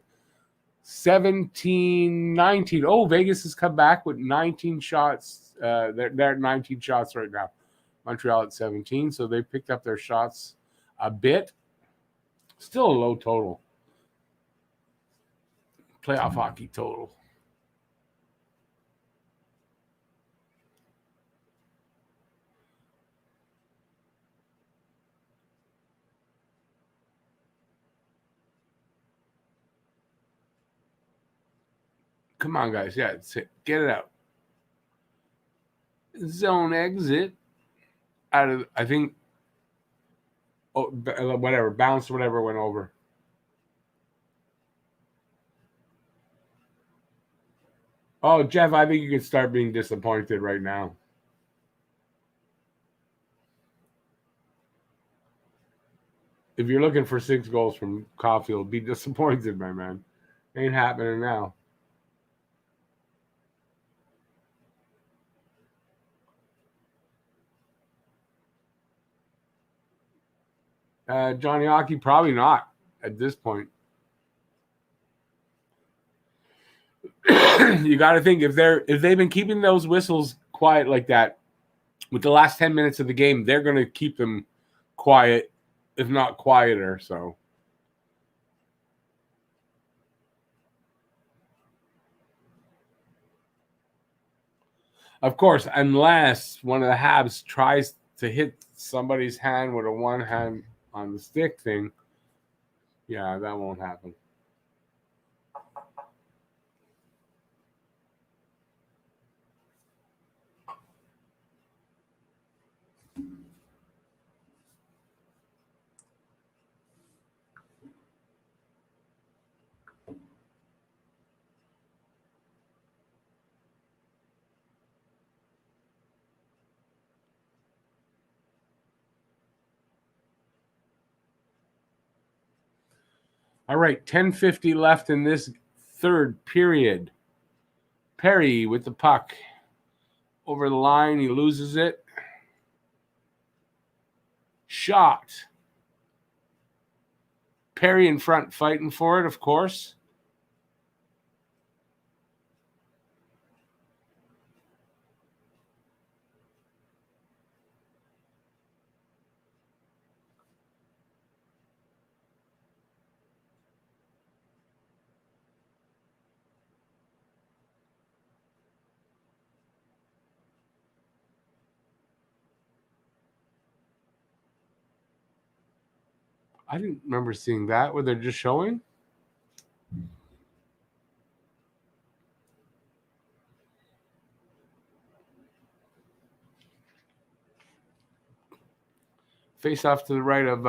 17-19. Oh, Vegas has come back with 19 shots. They're at 19 shots right now. Montreal at 17, so they picked up their shots a bit. Still a low total. Playoff hockey total. Come on, guys. Yeah, get it out. Zone exit. Out of, I think, whatever, bounce, whatever went over. Oh, Jeff, I think you can start being disappointed right now. If you're looking for 6 goals from Caulfield, be disappointed, my man. Ain't happening now. Johnny Hockey, probably not at this point. You got to think, if they've been keeping those whistles quiet like that with the last 10 minutes of the game, they're going to keep them quiet, if not quieter. So, of course, unless one of the Habs tries to hit somebody's hand with a one hand on the stick thing, yeah, that won't happen. All right, 10:50 left in this third period. Perry with the puck over the line. He loses it. Shot. Perry in front fighting for it, of course. I didn't remember seeing that. Were they just showing? Face off to the right of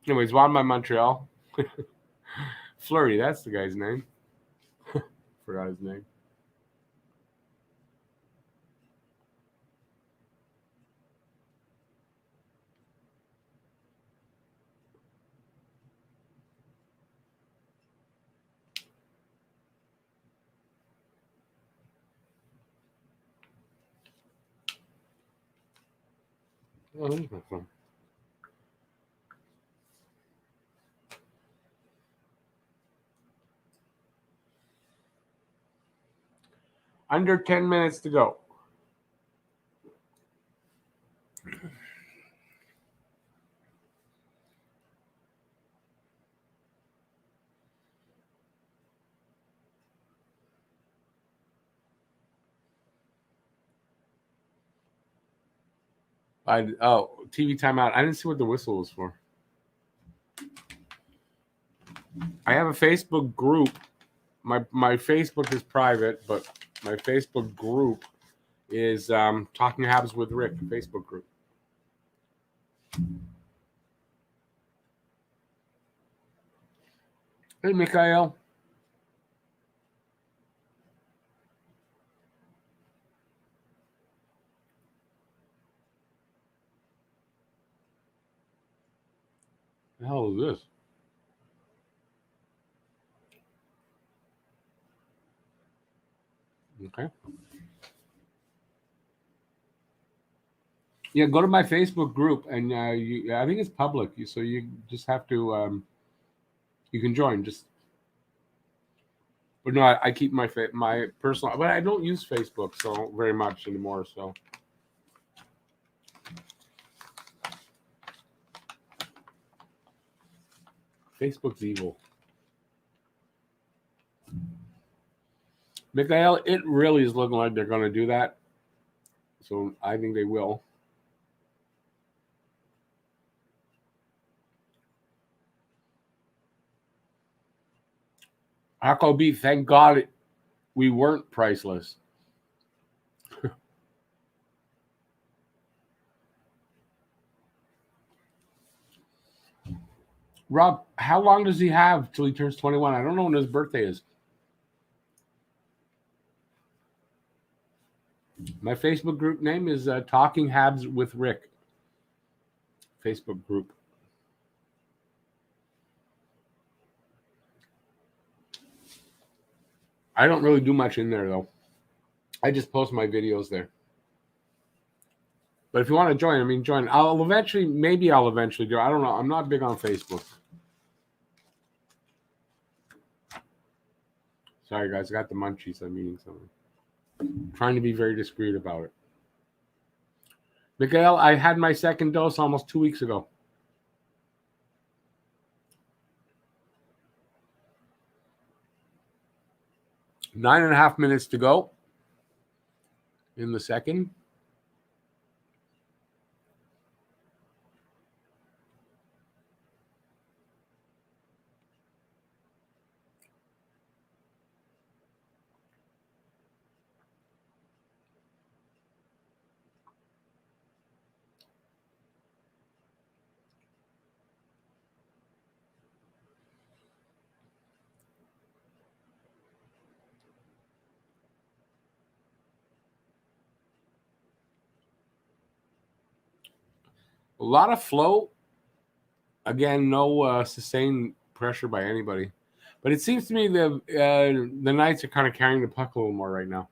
anyways, won by Montreal. Fleury, that's the guy's name. Forgot his name. Oh, that's not fun. Under 10 minutes to go. TV timeout. I didn't see what the whistle was for. I have a Facebook group. My Facebook is private, but my Facebook group is Talking Habs with Rick, the Facebook group. Hey, Mikhail. The hell is this? Okay. Yeah, go to my Facebook group, and I think it's public, so you just have to you can join. But no, I keep my personal, but I don't use Facebook so very much anymore. So Facebook's evil. Mikhail, it really is looking like they're going to do that. So I think they will. Akko B, thank God we weren't priceless. Rob, how long does he have till he turns 21? I don't know when his birthday is. My Facebook group name is Talking Habs with Rick. Facebook group. I don't really do much in there, though. I just post my videos there. But if you want to join, join. Maybe I'll eventually do it. I don't know. I'm not big on Facebook. Sorry, guys. I got the munchies. I'm eating something. I'm trying to be very discreet about it. Miguel, I had my second dose almost 2 weeks ago. Nine and a half minutes to go in the second. A lot of flow. Again, no sustained pressure by anybody. But it seems to me the Knights are kind of carrying the puck a little more right now.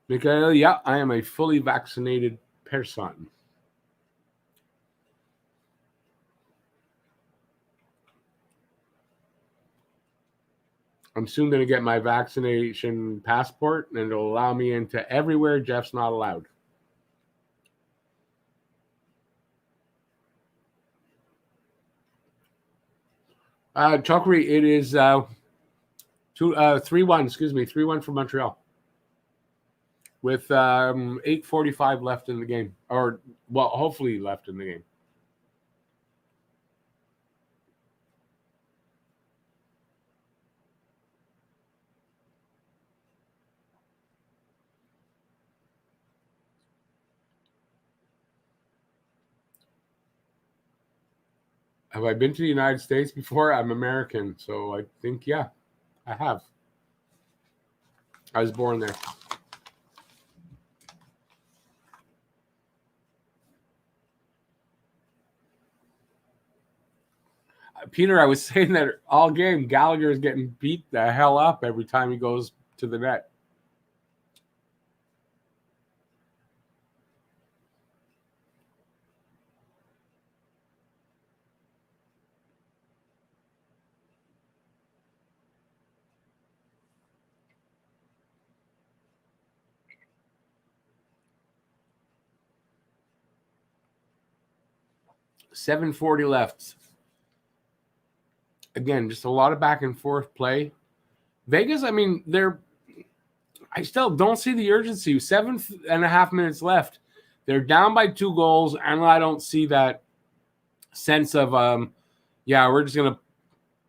Mikhail, yeah, I am a fully vaccinated person. I'm soon going to get my vaccination passport, and it'll allow me into everywhere Jeff's not allowed. Chokri, it is 3-1. Excuse me, 3-1 for Montreal. with 8:45 left in the game, or well, hopefully left in the game. Have I been to the United States before? I'm American, so I think, yeah, I have. I was born there. Peter, I was saying that all game, Gallagher is getting beat the hell up every time he goes to the net. $7:40 left. Again, just a lot of back and forth play. Vegas, I mean, I still don't see the urgency. 7.5 minutes left. They're down by 2 goals, and I don't see that sense of, we're just going to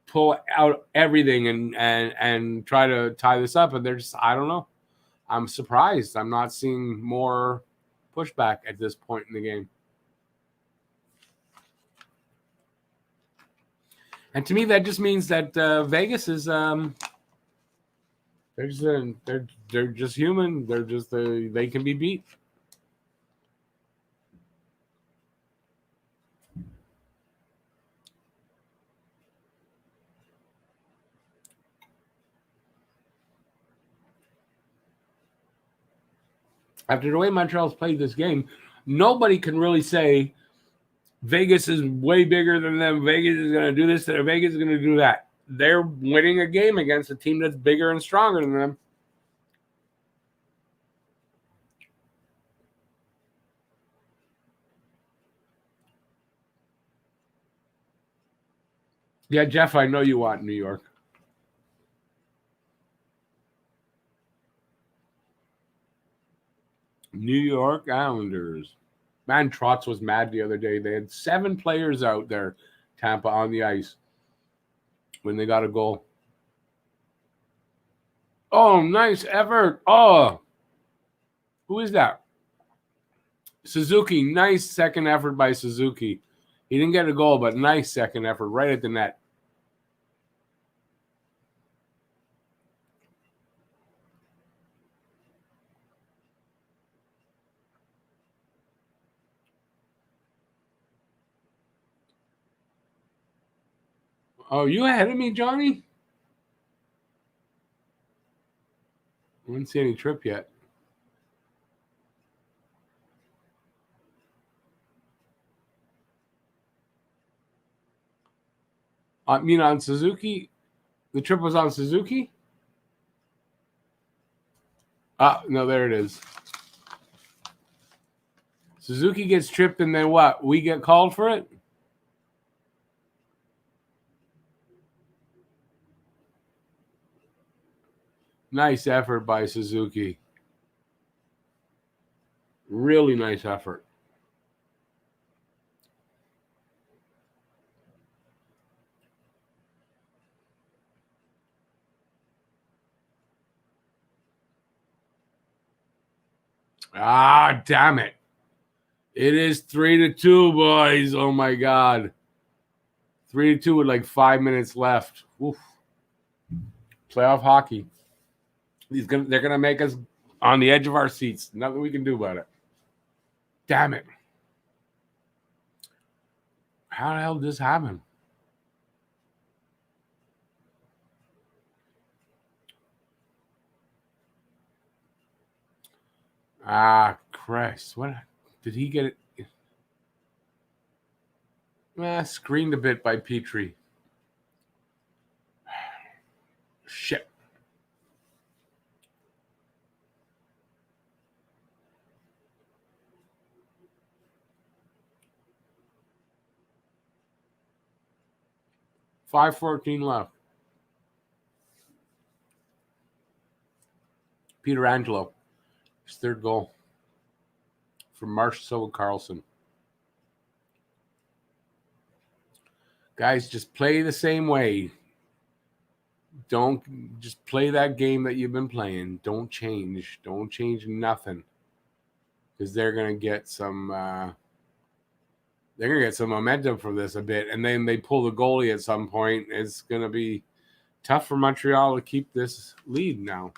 pull out everything and try to tie this up. And they're just, I don't know. I'm surprised. I'm not seeing more pushback at this point in the game. And to me, that just means that Vegas is they're just human. They're just they can be beat. After the way Montreal's played this game, nobody can really say Vegas is way bigger than them. Vegas is going to do this, or Vegas is going to do that. They're winning a game against a team that's bigger and stronger than them. Yeah, Jeff, I know you want New York. New York Islanders. Man, Trotz was mad the other day. They had 7 players out there, Tampa, on the ice when they got a goal. Oh, nice effort. Oh, who is that? Suzuki. Nice second effort by Suzuki. He didn't get a goal, but nice second effort right at the net. Oh, you ahead of me, Johnny? I didn't see any trip yet. I mean, on Suzuki? The trip was on Suzuki? No, there it is. Suzuki gets tripped, and then what? We get called for it? Nice effort by Suzuki. Really nice effort. Ah, damn it. It is 3-2, boys. Oh, my God. 3-2 with like 5 minutes left. Oof. Playoff hockey. They're going to make us on the edge of our seats. Nothing we can do about it. Damn it. How the hell did this happen? Ah, Christ. What did he get it? Screened a bit by Petrie. Shit. $5:14 left. Peter Angelo. His third goal from Marcel Carlson. Guys, just play the same way. Don't just play that game that you've been playing. Don't change. Don't change nothing. Because they're gonna get some momentum from this a bit, and then they pull the goalie at some point. It's gonna be tough for Montreal to keep this lead now.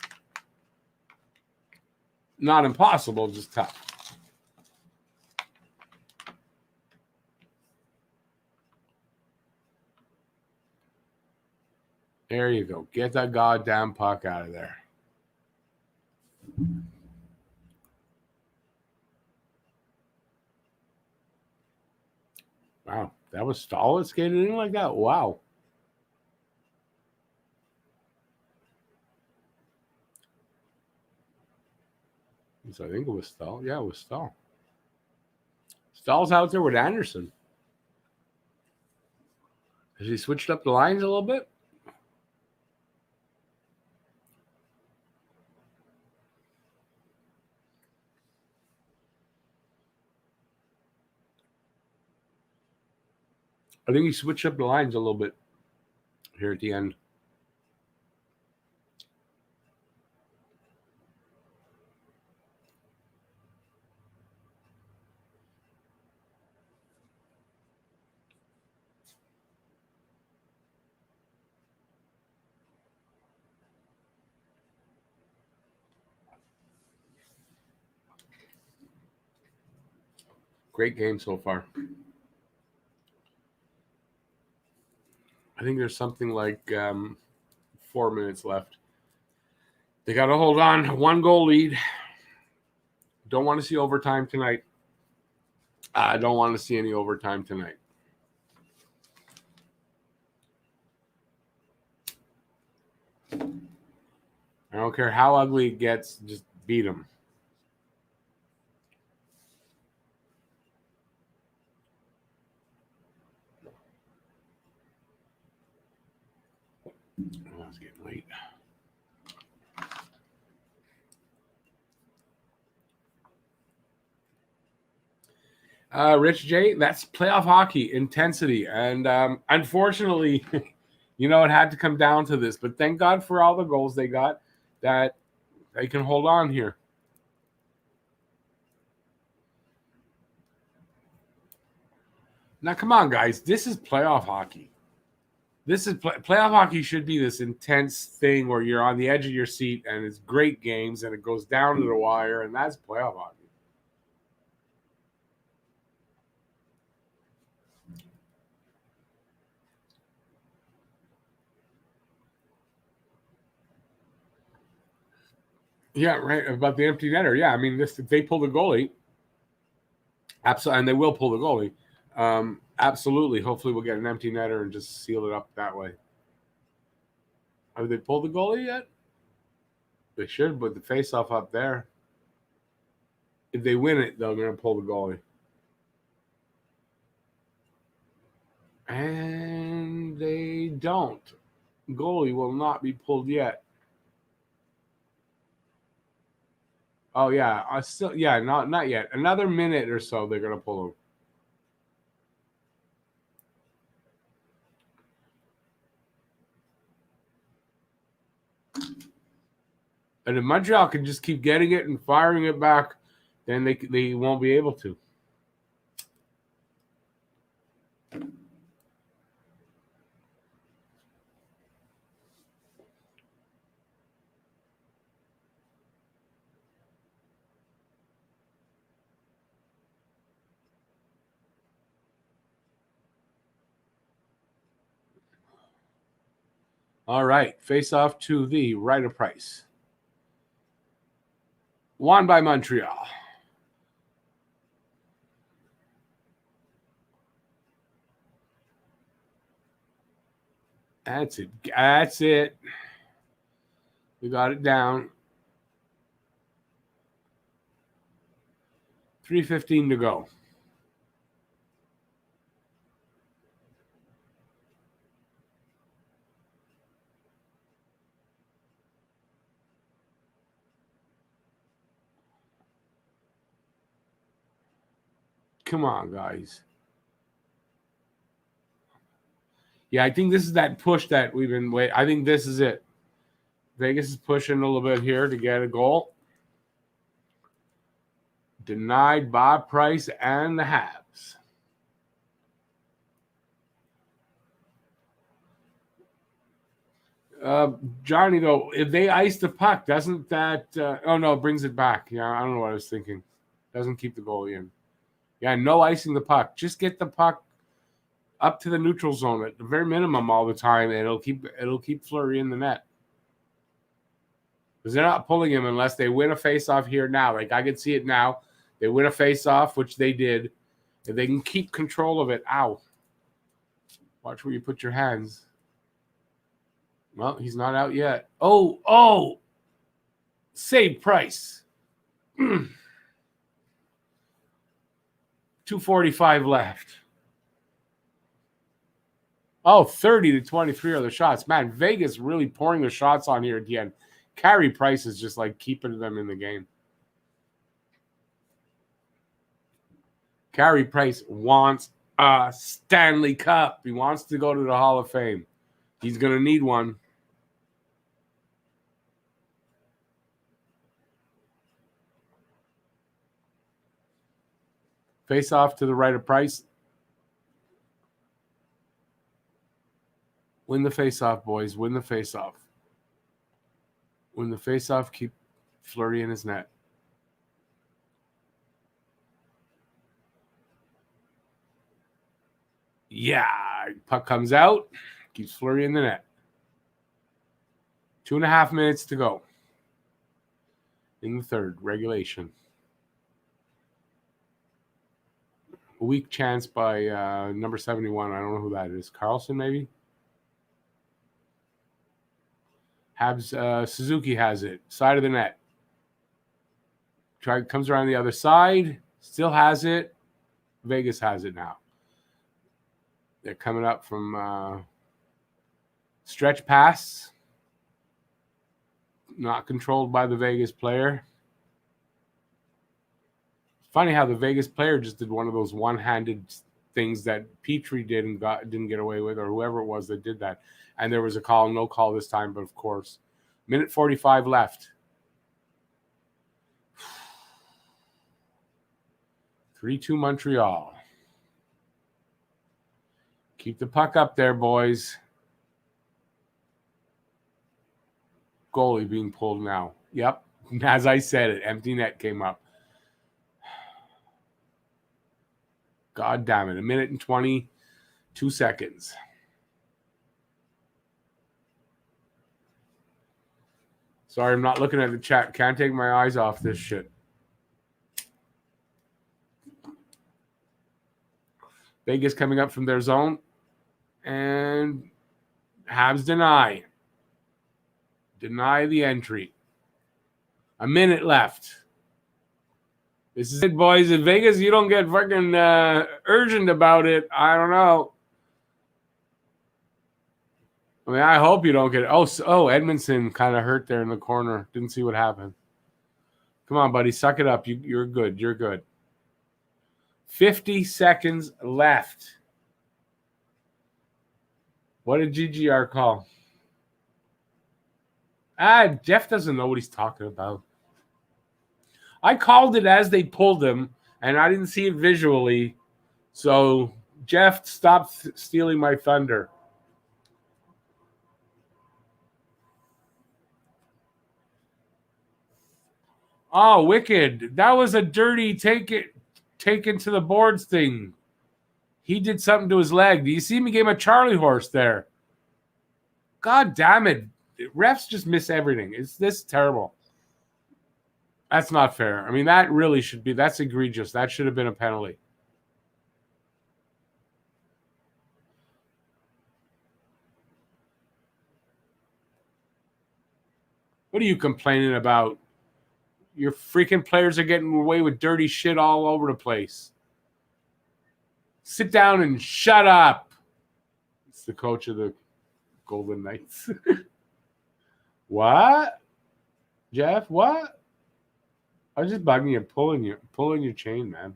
Not impossible, just tough. There you go. Get that goddamn puck out of there. Wow, that was Stahl skated in like that? Wow. So I think it was Stahl. Yeah, it was Stahl. Stahl's out there with Anderson. Has he switched up the lines a little bit? I think he switched up the lines a little bit here at the end. Great game so far. I think there's something like 4 minutes left. They got to hold on. 1-goal lead. Don't want to see overtime tonight. I don't want to see any overtime tonight. I don't care how ugly it gets. Just beat them. Oh, it's getting late. Rich J, that's playoff hockey intensity. And unfortunately, it had to come down to this. But thank God for all the goals they got that they can hold on here. Now, come on, guys. This is playoff hockey. This is playoff hockey should be this intense thing where you're on the edge of your seat and it's great games and it goes down to the wire, and that's playoff hockey. Yeah, right. About the empty netter. Yeah, I mean, if they pull the goalie, absolutely, and they will pull the goalie. Absolutely. Hopefully, we'll get an empty netter and just seal it up that way. Have they pulled the goalie yet? They should, but the face-off up there. If they win it, they're going to pull the goalie. And they don't. Goalie will not be pulled yet. Oh, yeah. Not yet. Another minute or so, they're going to pull him. And if Montreal can just keep getting it and firing it back, then they won't be able to. All right, face off to the right of Price. Won by Montreal. That's it. That's it. We got it down. 3:15 to go. Come on, guys. Yeah, I think this is that push that we've been waiting. I think this is it. Vegas is pushing a little bit here to get a goal. Denied Bob Price and the Habs. Johnny, though, if they ice the puck, doesn't that oh no, it brings it back. Yeah, I don't know what I was thinking. Doesn't keep the goalie in. Yeah, no icing the puck. Just get the puck up to the neutral zone at the very minimum all the time, and it'll keep Fleury in the net. Because they're not pulling him unless they win a face-off here now. Like, I can see it now. They win a face-off, which they did. If they can keep control of it, ow. Watch where you put your hands. Well, he's not out yet. Oh. Save Price. 2:45 left. Oh, 30-23 are the shots. Man, Vegas really pouring the shots on here at the end. Carey Price is just like keeping them in the game. Carey Price wants a Stanley Cup. He wants to go to the Hall of Fame. He's going to need one. Face off to the right of Price. Win the face-off, boys. Win the face-off. Win the face-off. Keep Fleury in his net. Yeah. Puck comes out. Keeps Fleury in the net. 2.5 minutes to go. In the third, regulation. A weak chance by number 71. I don't know who that is. Carlson, maybe? Habs, Suzuki has it. Side of the net. Comes around the other side. Still has it. Vegas has it now. They're coming up from stretch pass. Not controlled by the Vegas player. Funny how the Vegas player just did one of those one-handed things that Petrie did and didn't get away with, or whoever it was that did that. And there was a call, no call this time, but of course. Minute 45 left. 3-2 Montreal. Keep the puck up there, boys. Goalie being pulled now. Yep. As I said it, empty net came up. God damn it. 1 minute and 22 seconds. Sorry, I'm not looking at the chat. Can't take my eyes off this shit. Vegas coming up from their zone. And Habs deny. Deny the entry. 1 minute left. This is it, boys. In Vegas, you don't get fucking urgent about it. I don't know. I mean, I hope you don't get it. Oh, Edmondson kind of hurt there in the corner. Didn't see what happened. Come on, buddy. Suck it up. You're good. You're good. 50 seconds left. What did GGR call? Jeff doesn't know what he's talking about. I called it as they pulled him, and I didn't see it visually. So, Jeff, stop stealing my thunder. Oh, wicked. That was a dirty take into the boards thing. He did something to his leg. Do you see me gave him a Charlie horse there? God damn it. Refs just miss everything. It's this terrible. That's not fair. I mean, that really should be. That's egregious. That should have been a penalty. What are you complaining about? Your freaking players are getting away with dirty shit all over the place. Sit down and shut up. It's the coach of the Golden Knights. What? Jeff, what? I was just bugging you, pulling your chain, man.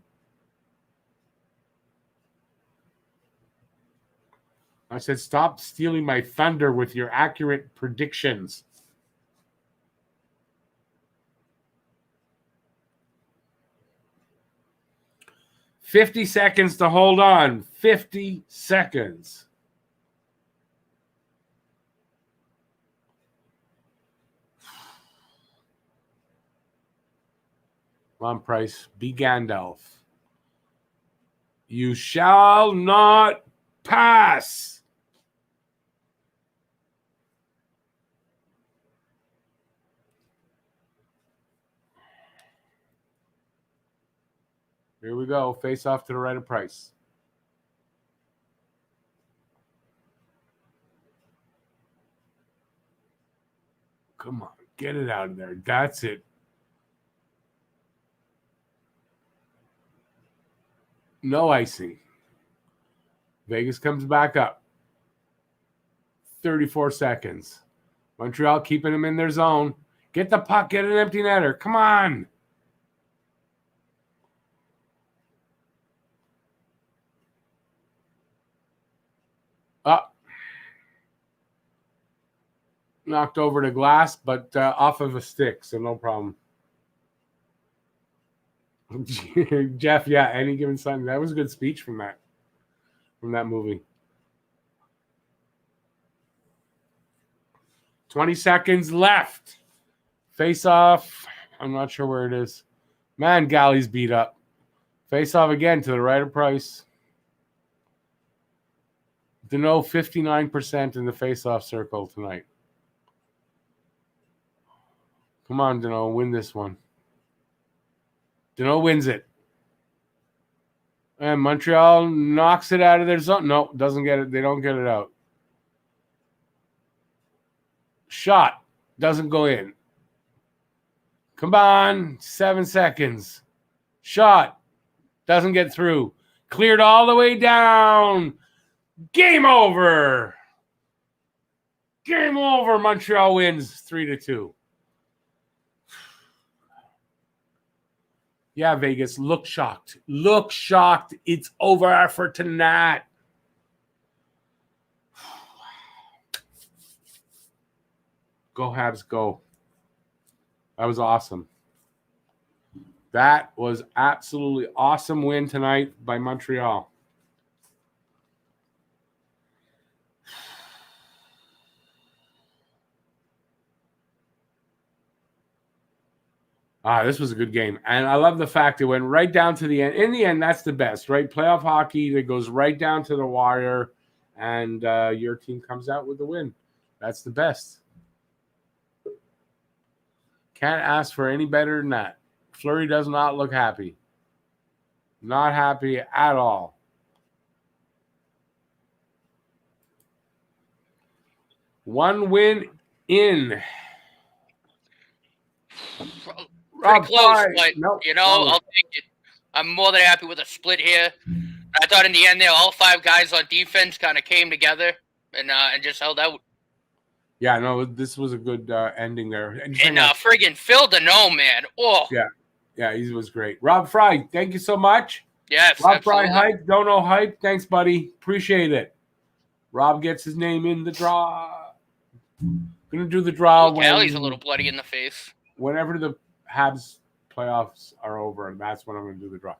I said, stop stealing my thunder with your accurate predictions. $50 seconds to hold on. 50 seconds. Come on, Price. Be Gandalf. You shall not pass. Here we go. Face off to the right of Price. Come on. Get it out of there. That's it. No icing. Vegas comes back up. 34 seconds. Montreal keeping them in their zone. Get the puck. Get an empty netter. Come on. Up. Knocked over the glass, but off of a stick, so no problem. Jeff, yeah, any given Sunday. That was a good speech from that movie. 20 seconds left. Face off. I'm not sure where it is. Man, Galley's beat up. Face off again to the right of Price. Deneau 59% in the face-off circle tonight. Come on, Deneau, win this one. Deneau wins it. And Montreal knocks it out of their zone. No, doesn't get it. They don't get it out. Shot. Doesn't go in. Come on. 7 seconds. Shot. Doesn't get through. Cleared all the way down. Game over. Game over. Montreal wins 3-2. Yeah, Vegas, look shocked. Look shocked. It's over for tonight. Go Habs, go. That was awesome. That was absolutely awesome win tonight by Montreal. This was a good game. And I love the fact it went right down to the end. In the end, that's the best, right? Playoff hockey that goes right down to the wire, and your team comes out with the win. That's the best. Can't ask for any better than that. Fleury does not look happy. Not happy at all. One win in. Pretty close, but I'll take it. I'm more than happy with a split here. I thought in the end there, all 5 guys on defense kind of came together and just held out. Yeah, no, this was a good ending there. And friggin' Phil Deneau, man. Oh. Yeah, he was great. Rob Fry, thank you so much. Yes, Rob Fry, hype, don't know hype. Thanks, buddy. Appreciate it. Rob gets his name in the draw. Gonna do the draw. Callie's a little bloody in the face. Whenever the Habs playoffs are over, and that's when I'm going to do the draw.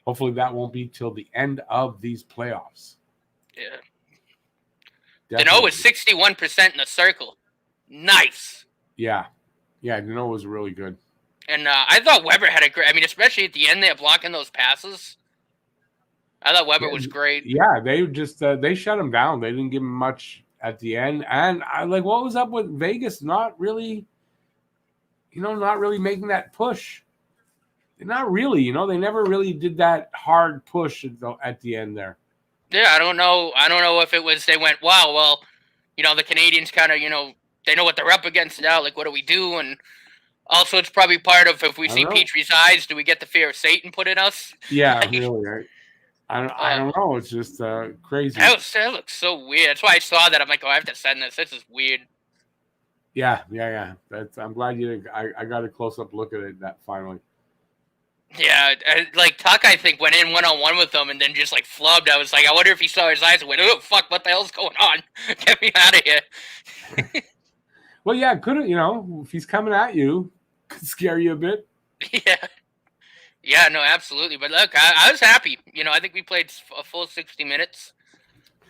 Hopefully that won't be till the end of these playoffs. Yeah. Deneau was 61% in the circle. Nice. Yeah. Yeah, Deneau was really good. And I thought Weber had a great, especially at the end there blocking those passes. I thought Weber was great. Yeah, they just, they shut him down. They didn't give him much at the end. And what was up with Vegas? Not really making that push. Not really, they never really did that hard push at the end there. Yeah, I don't know if it was they went, wow, well, the Canadiens kind of, they know what they're up against now. Like, what do we do? And also, it's probably part of if we see Petrie's eyes, do we get the fear of Satan put in us? Yeah, really, right? I don't know. It's just crazy. That looks so weird. That's why I saw that. I'm like, I have to send this. This is weird. Yeah. I'm glad I got a close-up look at it that finally. Yeah, like Tuck, I think, went in one-on-one with him and then just, like, flubbed. I was like, I wonder if he saw his eyes and went, oh, fuck, what the hell's going on? Get me out of here. Well, yeah, couldn't, if he's coming at you, could scare you a bit. Yeah. Yeah, no, absolutely. But look, I was happy. I think we played a full 60 minutes.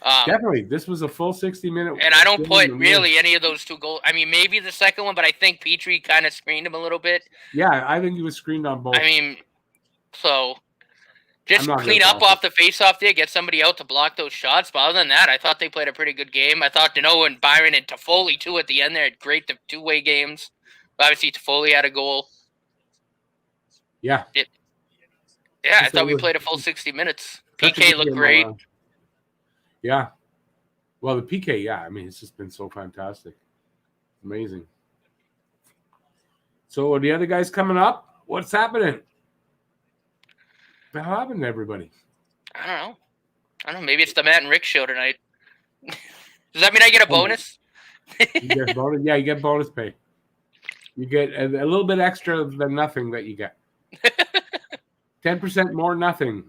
Definitely. This was a full 60-minute. And I don't put really any of those 2 goals. I mean, maybe the second one, but I think Petrie kind of screened him a little bit. Yeah, I think he was screened on both. I mean, so just clean up off the face-off there, get somebody out to block those shots. But other than that, I thought they played a pretty good game. I thought Deneau and Byron and Toffoli, too, at the end there had great two-way games. Obviously, Toffoli had a goal. Yeah. I thought we played a full 60 minutes. PK looked great. Yeah. Well, the PK, yeah. I mean, it's just been so fantastic. Amazing. So, are the other guys coming up? What's happening? What happened to everybody? I don't know. Maybe it's the Matt and Rick show tonight. Does that mean I get a bonus? You get bonus? Yeah, you get bonus pay. You get a little bit extra than nothing that you get. 10% more nothing.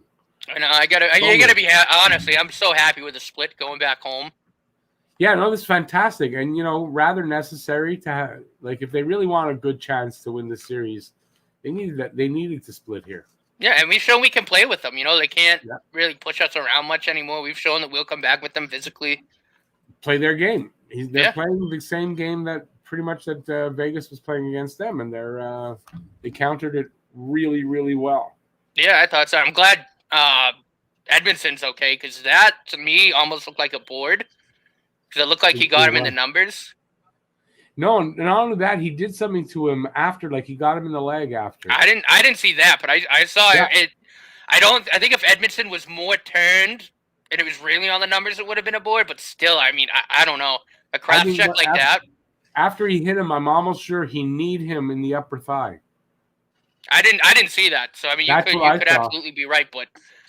I know. You gotta be honestly. I'm so happy with the split going back home. Yeah, no, this is fantastic, and rather necessary to have. Like, if they really want a good chance to win the series, they needed to split here. Yeah, and we've shown we can play with them. They can't really push us around much anymore. We've shown that we'll come back with them physically. Play their game. They're playing the same game that pretty much that Vegas was playing against them, and they countered it really, really well. Yeah, I thought so. I'm glad Edmondson's okay, because that, to me, almost looked like a board. Because it looked like he got him in the numbers. No, not only that, he did something to him after, like he got him in the leg after. I didn't see that, but I saw it. I think if Edmondson was more turned and it was really on the numbers, it would have been a board. But still, I mean, I don't know. A cross check like that. After he hit him, I'm almost sure he kneed him in the upper thigh. I didn't see that. So I mean, you could absolutely be right. But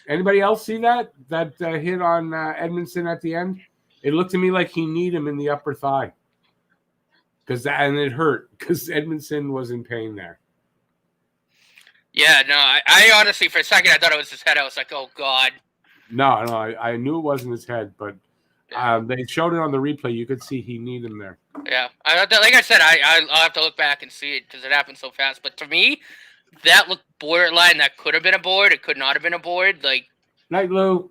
anybody else see that hit on Edmondson at the end? It looked to me like he kneed him in the upper thigh. And it hurt because Edmondson was in pain there. Yeah, no, I honestly, for a second, I thought it was his head. I was like, oh, God. No, I knew it wasn't his head, but they showed it on the replay. You could see he kneed him there. Yeah, like I said, I'll have to look back and see it because it happened so fast. But to me, that looked borderline. That could have been a board. It could not have been a board. Night, Lou.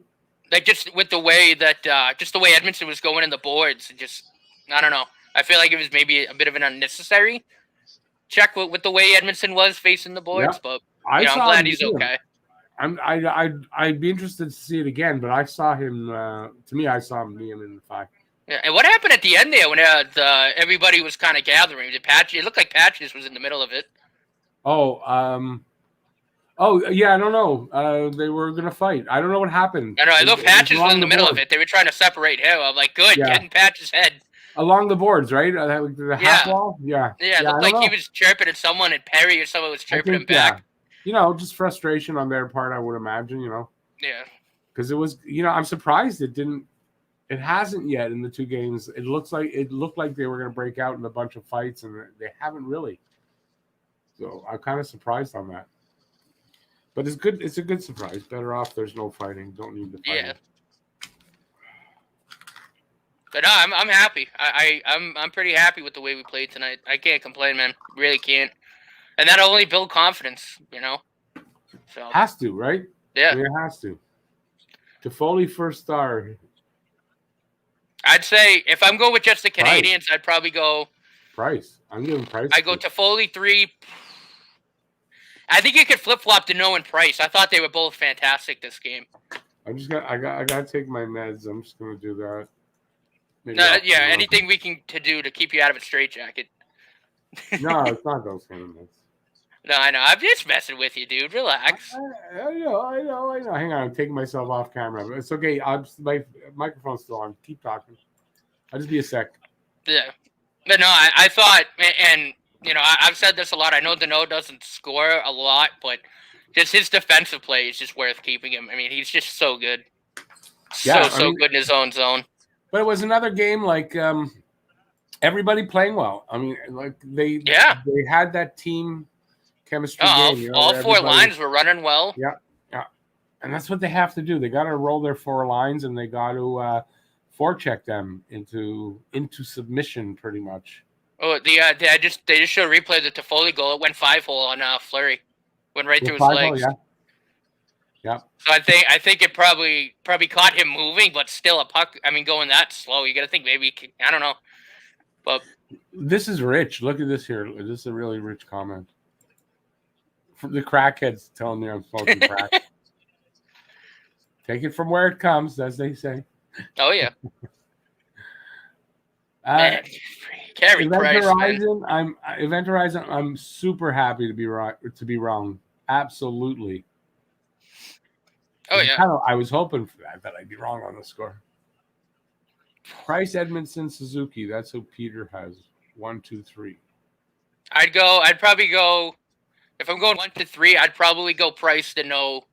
Like, just with the way that, just the way Edmondson was going in the boards, I don't know. I feel like it was maybe a bit of an unnecessary check with the way Edmondson was facing the boards, but I'm glad he's okay. I'd be interested to see it again, but I saw him. To me, I saw him knee him in the thigh. Yeah, and what happened at the end there when everybody was kind of gathering? It looked like Patches was in the middle of it. Yeah, I don't know. They were gonna fight. I don't know what happened. I know. I know Patches was in the middle of it. They were trying to separate him. I'm like, good, get in Patches' head. Along the boards, right? The half wall? Yeah. Yeah, it looked like he was chirping at someone, and Perry or someone was chirping him back. Yeah. Just frustration on their part, I would imagine, Yeah. Because it was, I'm surprised it hasn't yet in the 2 games. It looked like they were going to break out in a bunch of fights, and they haven't really. So I'm kind of surprised on that. But it's good. It's a good surprise. Better off there's no fighting. Don't need the fighting. Yeah. But no, I'm happy. I'm pretty happy with the way we played tonight. I can't complain, man. Really can't. And that'll only build confidence, So has to, right? Yeah, it has to. Toffoli first star. I'd say if I'm going with just the Canadiens, I'd probably go Price. I'm giving Price. I go Toffoli 3. I think you could flip flop Deneau and Price. I thought they were both fantastic this game. I gotta take my meds. I'm just gonna do that. Anything we can do to keep you out of a straitjacket. No, it's not those kind of meds. No, I know. I'm just messing with you, dude. Relax. I know. Hang on, I'm taking myself off camera. It's okay. My microphone's still on. Keep talking. I'll just be a sec. Yeah. But no, I thought, and I've said this a lot. I know Deneau doesn't score a lot, but just his defensive play is just worth keeping him. I mean, he's just so good. So good in his own zone. But it was another game like everybody playing well. I mean, like they had that team chemistry all, game. all four everybody- lines were running well. Yeah. And that's what they have to do. They got to roll their four lines, and they got to forecheck them into submission, pretty much. Oh, they just showed replay of the Toffoli goal. It went 5-hole on Fleury, went right through his 5-0, legs. Yeah. So I think it probably caught him moving, but still a puck. I mean, going that slow, you got to think maybe I don't know. But this is rich. Look at this here. This is a really rich comment from the crackheads telling me I'm smoking crack. Take it from where it comes, as they say. oh yeah, man, Carey Event Price, Horizon. Event Horizon. I'm super happy to be right. To be wrong. Absolutely. Oh yeah. I was hoping for that, but I'd be wrong on the score. Price, Edmondson, Suzuki. That's who Peter has. 1, 2, 3. I'd probably go if I'm going 1 to 3. I'd probably go Price to no.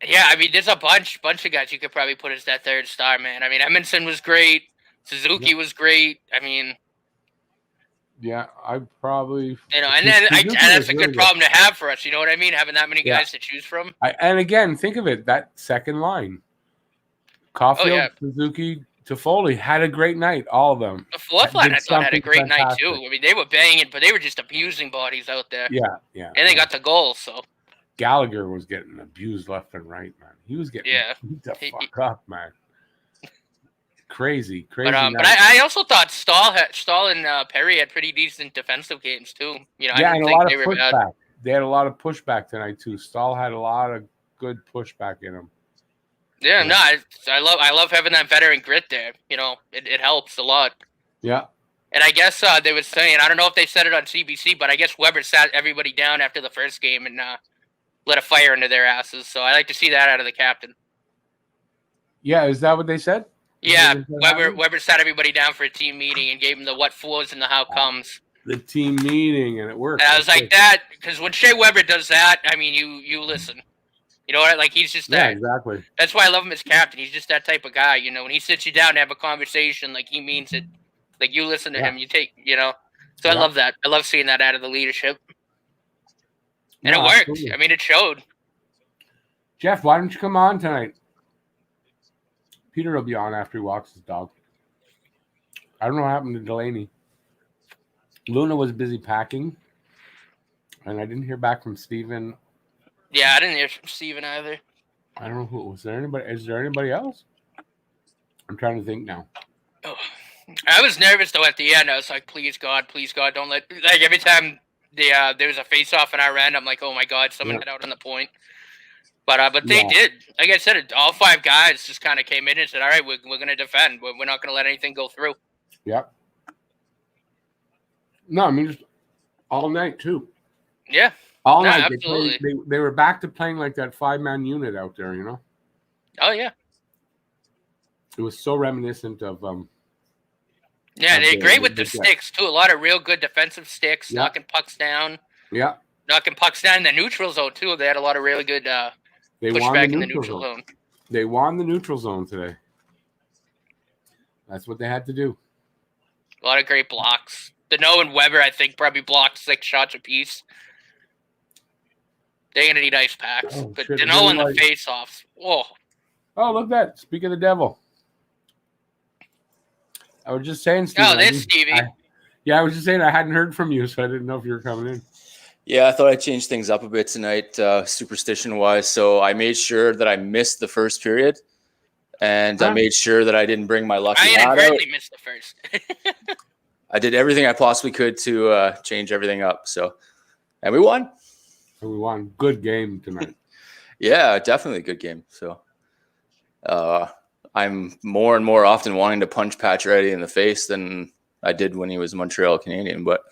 Yeah, I mean, there's a bunch of guys you could probably put as that third star, man. I mean, Edmondson was great. Suzuki was great. I mean, yeah, I probably. and that's a good problem to have for us. You know what I mean? Having that many guys to choose from. And again, think of it. That second line, Caulfield, Suzuki, Toffoli had a great night. All of them. The fourth line, I thought, had a great fantastic night too. I mean, they were banging, but they were just abusing bodies out there. Yeah. And they got the goal, so. Gallagher was getting abused left and right, man. He was getting beat the fuck up, man. Crazy. But I also thought Stahl and Perry had pretty decent defensive games too. You know, I didn't think they were bad. They had a lot of pushback tonight too. Stahl had a lot of good pushback in him. Yeah, no, I love having that veteran grit there. You know, it helps a lot. Yeah. And I guess they were saying, I don't know if they said it on CBC, but I guess Weber sat everybody down after the first game and let a fire into their asses. So I like to see that out of the captain. Yeah, is that what they said? Yeah, Weber sat everybody down for a team meeting and gave them the what flows and the how comes. The team meeting, and it worked. And I was like that because when Shea Weber does that, I mean, you listen. You know what? Like he's just that. Yeah, exactly. That's why I love him as captain. He's just that type of guy. You know, when he sits you down to have a conversation, like he means it. Like you listen to him, you take. You know, so I love that. I love seeing that out of the leadership. And it worked. Absolutely. I mean, it showed. Jeff, why don't you come on tonight? Peter will be on after he walks his dog. I don't know what happened to Delaney. Luna was busy packing, and I didn't hear back from Steven. Yeah, I didn't hear from Steven either. I don't know who was there. Is there anybody else? I'm trying to think now. Oh, I was nervous though at the end. I was like, please God, don't let. Like every time there was a face-off in our end, I'm like, oh my God, someone got out on the point. But they did. Like I said, all 5 guys just kind of came in and said, all right, we're going to defend. We're not going to let anything go through. Yep. No, I mean, just all night, too. Yeah. All night. Absolutely. They were back to playing like that 5-man unit out there, you know? Oh, yeah. It was so reminiscent of... yeah, they're great with the sticks, too. A lot of real good defensive sticks, knocking pucks down. Yeah. Knocking pucks down in the neutral zone, too. They had a lot of really good pushback in the neutral zone. They won the neutral zone today. That's what they had to do. A lot of great blocks. Deneau and Weber, I think, probably blocked 6 shots apiece. They're going to need ice packs. But Deneau and the face-offs. Whoa. Oh, look at that. Speak of the devil. I was just saying, Stevie. Oh, there's Stevie. I was just saying I hadn't heard from you, so I didn't know if you were coming in. Yeah, I thought I'd change things up a bit tonight, superstition-wise. So I made sure that I missed the first period, and I made sure that I didn't bring my lucky hat out. I inadvertently missed the first. I did everything I possibly could to change everything up. And we won. And we won. Good game tonight. Yeah, definitely a good game. So I'm more and more often wanting to punch Pacioretty in the face than I did when he was Montreal Canadian. But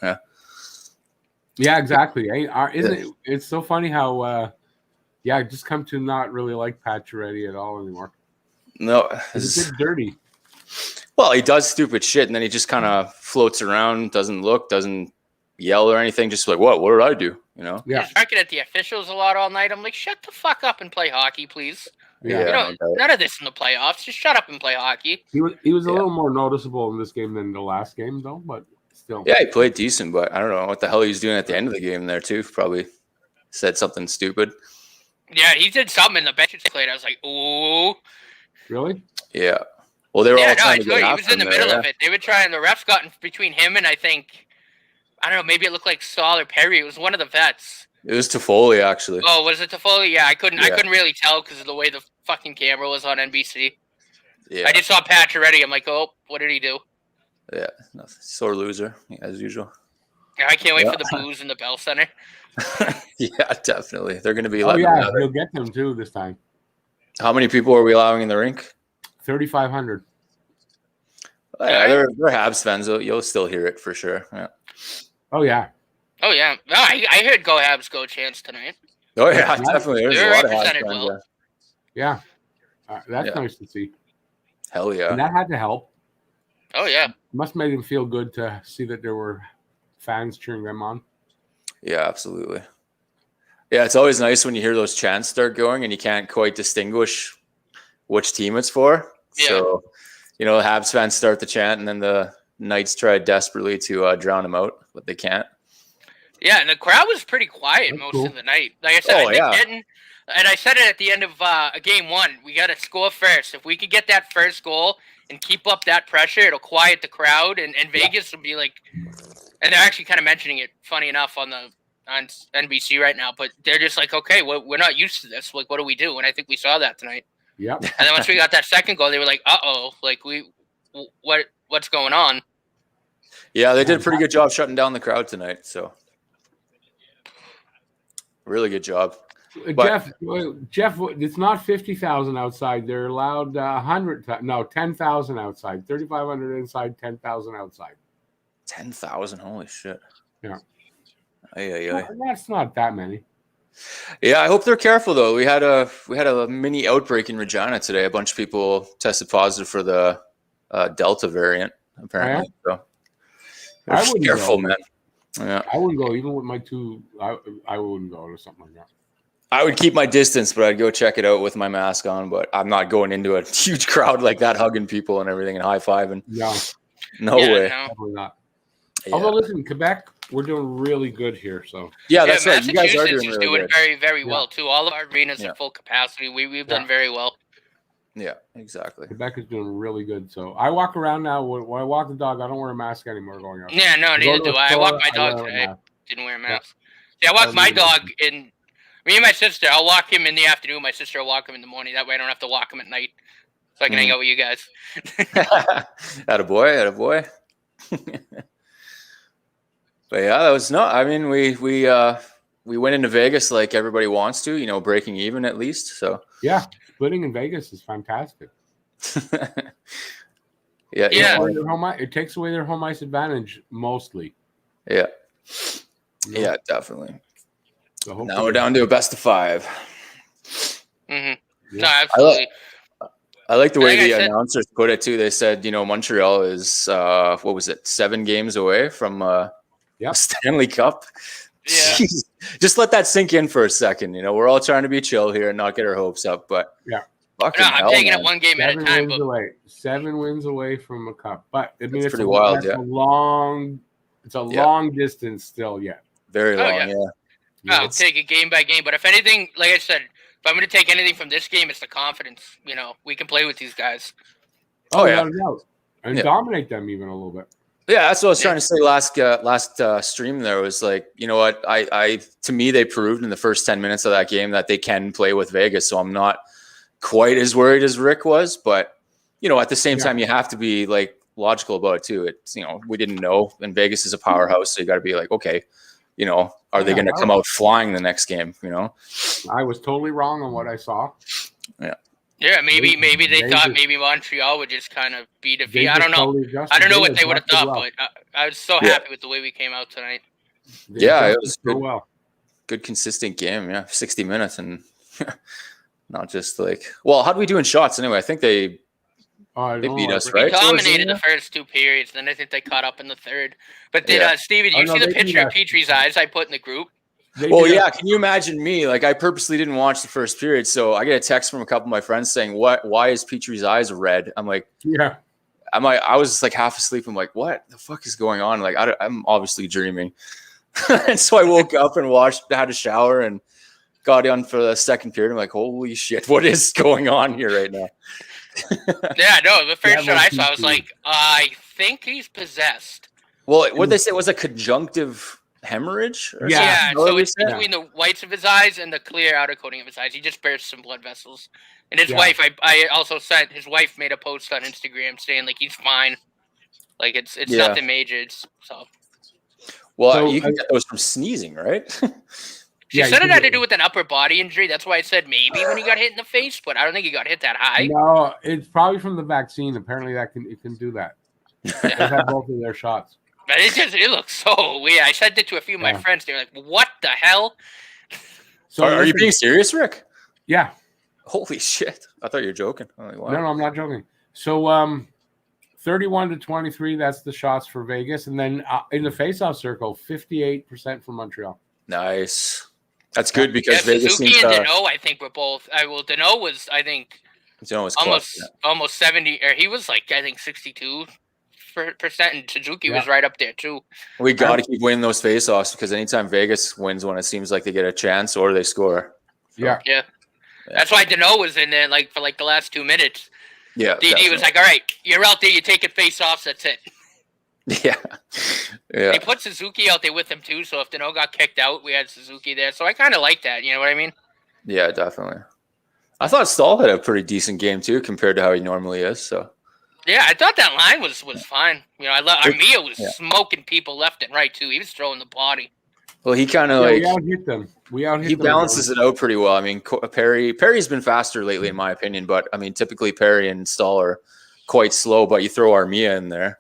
yeah, exactly. Isn't it? It's so funny how I just come to not really like Pacioretty at all anymore. No, he's dirty. Well, he does stupid shit, and then he just kind of floats around, doesn't yell or anything, just like, what did I do? You know? Yeah. He's barking at the officials a lot all night. I'm like, shut the fuck up and play hockey, please. Yeah. None of this in the playoffs. Just shut up and play hockey. He was a little more noticeable in this game than the last game, though. But still. Yeah, he played decent, but I don't know what the hell he was doing at the end of the game there too. Probably said something stupid. Yeah, he did something in the bench played. I was like, ooh. Really? Yeah. Well, they were all Yeah, no, trying I to swear, get he after was in the him middle there, of it. They were trying. The refs got in between him and I don't know, maybe it looked like Saul or Perry. It was one of the vets. It was Toffoli, actually. Oh, was it Toffoli? Yeah, I couldn't Yeah. really tell because of the way the fucking camera was on NBC. Yeah. I just saw Pacioretty. I'm like, oh, what did he do? Yeah. Nothing. Sore loser, as usual. I can't wait Yeah. for the booze in the Bell Center. Yeah, definitely. They're going to be Oh letting yeah, them out. he'll get them too this time. How many people are we allowing in the rink? 3,500. Oh, yeah, they're Habs fans. You'll still hear it for sure. Yeah. Oh yeah. Oh, yeah. No, I heard Go Habs Go chance tonight. Oh yeah, definitely. There's They're a lot of Habs represented fans well. there. Yeah. That's Yeah. nice to see. Hell And yeah. that had to help. Oh, yeah. Must make them feel good to see that there were fans cheering them on. Yeah, absolutely. Yeah, it's always nice when you hear those chants start going and you can't quite distinguish which team it's for. Yeah. So, Habs fans start the chant and then the Knights try desperately to drown them out, but they can't. Yeah, and the crowd was pretty quiet That's most cool. of the night. Like I said, Oh, I think yeah. and I said it at the end of game one, we got to score first. If we could get that first goal and keep up that pressure, it'll quiet the crowd, and Vegas will be like, and they're actually kind of mentioning it, funny enough, on NBC right now, but they're just like, okay, we're not used to this. Like, what do we do? And I think we saw that tonight. Yep. And then once we got that second goal, they were like, uh-oh, like, what's going on? Yeah, they did a pretty good job shutting down the crowd tonight. So, really good job. But- Jeff, it's not 50,000 outside. They're allowed 10,000 outside. 3,500 inside, 10,000 outside. 10,000. Holy shit. Yeah. Aye. That's not that many. Yeah, I hope they're careful though. We had a mini outbreak in Regina today. A bunch of people tested positive for the Delta variant, apparently. So I wouldn't be careful, go. man. Yeah, I wouldn't go even with my two. I wouldn't go to something like that. I would keep my distance, but I'd go check it out with my mask on. But I'm not going into a huge crowd like that, hugging people and everything and high fiving. No, No way. No. probably not. Yeah. Although, listen, Quebec, we're doing really good here. So Yeah, that's right. You guys are Massachusetts doing is really doing good. very, very Yeah. well too. All of our arenas Yeah. at full capacity. We've done Yeah. very well. Yeah, exactly. Quebec is doing really good. So I walk around now. When I walk the dog, I don't wear a mask anymore going out. Yeah, no, Go neither to do the I. I store, walked my I dog wear a today. mask. Didn't wear a mask. Yeah, I walked I my really dog in. Me and my sister. I'll walk him in the afternoon. My sister will walk him in the morning. That way, I don't have to walk him at night, so I can hang out with you guys. Attaboy. But yeah, that was not. I mean, we went into Vegas like everybody wants to, breaking even at least. So Yeah, splitting in Vegas is fantastic. yeah, Yeah. It takes away their home ice advantage mostly. yeah, You know? yeah, definitely. So hopefully- Now we're down to a best of 5. Mm-hmm. Yeah. No, absolutely. I like the way Like I the said- announcers put it too. They said, Montreal is 7 games away from Yep. Stanley Cup. Yeah. Jeez. Just let that sink in for a second. We're all trying to be chill here and not get our hopes up, but Yeah. fucking No, I'm hell, taking man. it one game at a 7 time. wins But away. 7 wins away from a cup. But I mean, That's it's pretty wild, that's yeah. It's a Yeah. long distance still yet. Very Oh, long, yeah. yeah. You I'll know? take it game by game. But if anything, like I said, if I'm going to take anything from this game, it's the confidence. We can play with these guys. Oh, yeah. without a doubt. And Yeah. dominate them even a little bit. Yeah, that's what I was trying to say last stream. There was like, you know what? To me, they proved in the first 10 minutes of that game that they can play with Vegas. So I'm not quite as worried as Rick was, but at the same Yeah. time, you have to be like logical about it too. It's we didn't know, and Vegas is a powerhouse, so you got to be like, okay, are they Yeah, going to come out flying the next game? I was totally wrong on what I saw. Yeah, maybe they Vegas- thought maybe Montreal would just kind of be defeated. They I don't just know. totally adjusted. I don't know what they would have adjusted thought, well. but I was so Yeah. happy with the way we came out tonight. They Yeah, it adjusted was so good. well. Good consistent game. Yeah, 60 minutes and not just like. Well, how do we do in shots anyway? I think they I They don't beat know, us, I- We right? dominated the Towards first 2 periods, then I think they caught up in the third. But did Yeah. Steven, Oh, you no, see the they beat picture of us. Petrie's eyes I put in the group? They Well, did yeah. a- Can you imagine me? Like, I purposely didn't watch the first period, so I get a text from a couple of my friends saying, "Why is Petrie's eyes red?" I'm like, Yeah. I was like half asleep. I'm like, what the fuck is going on? Like, I'm obviously dreaming. And so I woke up and had a shower and got on for the second period. I'm like, holy shit, what is going on here right now? Yeah, no, the first shot I saw, I was like, I think he's possessed. Well, what they say was a conjunctive hemorrhage? Or Yeah, something? so it's between the whites of his eyes and the clear outer coating of his eyes. He just burst some blood vessels. And his wife, I also said his wife made a post on Instagram saying like he's fine. Like it's nothing major. Well, you can get those from sneezing, right? She said it had to do with an upper body injury. That's why I said maybe when he got hit in the face, but I don't think he got hit that high. No, it's probably from the vaccine. Apparently, it can do that. They have both of their shots. But it looks so weird. I said it to a few of my friends. They were like, "What the hell?" So are you being serious, Rick? Yeah. Holy shit! I thought you were joking. Like, wow. No, I'm not joking. So, 31-23. That's the shots for Vegas, and then in the faceoff circle, 58% for Montreal. Nice. That's good because Vegas Suzuki and Deneau, I think, were both. Deneau was, I think, almost 70, or he was like, I think, 62%, and Suzuki was right up there too. We got to keep winning those faceoffs because anytime Vegas wins one, it seems like they get a chance or they score. So. Yeah. That's why Deneau was in there for the last 2 minutes. Yeah. DD was like, all right, you're out there, you're taking faceoffs, that's it. Yeah. He put Suzuki out there with him too, so if Deneau got kicked out, we had Suzuki there. So I kind of like that, you know what I mean? Yeah, definitely. I thought Stahl had a pretty decent game too compared to how he normally is. So yeah, I thought that line was fine. You know, Armia was smoking people left and right too. He was throwing the body. Well, he kind of we out-hit them. He balances it out pretty well. I mean, Perry's been faster lately, in my opinion. But I mean, typically Perry and Stahl are quite slow. But you throw Armia in there.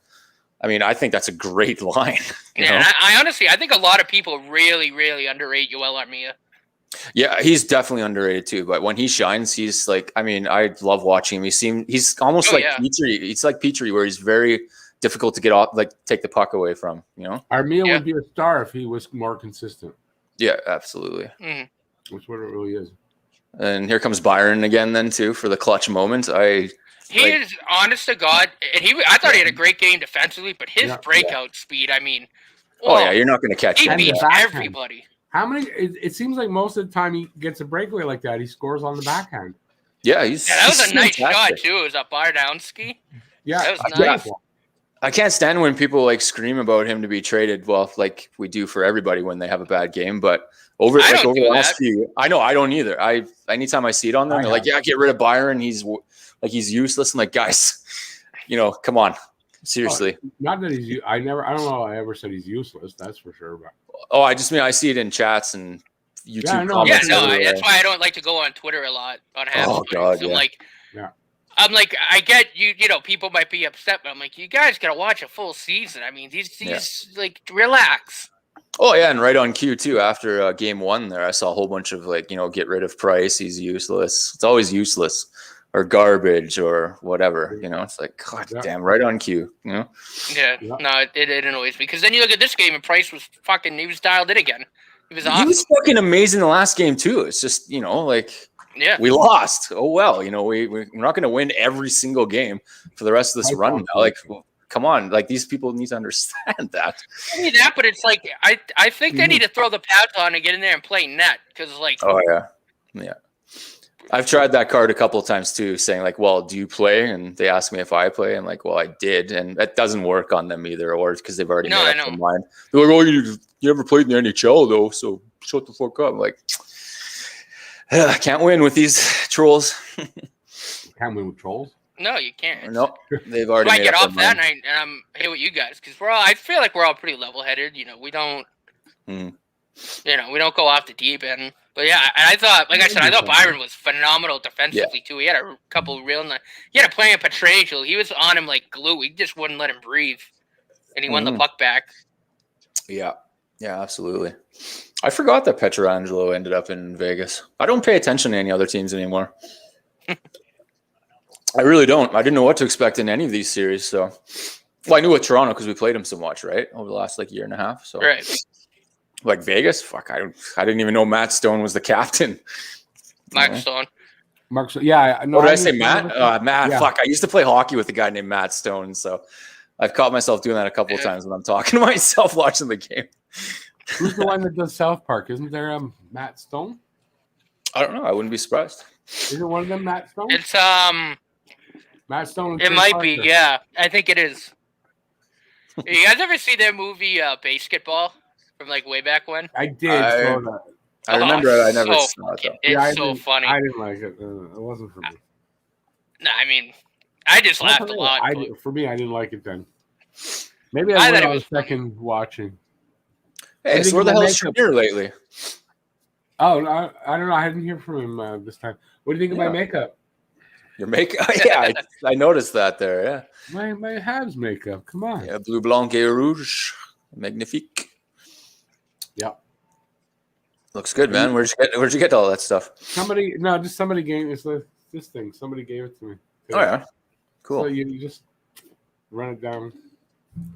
I mean, I think that's a great line. Yeah, and I honestly, I think a lot of people really, really underrate Yoel Armia. Yeah, he's definitely underrated too. But when he shines, he's like, I mean, I love watching him. He's almost Petrie. It's like Petrie, where he's very difficult to get off, like take the puck away from. You know, Armia would be a star if he was more consistent. Yeah, absolutely. That's what it really is. And here comes Byron again, then too, for the clutch moment. He is honest to God, and I thought he had a great game defensively, but his breakout speed, I mean, you're not going to catch him. He beats everybody. How many? It seems like most of the time he gets a breakaway like that, he scores on the backhand. Yeah, that was a nice shot too. It was a Bardowski. Yeah, that was nice. I can't stand when people like scream about him to be traded. Well, like we do for everybody when they have a bad game, but over the last few, I know I don't either. Anytime I see it on there, they're like, "Yeah, get rid of Byron. He's useless." I'm like, guys, come on, seriously. Not that he's. I don't know. I ever said he's useless. That's for sure. But. I just mean I see it in chats and YouTube comments. That's why I don't like to go on Twitter a lot on Habs. Oh God, so I'm like, I get you. People might be upset, but I'm like, you guys gotta watch a full season. I mean, these like relax. Oh yeah, and right on cue too. After game one, there I saw a whole bunch of get rid of Price. He's useless. It's always useless or garbage or whatever. It's like God damn, right on cue. Yeah. No, it annoys me because then you look at this game and Price was he was dialed in again. He was awesome. He was fucking amazing the last game too. It's just we lost. Oh well, we're not going to win every single game for the rest of this run. Come on, these people need to understand that. I mean that, but it's like I think they need to throw the pads on and get in there and play net because Oh yeah. I've tried that card a couple of times too, saying well, do you play? And they ask me if I play. I'm like, well, I did, and that doesn't work on them either, or because they've already made up their mind. They're like, oh, you never played in the NHL though, so shut the fuck up. I'm like, can't win with these trolls. Can't win with trolls. No, you can't. No, they've already. I get off that night, and I'm here with you guys because I feel like we're all pretty level-headed. We don't. We don't go off the deep end. But yeah, and I thought, like I said, I thought Byron was phenomenal defensively too. He had a couple he had a play in Pietrangelo. He was on him like glue. He just wouldn't let him breathe, and he won the puck back. Yeah, absolutely. I forgot that Pietrangelo ended up in Vegas. I don't pay attention to any other teams anymore. I really don't. I didn't know what to expect in any of these series. So, I knew with Toronto because we played them so much, right, over the last year and a half. So, right. Vegas, fuck! I didn't even know Matt Stone was the captain. Stone. Mark. Yeah. No, What did I knew say, some Matt? of it. Matt, Yeah. fuck. I used to play hockey with a guy named Matt Stone, so I've caught myself doing that a couple of times when I'm talking to myself watching the game. Who's the one that does South Park? Isn't there Matt Stone? I don't know. I wouldn't be surprised. Is it one of them Matt Stone? It's Matt Stone. And it Trey might Parker. be. Yeah, I think it is. You guys ever see their movie Basketball from like way back when? I did. I remember it. I never so saw it, though. It's so funny. I didn't like it. It wasn't for me. No, I mean, I just laughed a lot. For me, I didn't like it then. Maybe I I thought went it on a was second watching. Hey, so where the hell is Shamir lately? Oh, no, I don't know. I didn't hear from him this time. What do you think of my makeup? Your makeup? Yeah, I noticed that there. Yeah. My Habs makeup. Come on. Yeah, bleu, blanc, et rouge. Magnifique. Yeah. Looks good, man. Where'd you get all that stuff? Somebody gave this thing. Somebody gave it to me. Oh yeah, cool. So you just run it down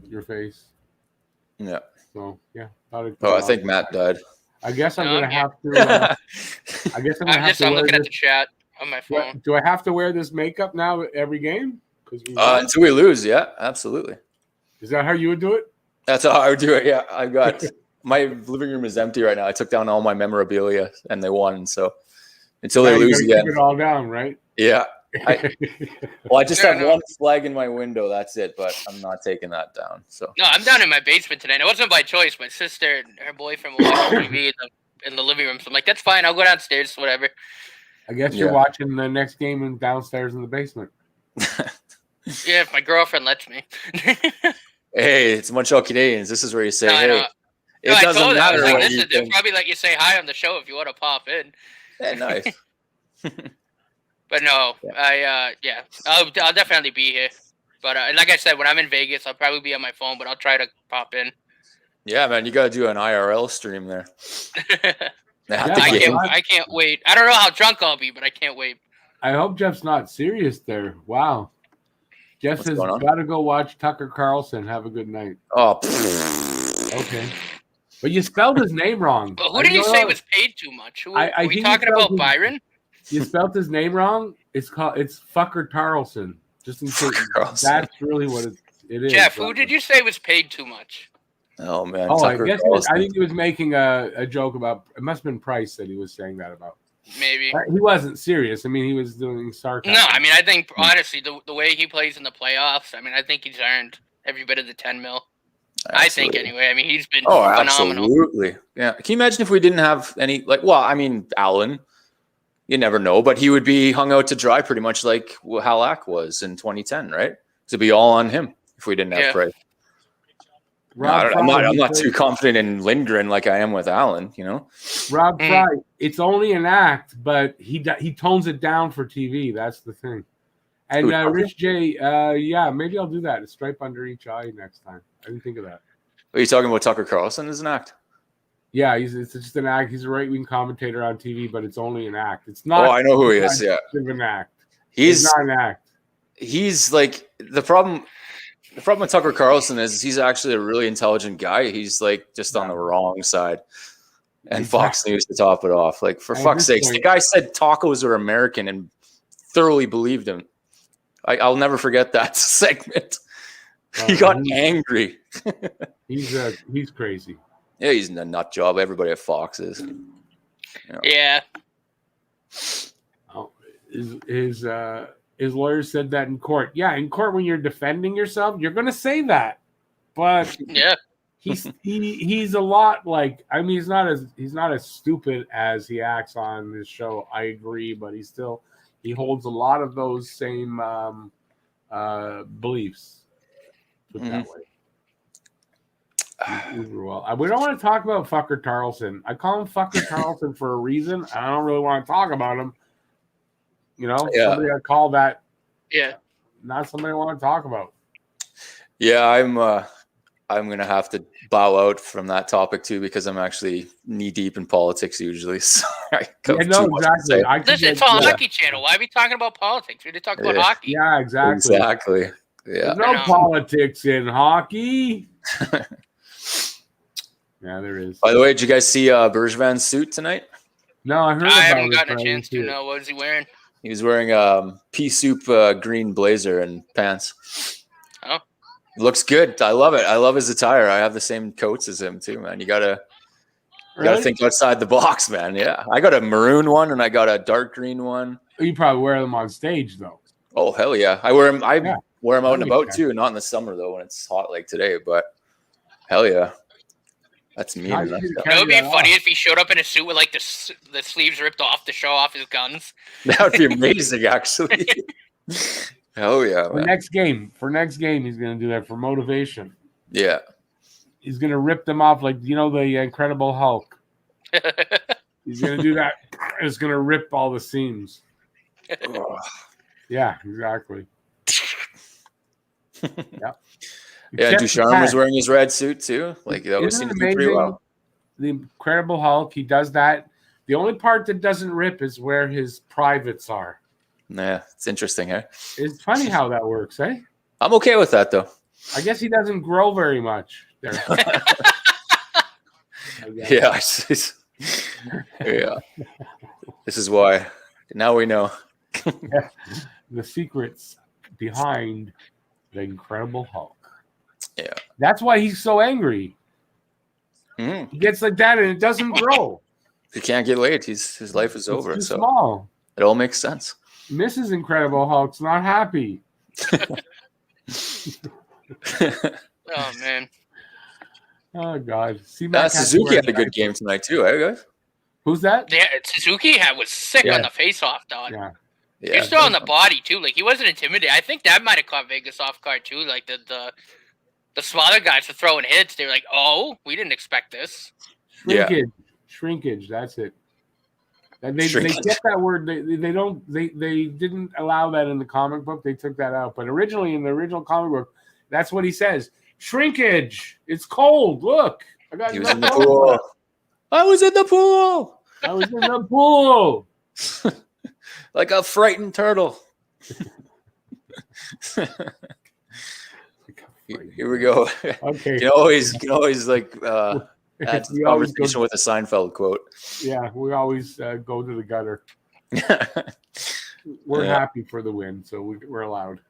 your face. Yeah. So yeah. I think Matt died. I guess I'm gonna have to. I guess I'm looking at the chat on my phone. Do I have to wear this makeup now every game? Until we lose, yeah, absolutely. Is that how you would do it? That's how I would do it. Yeah, I've got my living room is empty right now. I took down all my memorabilia, and they won. So until they lose again, keep it all down, right? Yeah. I just have one flag in my window. That's it. But I'm not taking that down. So no, I'm down in my basement today. And it wasn't by choice. My sister and her boyfriend were watching TV in the living room. So I'm like, that's fine. I'll go downstairs, whatever. I guess you're watching the next game downstairs in the basement. Yeah, if my girlfriend lets me. Hey, it's Montreal Canadiens. This is where you say, hey. It doesn't matter. They'll probably let you say hi on the show if you want to pop in. Yeah, nice. But no, I'll definitely be here. But like I said, when I'm in Vegas, I'll probably be on my phone, but I'll try to pop in. Yeah, man, you got to do an IRL stream there. I can't wait. I don't know how drunk I'll be, but I can't wait. I hope Jeff's not serious there. Wow. Jeff says, got to go watch Tucker Carlson. Have a good night. Oh, okay. But you spelled his name wrong. But who did you say was paid too much? Are we talking about Byron? You spelled his name wrong. It's Fucker Tarlson. Just in case. That's really what it is. Jeff, who did you say was paid too much? Oh man. Oh, I think he was making a joke about. It must have been Price that he was saying that about. Maybe he wasn't serious. I mean, he was doing sarcasm. No, I mean, I think honestly, the way he plays in the playoffs, I mean, I think he's earned every bit of the $10 million. Absolutely. I think anyway. I mean, he's been phenomenal. Absolutely. Yeah. Can you imagine if we didn't have any Allen? You never know, but he would be hung out to dry pretty much like Halak was in 2010, right? To be all on him if we didn't have Price. I'm not too confident in Lindgren like I am with Allen, you know. Rob Fry, it's only an act, but he tones it down for TV. That's the thing. And Rich J, maybe I'll do that. A stripe under each eye next time. I didn't think of that. Are you talking about Tucker Carlson as an act? Yeah, it's just an act. He's a right-wing commentator on TV, but it's only an act. It's not. Oh, I know who he is. Yeah, an act. He's not an act. He's like the problem. The problem with Tucker Carlson is he's actually a really intelligent guy. He's like just on the wrong side. And Fox News to top it off. Like, for fuck's sakes, the guy said tacos are American and thoroughly believed him. I'll never forget that segment. He got angry. He's crazy. Yeah, he's a nut job. Everybody at Fox is. You know. Yeah. Oh, his lawyer said that in court. Yeah, in court when you're defending yourself, you're going to say that. But yeah, he's a lot like, I mean, he's not as stupid as he acts on his show. I agree, but he holds a lot of those same beliefs. Put that way. Well, we don't want to talk about Fucker Tarlson. I call him Fucker Tarlson for a reason. I don't really want to talk about him. You know, somebody I call that. Yeah. Not somebody I want to talk about. Yeah, I'm gonna have to bow out from that topic too because I'm actually knee deep in politics usually. So exactly. It's a hockey channel. Why are we talking about politics? We need to talk about hockey. Yeah, exactly. Exactly. Yeah. There's no politics in hockey. Yeah, there is. By the way, did you guys see Bergevin's suit tonight? No, I heard. I haven't gotten a chance to know. What is he wearing? He was wearing pea soup green blazer and pants. Oh. Looks good. I love it. I love his attire. I have the same coats as him too, man. You gotta think outside the box, man. Yeah. I got a maroon one and I got a dark green one. You probably wear them on stage though. Oh hell yeah. I wear them out and about too, not in the summer though when it's hot like today, but hell yeah. That's mean. It would be funny if he showed up in a suit with like the sleeves ripped off to show off his guns. That would be amazing, actually. Hell yeah. For next game, he's going to do that for motivation. Yeah. He's going to rip them off like, the Incredible Hulk. He's going to do that. It's going to rip all the seams. Yeah, exactly. Yeah. Yeah, Ducharme was wearing his red suit too. Like that was seemed to do pretty well. The Incredible Hulk, he does that. The only part that doesn't rip is where his privates are. Yeah, it's interesting, eh? It's funny how that works, eh? I'm okay with that though. I guess he doesn't grow very much there. Yeah. Yeah. This is why. Now we know. Yeah. The secrets behind the Incredible Hulk. Yeah. That's why he's so angry. He gets like that and it doesn't grow. He can't get laid. His life is over. Too so small. It all makes sense. Mrs. Incredible Hulk's not happy. Oh man. Oh God. Suzuki had a good game tonight too, eh guys? Who's that? Yeah, Suzuki was sick on the face-off, dog. Yeah. He was still on the body too. Like he wasn't intimidated. I think that might have caught Vegas off guard too. Like the smaller guys were throwing hits. They were like, "Oh, we didn't expect this." Shrinkage. That's it. And they get that word. They didn't allow that in the comic book. They took that out. But originally in the original comic book, that's what he says. Shrinkage. It's cold. Look, he was in the pool. I was in the pool. I was in the pool. Like a frightened turtle. Here we go. Okay. You can always like add to the conversation with a Seinfeld quote. Yeah, we always go to the gutter. We're happy for the win, so we're allowed.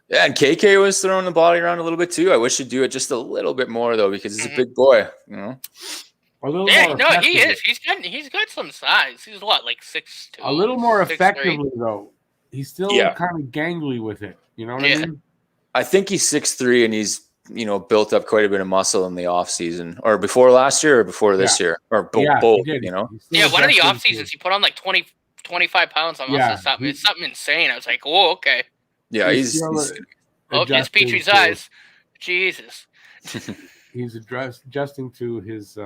Yeah, and KK was throwing the body around a little bit too. I wish he'd do it just a little bit more though, because he's a big boy, you know. He is. He's got some size. He's like 6'2". A little more effectively though. He's still kind of gangly with it. You know what I mean? I think he's 6'3" and he's built up quite a bit of muscle in the off season, or before last year, or before this year, or both. You know. Yeah, one of the off seasons he put on like 25 pounds on muscle. Something. It's something insane. I was like, oh, okay. Yeah, he's it's Petrie's eyes. Jesus. He's adjusting to his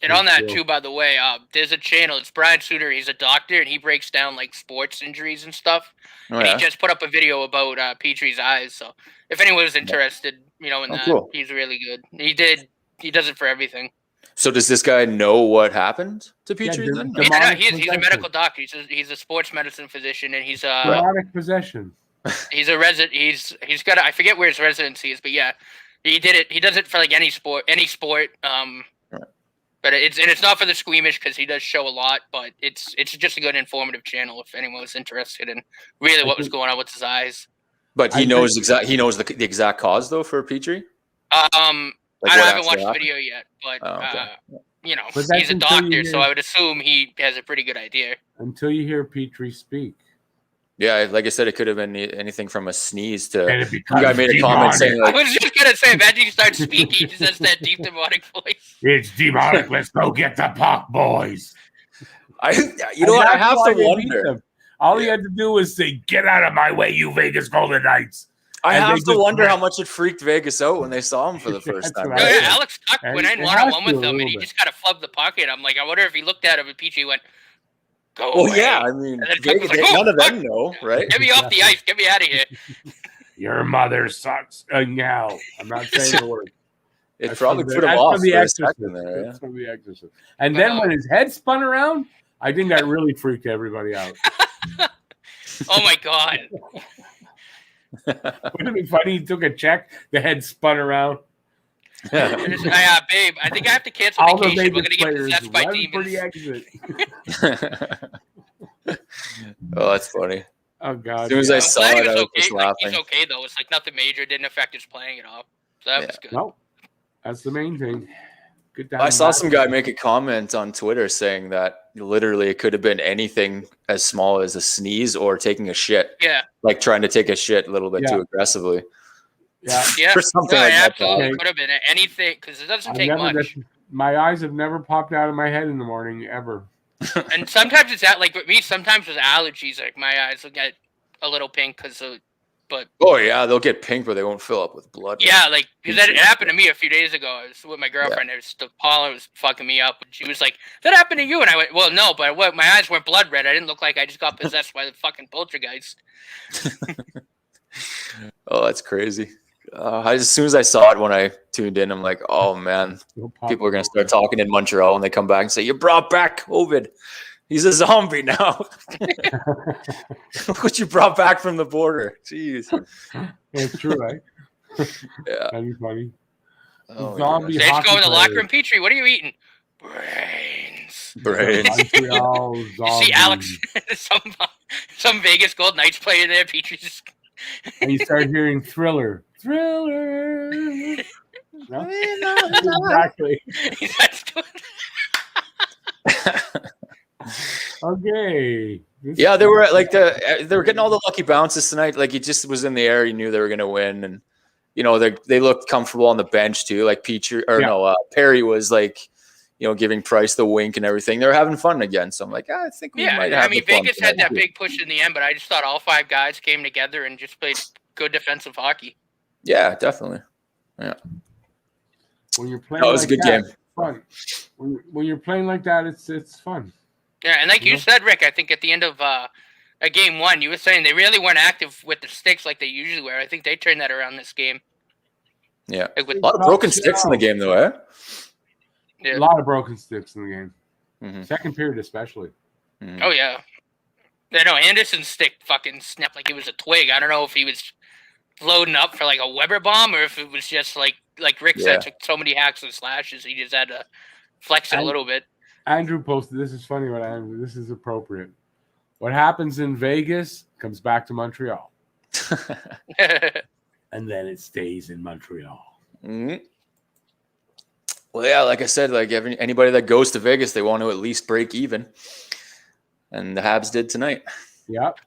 and on that too, by the way, there's a channel. It's Brian Suter. He's a doctor, and he breaks down like sports injuries and stuff. And he just put up a video about Petrie's eyes. So if anyone was interested, in that, he's really good. He does it for everything. So does this guy know what happened to Petrie? He's a medical doctor. He's a sports medicine physician, and he's demonic possession. He's a resident. He's got. I forget where his residency is, but yeah, he did it. He does it for like any sport. But it's not for the squeamish because he does show a lot. But it's just a good informative channel if anyone was interested in really what was going on with his eyes. But he knows the exact cause though for Petrie. I haven't watched the video yet, but he's a doctor, so I would assume he has a pretty good idea. Until you hear Petrie speak. Yeah, like I said, it could have been anything from a sneeze to. You guy made a comment saying, like, I was just gonna say, imagine you start speaking, he just has that deep demonic voice. It's demonic. Let's go get the puck, boys. I have to wonder. All he had to do was say, "Get out of my way, you Vegas Golden Knights." I have to wonder how much it freaked Vegas out when they saw him for the first time. Yeah, Alex Tuck went in one-on-one with him, and he just kind of flubbed the pocket. I'm like, I wonder if he looked at him and Petrie went, "Go away." Yeah, I mean, Vegas, none of them know, right? Get me off the ice. Get me out of here. Your mother sucks. Now, I'm not saying the word. It probably put him off for a second there. That's from The Exorcist. And then when his head spun around, I think that really freaked everybody out. Oh my God. Wouldn't it be funny? He took a check, the head spun around. Babe, I think I have to cancel vacation. We're going to get possessed by demons. Oh, that's funny. Oh God! As soon as I I'm saw glad it, he I was was okay. just Like, he's laughing. okay though. It's like nothing major. Didn't affect his playing at all. So that Yeah. was good. No, that's the main thing. Good to have I him saw back. some guy make a comment on Twitter saying that literally it could have been anything as small as a sneeze or taking a shit, Yeah. like trying to take a shit a little bit Yeah. too aggressively. Yeah, Yeah. Or something No, like it that. absolutely Okay. could have been anything because it doesn't I've take never. much. My eyes have never popped out of my head in the morning ever. And sometimes it's that like with me. Sometimes with allergies, like my eyes will get a little pink because of. But Oh yeah, they'll get pink, but they won't fill up with blood. yeah, like because that it happened to me a few days ago. I was with my girlfriend. Yeah. It was the pollen was fucking me up. And she was like, "That happened to you?" And I went, "Well, no, but my eyes weren't blood red. I didn't look like I just got possessed by the fucking poltergeist." Oh, that's crazy. As soon as I saw it when I tuned in, I'm like, oh man, people are gonna start talking in Montreal when they come back and say, "You brought back COVID. He's a zombie now." Look what you brought back from the border. Jeez. It's true, right? Yeah. That'd be funny. Oh, Zombie They just go in the hockey locker room. Petrie, what are you eating? Brains. brains. Montreal You see zombies. Alex, some Vegas Gold Knights player there. Petrie just. And you start hearing Thriller. Thriller. No? Exactly. That's good. Okay. Yeah, they were like they were getting all the lucky bounces tonight. Like it just was in the air. You knew they were gonna win, and you know they looked comfortable on the bench too. Like Perry was like, you know, giving Price the wink and everything. They were having fun again. So I'm like, I think we might have. I mean, the fun Vegas had tonight, that too. big push in the end, but I just thought all five guys came together and just played good defensive hockey. Yeah, definitely. Yeah. When you're playing, That was a good game. it's fun. When you're playing like that, it's fun. Yeah, and like you said, Rick, I think at the end of a game one, you were saying they really weren't active with the sticks like they usually were. I think they turned that around this game. Yeah. Like A lot of broken sticks in the game, though, eh? Yeah. A lot of broken sticks in the game. Mhm. Second period, especially. Mhm. Oh yeah. Yeah, no, Anderson's stick fucking snapped like it was a twig. I don't know if he was loading up for like a Weber bomb or if it was just like Rick said, took so many hacks and slashes, he just had to flex it a little bit. Andrew posted, this is funny, this is appropriate. What happens in Vegas comes back to Montreal. And then it stays in Montreal. Mhm. Well, yeah, like I said, like anybody that goes to Vegas, they want to at least break even. And the Habs did tonight. Yep.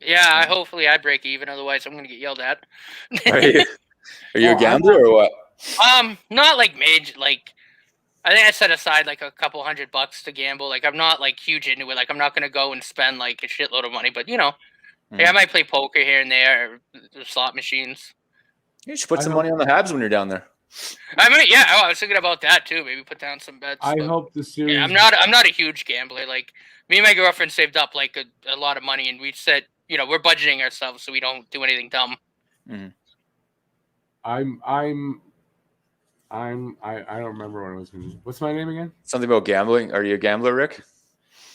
Yeah, hopefully I break even, otherwise I'm gonna get yelled at. Are you a gambler or what? Not like major. Like I think I set aside like a couple $100 to gamble. Like I'm not like huge into it. Like I'm not gonna go and spend like a shitload of money. But you know, I might play poker here and there, or the slot machines. You should put some money on the Habs when you're down there. I mean, yeah, I was thinking about that too. Maybe put down some bets. I hope the series. Yeah, I'm not a huge gambler. Like me and my girlfriend saved up like a lot of money, and we said, you know, we're budgeting ourselves so we don't do anything dumb. Mm-hmm. I don't remember what I was going to. What's my name again? Something about gambling. Are you a gambler, Rick?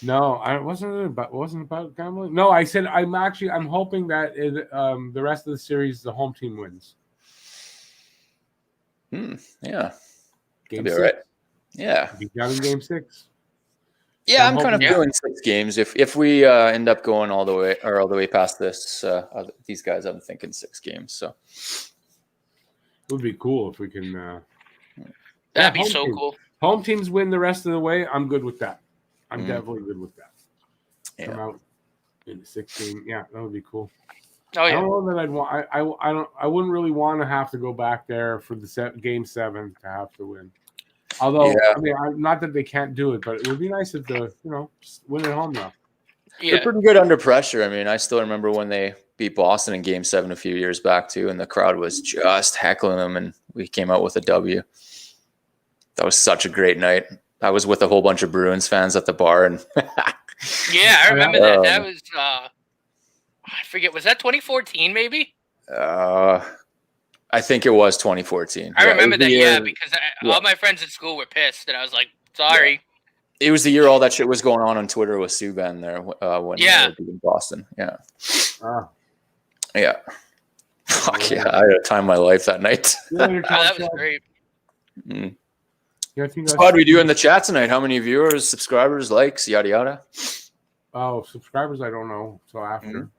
No, I wasn't about gambling. No, I said I'm hoping that the rest of the series the home team wins. Yeah. Game That'd be 6. all right. Yeah. Be down in game 6. Yeah, I'm I'm kind of hoping- doing 6 games. If we end up going all the way past this, these guys, I'm thinking 6 games. So It would be cool if we can. That'd be home so team. cool. Home teams win the rest of the way. I'm good with that. I'm definitely good with that. Come out in the 6 game. Yeah, that would be cool. Oh I yeah. don't know that I'd want. I wouldn't really want to have to go back there for the game 7 to have to win. Although I mean, not that they can't do it, but it would be nice if just win at home now. Yeah. they're pretty good under pressure. I mean, I still remember when they beat Boston in Game 7 a few years back too, and the crowd was just heckling them, and we came out with a W. That was such a great night. I was with a whole bunch of Bruins fans at the bar, and Yeah, I remember that. That was I forget. Was that 2014? Maybe. I think it was 2014. I remember that. Year, Yeah, because all my friends at school were pissed, and I was like, "Sorry." Yeah. It was the year all that shit was going on Twitter with Subban there when they were beating Boston. Yeah. Yeah. Fuck yeah! I had a time of my life that night. Oh, that was great. Yeah, I think So how do we do in the chat tonight? How many viewers, subscribers, likes, yada yada? Oh, subscribers, I don't know. So after.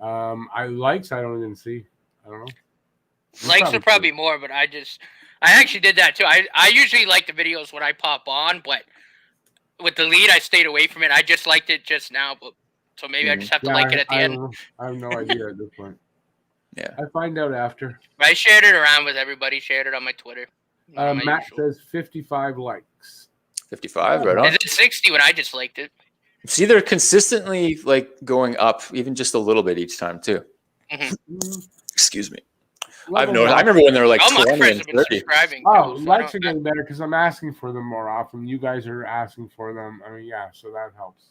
I likes, I don't even see. I don't know. Likes are probably more, but I actually did that too. I usually like the videos when I pop on, but with the lead, I stayed away from it. I just liked it just now, but so maybe I just have to like it at the end. I have no idea at this point. Yeah, I find out after. I shared it around with everybody. Shared it on my Twitter. Matt says 55 likes. 55, right on. Is it 60 when I just liked it? See, they're consistently like going up, even just a little bit each time too. Excuse me. I've noticed. I remember when they were like 20 and 30. Oh, likes are getting better because I'm asking for them more often. You guys are asking for them. I mean, yeah, so that helps.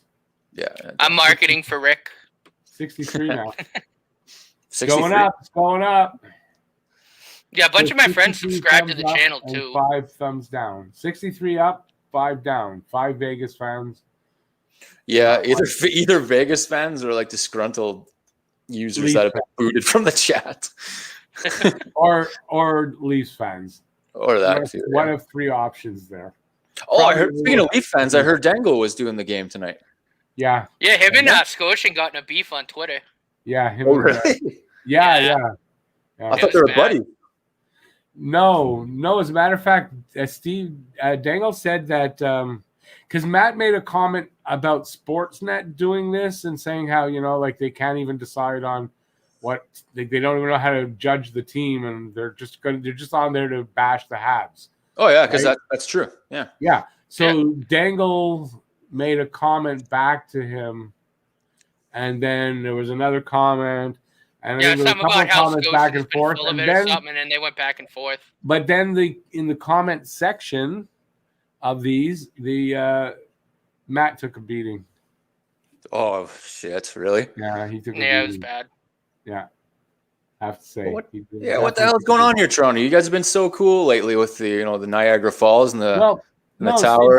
Yeah. I'm marketing for Rick. 63 now. 63. Going up. It's going up. Yeah, a bunch of my friends subscribe to the channel too. 5 thumbs down. 63 up, 5 down. 5 Vegas fans. Yeah, either Vegas fans or like disgruntled users that have been booted from the chat. or Leafs fans. Or that too. One of 3 options there. Oh, I heard, speaking of Leaf fans, I heard Dangle was doing the game tonight. Yeah. Yeah, him and Scotian got in a beef on Twitter. Yeah. Him really? Yeah. I thought they were buddies. No. As a matter of fact, Steve Dangle said that because Matt made a comment about Sportsnet doing this and saying how, like they can't even decide on what they don't even know how to judge the team, and they're just on there to bash the Habs. Oh yeah, because that's true. Yeah. Yeah. So Dangle made a comment back to him, and then there was another comment, and there was a couple of comments back and forth, and then they went back and forth. But then in the comment section of these, Matt took a beating. Oh shit! Really? Yeah, he took. It was bad. Yeah, I have to say. What the hell is going on here, Toronto? You guys have been so cool lately with the the Niagara Falls and the tower.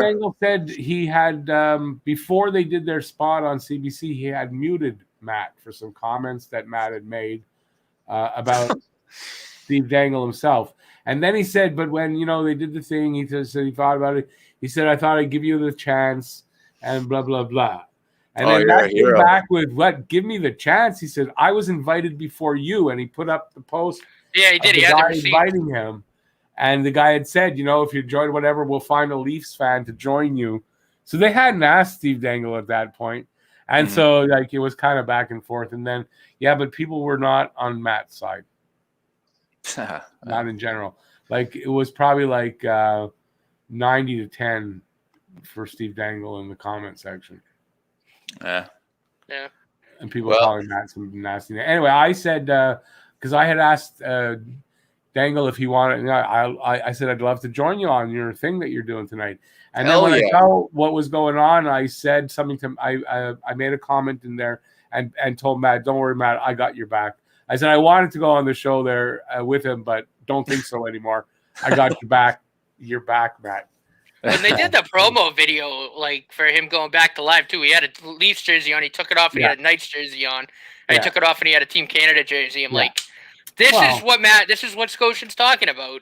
Steve Dangle said he had before they did their spot on CBC, he had muted Matt for some comments that Matt had made about Steve Dangle himself. And then he said, but when they did the thing, he said he thought about it. He said, I thought I'd give you the chance, and blah blah blah. And then Matt came back with, what? Give me the chance. He said, I was invited before you. And he put up the post. Yeah, he did. He had the receipt. Inviting him. And the guy had said, if you join whatever, we'll find a Leafs fan to join you. So they hadn't asked Steve Dangle at that point. And so it was kind of back and forth. And then, but people were not on Matt's side. Not in general. It was probably 90-10 for Steve Dangle in the comment section. Yeah. And people calling Matt some nasty. Anyway, I said because I had asked Dangle if he wanted. I said I'd love to join you on your thing that you're doing tonight. And then when I saw what was going on, I said something to I made a comment in there and told Matt, "Don't worry, Matt, I got your back." I said I wanted to go on the show there with him, but don't think so anymore. I got your back. Your back, Matt. When they did the promo video, for him going back to live too, he had a Leafs jersey on. He took it off and he had a Knights jersey on. And he took it off and he had a Team Canada jersey. I'm like, this is what Scotian's talking about.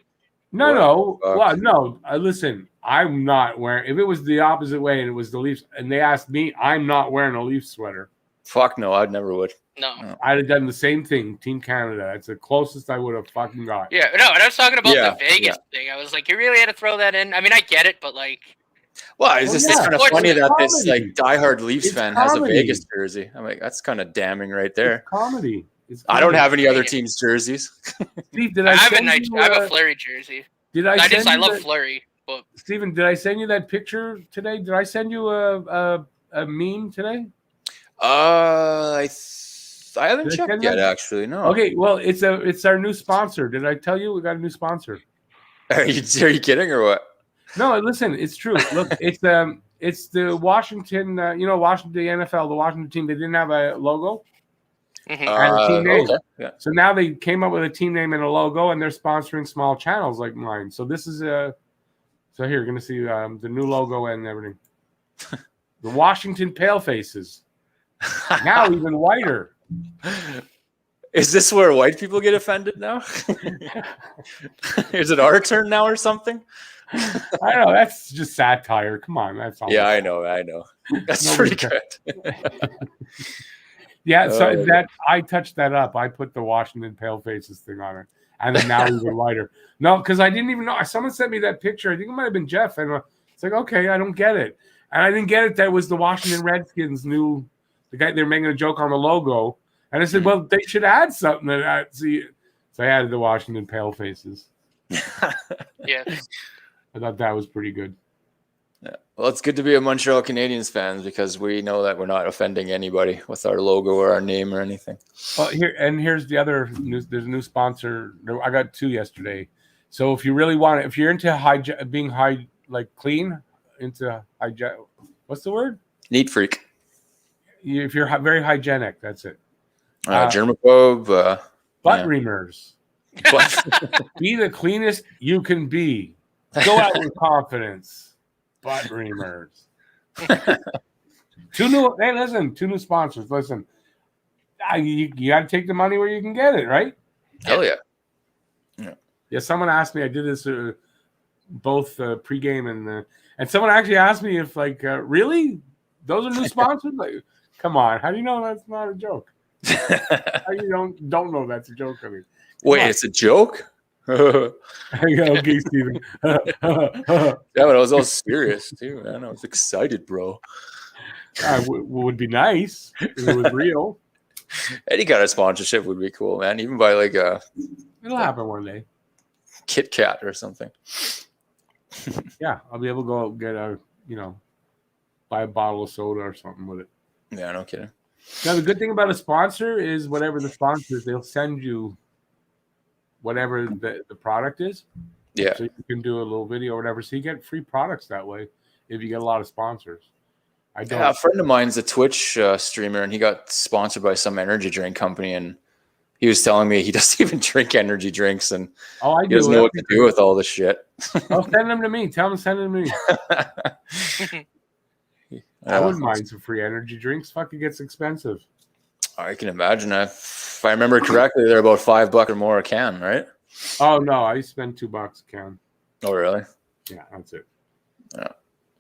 No. Well, no. Listen, I'm not wearing. If it was the opposite way and it was the Leafs, and they asked me, I'm not wearing a Leafs sweater. Fuck no, I never would. No. I'd have done the same thing. Team Canada. That's the closest I would have fucking got. Yeah, no, and I was talking about the Vegas thing. I was like, you really had to throw that in? I mean, I get it, but well, it's just kind of funny that this diehard Leafs fan has a Vegas jersey. I'm like, that's kind of damning right there. It's comedy. I don't have any other teams' jerseys. Steve, I have a Fleury jersey. I love Fleury. But Steven, did I send you that picture today? Did I send you a meme today? I haven't checked yet, actually. No. Okay, well, it's our new sponsor. Did I tell you we got a new sponsor? Are you kidding or what? No, listen, it's true. Look, it's the Washington, Washington, the NFL, the Washington team. They didn't have a logo and a team name. Okay. Yeah. So now they came up with a team name and a logo, and they're sponsoring small channels like mine. So this is so here you're going to see the new logo and everything. The Washington Palefaces. Now even whiter. Is this where white people get offended now? Is it our turn now or something? I know that's just satire. Come on, that's all. Yeah, I know. That's Nobody pretty good. Yeah, so Oh. that I touched that up. I put the Washington Palefaces thing on it, and then now even lighter. No, because I didn't even know. Someone sent me that picture. I think it might have been Jeff, and it's like, okay, I don't get it, and I didn't get it. That was the Washington Redskins the guy. They're making a joke on the logo, and I said, well, they should add something to that. See, so I added the Washington Palefaces. Yeah. I thought that was pretty good. Yeah. Well, it's good to be a Montreal Canadiens fans because we know that we're not offending anybody with our logo or our name or anything. Well, here's the other news. There's a new sponsor. I got 2 yesterday. So if you really want it, if you're into being clean, into hygiene, what's the word? Neat freak. If you're very hygienic, that's it. Germaphobe. Butt reamers. Be the cleanest you can be. Go out with confidence. Butt reamers. 2 new sponsors. Listen, you got to take the money where you can get it, right? Hell yeah. Yeah, someone asked me, I did this both pregame and someone actually asked me if really? Those are new sponsors? Like, come on, how do you know that's not a joke? How you don't know that's a joke? I mean, wait, it's a joke? Okay, Steven. Yeah, but I was all serious too, man. I was excited, bro. Would be nice if it was real. Any kind of sponsorship would be cool, man. Even by It'll happen one day. Kit Kat or something. Yeah, I'll be able to go get buy a bottle of soda or something with it. Yeah, no kidding. Now the good thing about a sponsor is whatever the sponsor is, they'll send you whatever the product is. Yeah. So you can do a little video or whatever. So you get free products that way if you get a lot of sponsors. Yeah, a friend of mine's a Twitch streamer, and he got sponsored by some energy drink company, and he was telling me he doesn't even drink energy drinks, and he doesn't know what to do with all this shit. Oh, send them to me. Tell them to send them to me. I wouldn't mind some free energy drinks. Fuck, it gets expensive. I can imagine. If I remember correctly, they're about $5 or more a can, right? Oh no, I spend $2 a can. Oh really? Yeah, that's it. Yeah.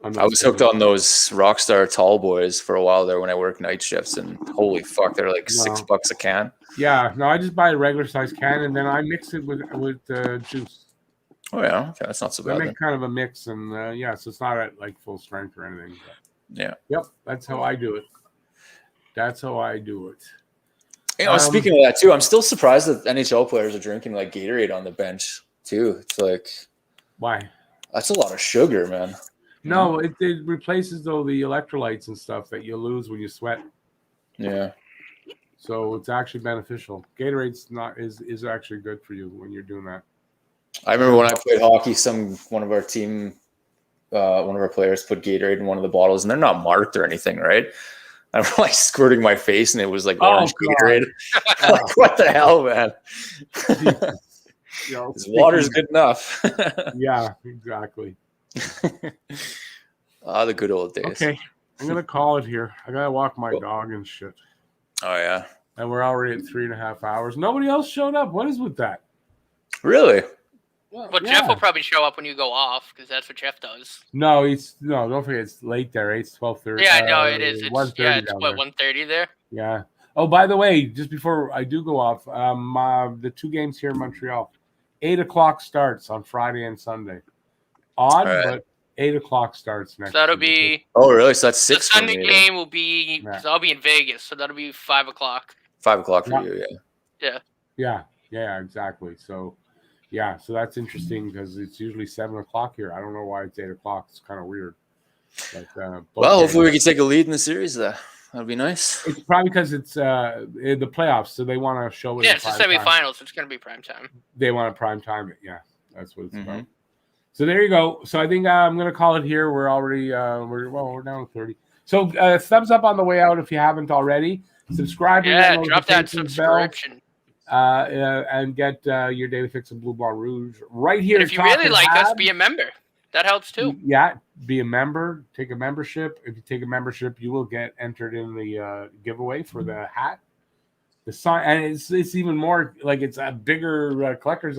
I was hooked on those Rockstar Tall Boys for a while there when I worked night shifts, and holy fuck, they're like $6 a can. Yeah, no, I just buy a regular size can and then I mix it with juice. Oh yeah, okay, that's not so bad. I make kind of a mix, and so it's not at full strength or anything. But, yeah. Yep, that's how I do it. You know, speaking of that too, I'm still surprised that NHL players are drinking Gatorade on the bench too. It's like, why? That's a lot of sugar, man. No, it replaces the electrolytes and stuff that you lose when you sweat. Yeah. So it's actually beneficial. Gatorade's is actually good for you when you're doing that. I remember when I played hockey, one of our players put Gatorade in one of the bottles, and they're not marked or anything, right? I'm squirting my face, and it was orange Gatorade. What the hell, man? This water's good enough. Yeah, exactly. The good old days. Okay, I'm gonna call it here. I gotta walk my dog and shit. Oh yeah. And we're already at 3.5 hours. Nobody else showed up. What is with that? Really? Well, Jeff will probably show up when you go off because that's what Jeff does. No, don't forget it's late there. It's 12:30. Yeah, I know it is. It's 1:30 there. Yeah. Oh, by the way, just before I do go off, the 2 games here in Montreal, 8:00 starts on Friday and Sunday. Odd, but 8:00 starts next. So that'll be. Oh, really? So that's 6. The Sunday game will be. Because I'll be in Vegas, so that'll be 5:00. 5:00 for you, yeah. Yeah, exactly. So, so that's interesting because it's usually 7:00 here. I don't know why it's 8:00. It's kind of weird. But, well, hopefully we can take a lead in the series. That'd be nice. It's probably because it's in the playoffs, so they want to show it. Yeah, it's the semifinals. So it's going to be prime time. They want to prime time it. Yeah, that's what it's about. So there you go. So I think I'm going to call it here. We're already we're down to 30. So thumbs up on the way out if you haven't already. Subscribe. Yeah, drop that subscription. And get your daily fix of Blue Ball Rouge right here. And if you really like us, be a member. That helps too. Yeah, be a member. Take a membership. If you take a membership, you will get entered in the giveaway for the hat, the sign, and it's even more it's a bigger collector's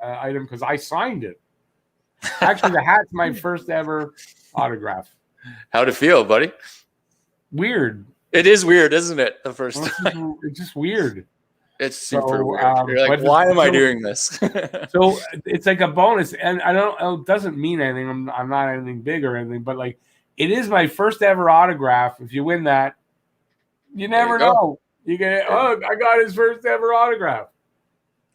item because I signed it. Actually, the hat's my first ever autograph. How'd it feel, buddy? Weird. It is weird, isn't it? The first time. It's just weird. It's super So, weird. You're like, but why am I so- doing this? So it's like a bonus, and I don't. It doesn't mean anything. I'm not anything big or anything, but like it is my first ever autograph. If you win that, you never go. know. You get I got his first ever autograph.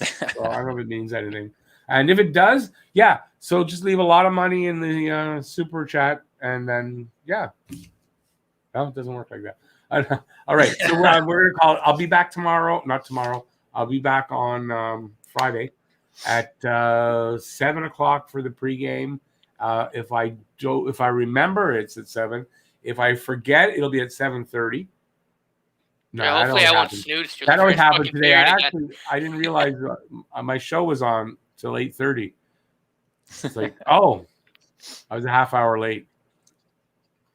So I don't know if it means anything, and if it does, yeah. So just leave a lot of money in the super chat, and then yeah. No, it doesn't work like that. All right, so we're gonna call it. I'll be back tomorrow. Not tomorrow. I'll be back on Friday at 7 o'clock for the pregame. If I remember, it's at 7. If I forget, it'll be at 7:30. No, Yeah, that hopefully always I won't happens. snooze through That the always first happened fucking today. period I didn't realize my show was on till 8:30. It's like, oh, I was a half hour late.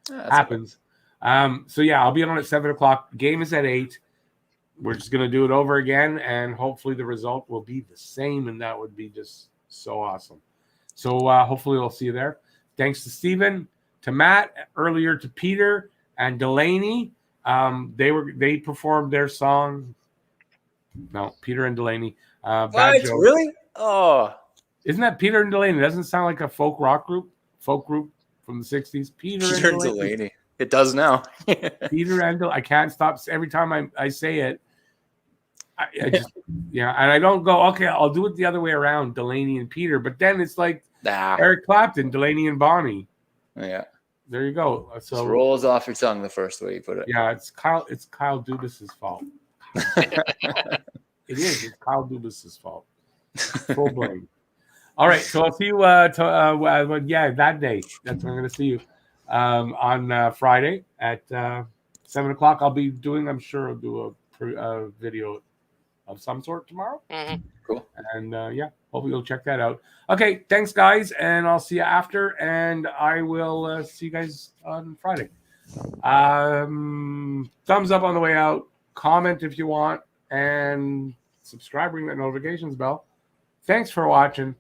Happens. So yeah, I'll be on at 7 o'clock. Game is at 8. We're just gonna do it over again, and hopefully the result will be the same, and that would be just so awesome. So hopefully we'll see you there. Thanks to Steven, to Matt, earlier to Peter and Delaney. They performed their song. No, Peter and Delaney. Bad What? joke. Really? Oh, Isn't that Peter and Delaney? It doesn't sound like a folk group from the 60s. Peter and Delaney. It does now. Peter and Delaney. I can't stop. Every time I say it, I just, yeah, and I don't go, okay, I'll do it the other way around, Delaney and Peter. But then it's like Eric Clapton, Delaney and Bonnie. Yeah. There you go. It So rolls off your tongue the first way you put it. yeah, it's Kyle Dubas's fault. It is. It's Kyle Dubas's fault. Full blame. All right, so I'll see you. That day. That's when I'm going to see you on Friday at 7 o'clock. I'll be doing. I'm sure I'll do a video of some sort tomorrow. Mm-hmm. Cool. And hopefully you'll check that out. Okay, thanks guys, and I'll see you after. And I will see you guys on Friday. Thumbs up on the way out. Comment if you want, and subscribe. Ring that notifications bell. Thanks for watching.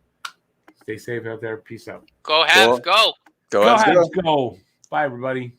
Stay safe out there. Peace out. Go Habs, go. Go Go Habs, go. Habs, go. Bye, everybody.